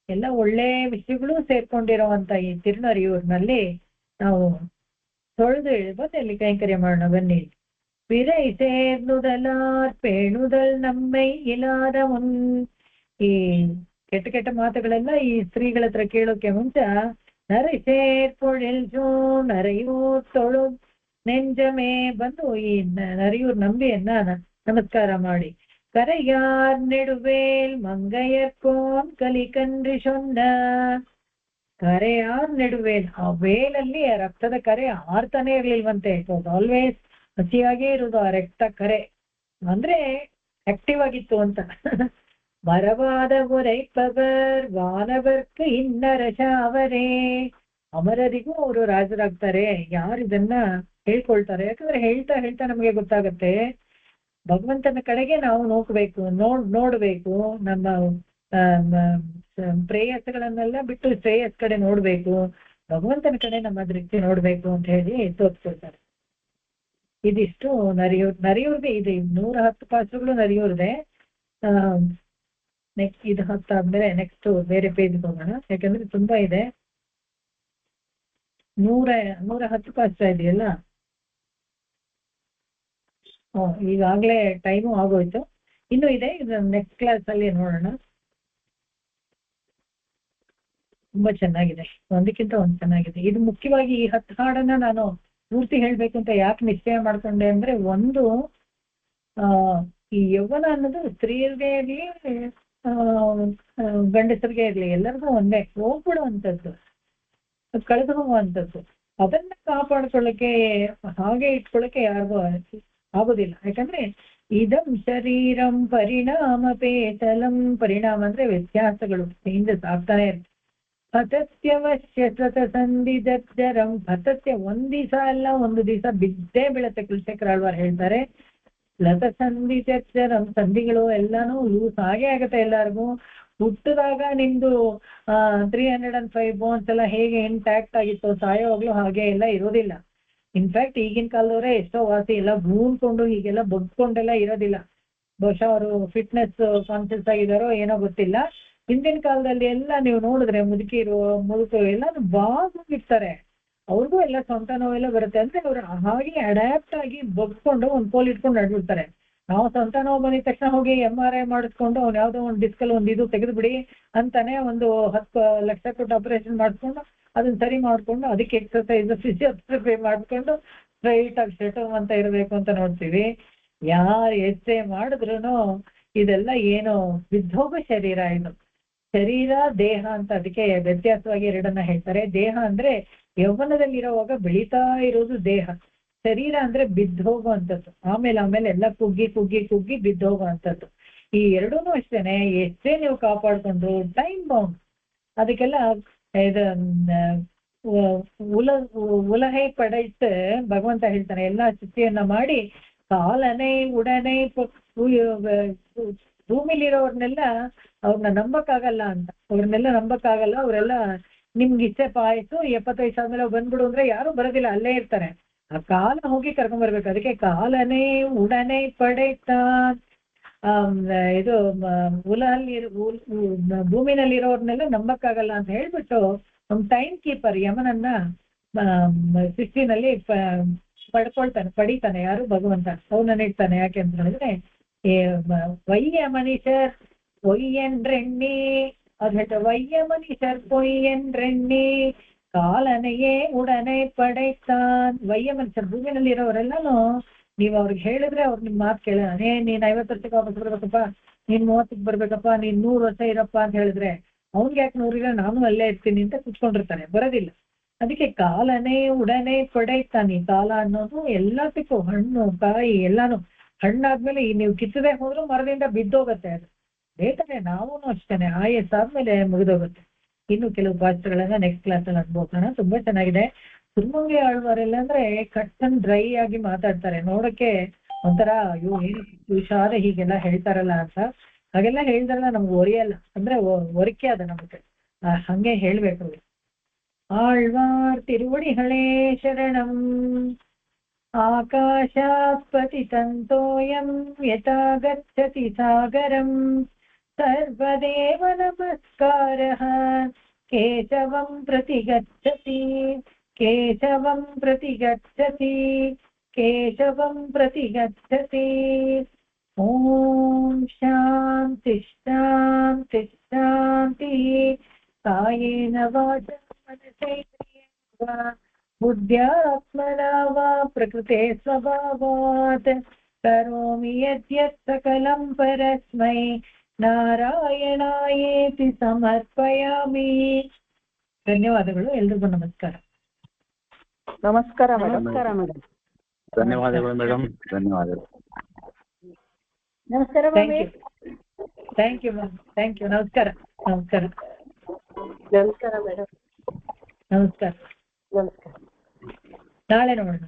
ಎಲ್ಲ ಒಳ್ಳೆ ವಿಷಯಗಳು ಸೇರ್ಕೊಂಡಿರೋವಂತ ಈ ತಿರುನರಿಯೂರಿನಲ್ಲಿ ನಾವು ತೊಳೆದು ಬಂದು ಅಲ್ಲಿ ಕೈಂಕರ್ಯ ಮಾಡೋಣ ಬನ್ನಿ. பிறை சேர்ந்துதலார் பேணுதல் நம்மை ಇಲಾದ ಈ ಕೆಟ್ಟ ಮಾತುಗಳೆಲ್ಲ ಈ ಸ್ತ್ರೀಗಳ ಹತ್ರ ಕೇಳೋಕೆ ಮುಂಚೆ ನರೆ ಸೇರ್ಪೊಳಿಲ್ ನರೆಯೂರ್ ತೊಳು ನೆಂಜಮೇ ಬಂದು ಈ ನರಿಯೂರ್ ನಂಬಿಯನ್ನ ನಮಸ್ಕಾರ ಮಾಡಿ. ಕರೆಯಾರ್ ನೆಡುವೇಲ್ ಮಂಗಯರ್ಕೋನ್ ಕಲಿಕಂಡ್ರಿ ಸೊನ್ನ. ಕರೆಯಾರ್ ನೆಡುವೇಲ್, ಆ ವೇಲಲ್ಲಿ ಆ ರಕ್ತದ ಕರೆ ಆರ್ತಾನೆ ಇರ್ಲಿಲ್ವಂತೆ. ಇಟ್ ವಾಸ್ ಆಲ್ವೇಸ್ ಹಸಿಯಾಗೇ ಇರುವುದು ಆ ರಕ್ತ ಕರೆ, ಅಂದ್ರೆ ಆಕ್ಟಿವ್ ಆಗಿತ್ತು ಅಂತ. ಮರವಾದ ಉರೈಪವರ್ ವಾನವರ್ಕ್ ಇನ್ನರಶ ಅವರೇ. ಅಮರರಿಗೂ ಅವರು ರಾಜರಾಗ್ತಾರೆ. ಯಾರು ಇದನ್ನ ಹೇಳ್ಕೊಳ್ತಾರೆ, ಯಾಕಂದ್ರೆ ಹೇಳ್ತಾ ನಮ್ಗೆ ಗೊತ್ತಾಗತ್ತೆ ಭಗವಂತನ ಕಡೆಗೆ ನಾವು ನೋಡ್ಬೇಕು. ನಮ್ಮ ಪ್ರೇಯಸ್ಗಳನ್ನೆಲ್ಲ ಬಿಟ್ಟು ಶ್ರೇಯಸ್ ಕಡೆ ನೋಡ್ಬೇಕು, ಭಗವಂತನ ಕಡೆ ನಮ್ಮ ದೃಷ್ಟಿ ನೋಡ್ಬೇಕು ಅಂತ ಹೇಳಿ ತೋರಿಸ್ಕೊಳ್ತಾರೆ. ಇದಿಷ್ಟು ನರಿಯೂರ್ದೆ ಇದೆ. 110 ಪಾತ್ರಗಳು ನರಿಯೂರ್ದೆ. ನೆಕ್ಸ್ಟ್ ಇದು 10 ಆದ್ಮೇಲೆ ನೆಕ್ಸ್ಟ್ ಬೇರೆ ಪೇಜ್ ಹೋಗೋಣ, ಯಾಕಂದ್ರೆ ತುಂಬಾ ಇದೆ. 110 ಪಾತ್ರ ಇದೆಯಲ್ಲ. ಈಗಾಗ್ಲೇ ಟೈಮು ಆಗೋಯ್ತು, ಇನ್ನು ಇದೆ. ಇದು ನೆಕ್ಸ್ಟ್ ಕ್ಲಾಸ್ ಅಲ್ಲಿ ನೋಡೋಣ. ತುಂಬಾ ಚೆನ್ನಾಗಿದೆ, ಒಂದಕ್ಕಿಂತ ಒಂದ್ ಚೆನ್ನಾಗಿದೆ. ಇದು ಮುಖ್ಯವಾಗಿ ಈ 10 ಹಾಡನ್ನ ನಾನು ಪೂರ್ತಿ ಹೇಳ್ಬೇಕು ಅಂತ ಯಾಕೆ ನಿಶ್ಚಯ ಮಾಡ್ಕೊಂಡೆ ಅಂದ್ರೆ, ಒಂದು ಈ ಯೌವನ ಅನ್ನೋದು ಸ್ತ್ರೀಯರಿಗೆ ಇರ್ಲಿ ಗಂಡಸರಿಗೆ ಇರ್ಲಿ ಎಲ್ಲರಿಗೂ ಒಂದೇ ಹೋಗ್ಬಿಡುವಂಥದ್ದು, ಕಳೆದು ಹೋಗುವಂಥದ್ದು. ಅದನ್ನ ಕಾಪಾಡ್ಕೊಳ್ಳಕ್ಕೆ ಹಾಗೆ ಇಟ್ಕೊಳ್ಳಕ್ಕೆ ಯಾರಿಗೂ ಆಗೋದಿಲ್ಲ. ಯಾಕಂದ್ರೆ ಇದಂ ಶರೀರಂ ಪರಿಣಾಮ ಪೇತಲಂ, ಪರಿಣಾಮ ಅಂದ್ರೆ ವ್ಯತ್ಯಾಸಗಳು ಚೇಂಜಸ್ ಆಗ್ತಾನೆ ಇರುತ್ತೆ. ಹತತ್ಯವಶ್ಯ ಸ್ವತ ಸಂಧಿಜರಂ, ಹತತ್ಯ ಒಂದ್ ದಿವಸ ಅಲ್ಲ ಒಂದು ದಿವಸ ಬಿದ್ದೇ ಬೀಳತ್ತೆ. ಕುಲಶೇಖರ ಆಳ್ವಾರ್ ಹೇಳ್ತಾರೆ ಲತ ಸಂಧಿ ಚರ್ಚರಂ, ಸಂಧಿಗಳು ಎಲ್ಲಾನು ಲೂಸ್ ಆಗೇ ಆಗತ್ತೆ ಎಲ್ಲಾರ್ಗು. ಹುಟ್ಟಿದಾಗ ನಿಮ್ದು 305 ಬೋನ್ಸ್ ಎಲ್ಲ ಹೇಗೆ ಇಂಟ್ಯಾಕ್ಟ್ ಆಗಿತ್ತು ಸಾಯೋವಾಗ್ಲೂ ಹಾಗೆ ಎಲ್ಲ ಇರೋದಿಲ್ಲ. ಇನ್ಫ್ಯಾಕ್ಟ್ ಈಗಿನ ಕಾಲದವರೇ ಎಷ್ಟೋ ವಾಸಿ ಎಲ್ಲ ಭೂಮ್ಕೊಂಡು ಹೀಗೆಲ್ಲ ಬಗ್ಕೊಂಡೆಲ್ಲ ಇರೋದಿಲ್ಲ. ಬಹುಶಃ ಅವರು ಫಿಟ್ನೆಸ್ ಕಾನ್ಶಿಯಸ್ ಆಗಿದಾರೋ ಏನೋ ಗೊತ್ತಿಲ್ಲ. ಹಿಂದಿನ ಕಾಲದಲ್ಲಿ ಎಲ್ಲ ನೀವು ನೋಡಿದ್ರೆ ಮುದುಕಿರು ಎಲ್ಲಾನು ಬಾಗಿರ್ತಾರೆ, ಅವ್ರಿಗೂ ಎಲ್ಲ ಸ್ವಂತ ನೋವೆಲ್ಲ ಬರುತ್ತೆ. ಅಂದ್ರೆ ಅವ್ರು ಹಾಗೆ ಅಡ್ಯಾಪ್ಟ್ ಆಗಿ ಬಗ್ಕೊಂಡು ಒಂದು ಪೋಲ್ ಇಟ್ಕೊಂಡು ನಡ್ಬಿಡ್ತಾರೆ. ನಾವು ಸ್ವಂತ ನೋವು ಬಂದಿದ ತಕ್ಷಣ ಹೋಗಿ MRI ಮಾಡಿಸ್ಕೊಂಡು ಅವ್ನು ಯಾವ್ದೋ ಒಂದು ಡಿಸ್ಕಲ್ ಒಂದು ಇದು ತೆಗೆದು ಬಿಡಿ ಅಂತಾನೆ ಒಂದು 10 ಲಕ್ಷ ಕೊಟ್ಟು ಆಪರೇಷನ್ ಮಾಡಿಸ್ಕೊಂಡು ಅದನ್ನ ಸರಿ ಮಾಡ್ಕೊಂಡು ಅದಕ್ಕೆ ಎಕ್ಸರ್ಸೈಸ್ ಫಿಸಿಯೋಥೆರಪಿ ಮಾಡ್ಕೊಂಡು ಸ್ಟ್ರೈಟ್ ಆಗಿ ಶಟಮ್ ಅಂತ ಇರಬೇಕು ಅಂತ ನೋಡ್ತೀವಿ. ಯಾರು ಎಷ್ಟೇ ಮಾಡಿದ್ರು ಇದೆಲ್ಲ ಏನು ಬಿದ್ದೋಗೋ ಶರೀರ ಇದು. ಶರೀರ ದೇಹ ಅಂತ ಅದಕ್ಕೆ ವ್ಯತ್ಯಾಸವಾಗಿ ಎರಡನ್ನ ಹೇಳ್ತಾರೆ. ದೇಹ ಅಂದ್ರೆ ಯೌವನದಲ್ಲಿರುವಾಗ ಬೆಳೀತಾ ಇರೋದು ದೇಹ, ಶರೀರ ಅಂದ್ರೆ ಬಿದ್ದೋಗುವಂಥದ್ದು, ಆಮೇಲೆ ಎಲ್ಲ ಕುಗ್ಗಿ ಬಿದ್ದೋಗುವಂಥದ್ದು. ಈ ಎರಡೂ ಅಷ್ಟೇನೆ. ಎಷ್ಟೇ ನೀವು ಕಾಪಾಡ್ಕೊಂಡ್ರು ಟೈಮ್ ಬೌಂಡ್ ಅದಕ್ಕೆಲ್ಲ ಇದು ಉಲಹೈ ಪಡೈತೆ ಭಗವಂತ ಹೇಳ್ತಾನೆ. ಎಲ್ಲಾ ಸ್ಥಿತಿಯನ್ನ ಮಾಡಿ ಕಾಲನೆ ಉಡನೆ ಭೂಮಿಲಿರೋರ್ನೆಲ್ಲ ಅವ್ರನ್ನ ನಂಬಕ್ಕಾಗಲ್ಲ ಅಂತ, ಅವ್ರನ್ನೆಲ್ಲ ನಂಬಕ್ಕಾಗಲ್ಲ. ಅವರೆಲ್ಲ ನಿಮ್ಗೆ ಇಚ್ಛೆ ಪಾಯಿಸು 70 ವಯಸ್ಸಾದ್ಮೇಲೆ ಬಂದ್ಬಿಡು ಅಂದ್ರೆ ಯಾರು ಬರೋದಿಲ್ಲ, ಅಲ್ಲೇ ಇರ್ತಾರೆ. ಆ ಕಾಲ ಹೋಗಿ ಕರ್ಕೊಂಡ್ ಬರ್ಬೇಕು. ಅದಕ್ಕೆ ಕಾಲನೇ ಉಡನೆ ಪಡೈತಾ ಇದು ಭೂಮಿನಲ್ಲಿರೋರ್ನೆಲ್ಲ ನಂಬಕ್ಕಾಗಲ್ಲ ಅಂತ ಹೇಳ್ಬಿಟ್ಟು ನಮ್ ಟೈಮ್ ಕೀಪರ್ ಯಮನನ್ನ ಸೃಷ್ಟಿನಲ್ಲಿ ಪಡಿತಾನೆ. ಯಾರು? ಭಗವಂತ. ಅವನನ್ನ ಇಡ್ತಾನೆ. ಯಾಕೆ ಅಂತ ಹೇಳಿದ್ರೆ ವಯ್ಯ ಮನುಷ್ಯರ್ பொய்யென்றெண்ணி, அது ಹೇಳ್ತಾರೆ ವಯ್ಯ ಮನುಷ್ಯರ್ பொய்ಯೆன்றೆಣ್ಣಿ ಕಾಲನೆಯೇ ಉಡನೆ ಪಡೈತಾನ್. ವಯ್ಯ ಮನುಷ್ಯರ್ ಭೂಮಿನಲ್ಲಿ ಇರೋರೆಲ್ಲಾನು ನೀವ್ ಅವ್ರಿಗೆ ಹೇಳಿದ್ರೆ ಅವ್ರು ನಿಮ್ ಮಾತು ಕೇಳೋಣ. ನೀನ್ 50 ವರ್ಷಕ್ಕೆ ವಾಪಸ್ ಬರ್ಬೇಕಪ್ಪ, ನೀನ್ 30ಕ್ಕೆ ಬರ್ಬೇಕಪ್ಪ, ನೀನ್ 100 ವರ್ಷ ಇರಪ್ಪ ಅಂತ ಹೇಳಿದ್ರೆ ಅವ್ನ್ಗೆ ಯಾಕೆ 100 ನಾನು ಅಲ್ಲೇ ಇರ್ತೀನಿ ಅಂತ ಕುತ್ಕೊಂಡಿರ್ತಾನೆ, ಬರೋದಿಲ್ಲ. ಅದಕ್ಕೆ ಕಾಲನೇ ಉಡನೆ ಪಡೈತಾನೆ. ಕಾಲ ಅನ್ನೋದು ಎಲ್ಲದಕ್ಕೂ, ಹಣ್ಣು ಕಾಯಿ ಎಲ್ಲಾನು ಹಣ್ಣಾದ್ಮೇಲೆ ನೀವು ಕಿತ್ತದೆ ಹೋದ್ರು ಮರದಿಂದ ಬಿದ್ದೋಗತ್ತೆ. ಅದು ಬೇಕಾದ್ರೆ ನಾವು ಅಷ್ಟೇನೆ ಆಯಸ್ಸಾದ್ಮೇಲೆ ಮುಗಿದೋಗುತ್ತೆ. ಇನ್ನು ಕೆಲವು ಪಾಠಗಳನ್ನ ನೆಕ್ಸ್ಟ್ ಕ್ಲಾಸಲ್ಲಿ ಅನ್ಬೋಣ. ತುಂಬಾ ಚೆನ್ನಾಗಿದೆ. ಸುರ್ಮಂಗಿ ಆಳ್ವಾರೆಲ್ಲ ಅಂದ್ರೆ ಕಟ್ ಅಂಡ್ ಡ್ರೈ ಆಗಿ ಮಾತಾಡ್ತಾರೆ. ನೋಡಕ್ಕೆ ಒಂಥರ ಅಯ್ಯೋ ಏನು ವಿಷಾದ ಹೀಗೆಲ್ಲ ಹೇಳ್ತಾರಲ್ಲ ಅಂತ. ಹಾಗೆಲ್ಲ ಹೇಳಿದ್ರಲ್ಲ ನಮ್ಗೆ ಒರಿಯಲ್ಲ, ಅಂದ್ರೆ ಒರಿಕೆ ಅದ ನಮಗೆ, ಹಂಗೆ ಹೇಳ್ಬೇಕು. ಆಳ್ವಾರ್ ತಿರುವಡಿಗಳೇ ಶರಣಂ. ಆಕಾಶಾತ್ ಪತಿತಂತೋಯಂ ಯಥಾ ಗಚ್ಚತಿ ಸಾಗರಂ. ಸರ್ವದೇವ ನಮಸ್ಕಾರಃ ಕೇಶವಂ ಪ್ರತಿ ಗಚ್ಚತಿ, ಕೇಶವಂ ಪ್ರತಿ ಗಚ್ಚತಿ, ಕೇಶವಂ ಪ್ರತಿ ಗಚ್ಚತಿ. ಓಂ ಶಾಂತಿ ಶಾಂತಿ ಶಾಂತಿ. ಕಾಯೇನ ವಾಚಾ ಮನಸೇಂದ್ರಿಯೇಣ ಬುದ್ಧ್ಯಾತ್ಮನಾ ವಾ ಪ್ರಕೃತೆ ಸ್ವಭಾವಾತ್ ಕರೋಮಿ ಯದ್ಯತ್ ಸಕಲಂ ಪರಸ್ಮೈ ನಾರಾಯಣಾಯೇತಿ ಸಮರ್ಪಯಾಮಿ. ಧನ್ಯವಾದಗಳು. ಎಲ್ರಿಗೂ ನಮಸ್ಕಾರ. ನಮಸ್ಕಾರ ನಮಸ್ಕಾರ ಮೇಡಮ್. ಧನ್ಯವಾದಗಳು ಮೇಡಮ್. ಧನ್ಯವಾದಗಳು. ನಮಸ್ಕಾರ. Thank you ma'am. Thank you. ನಮಸ್ಕಾರ. ನಮಸ್ಕಾರ. ನಮಸ್ಕಾರ ಮೇಡಮ್. ನಮಸ್ಕಾರ. ನಮಸ್ಕಾರ. ನಾಳೆ ನೋಡೋಣ.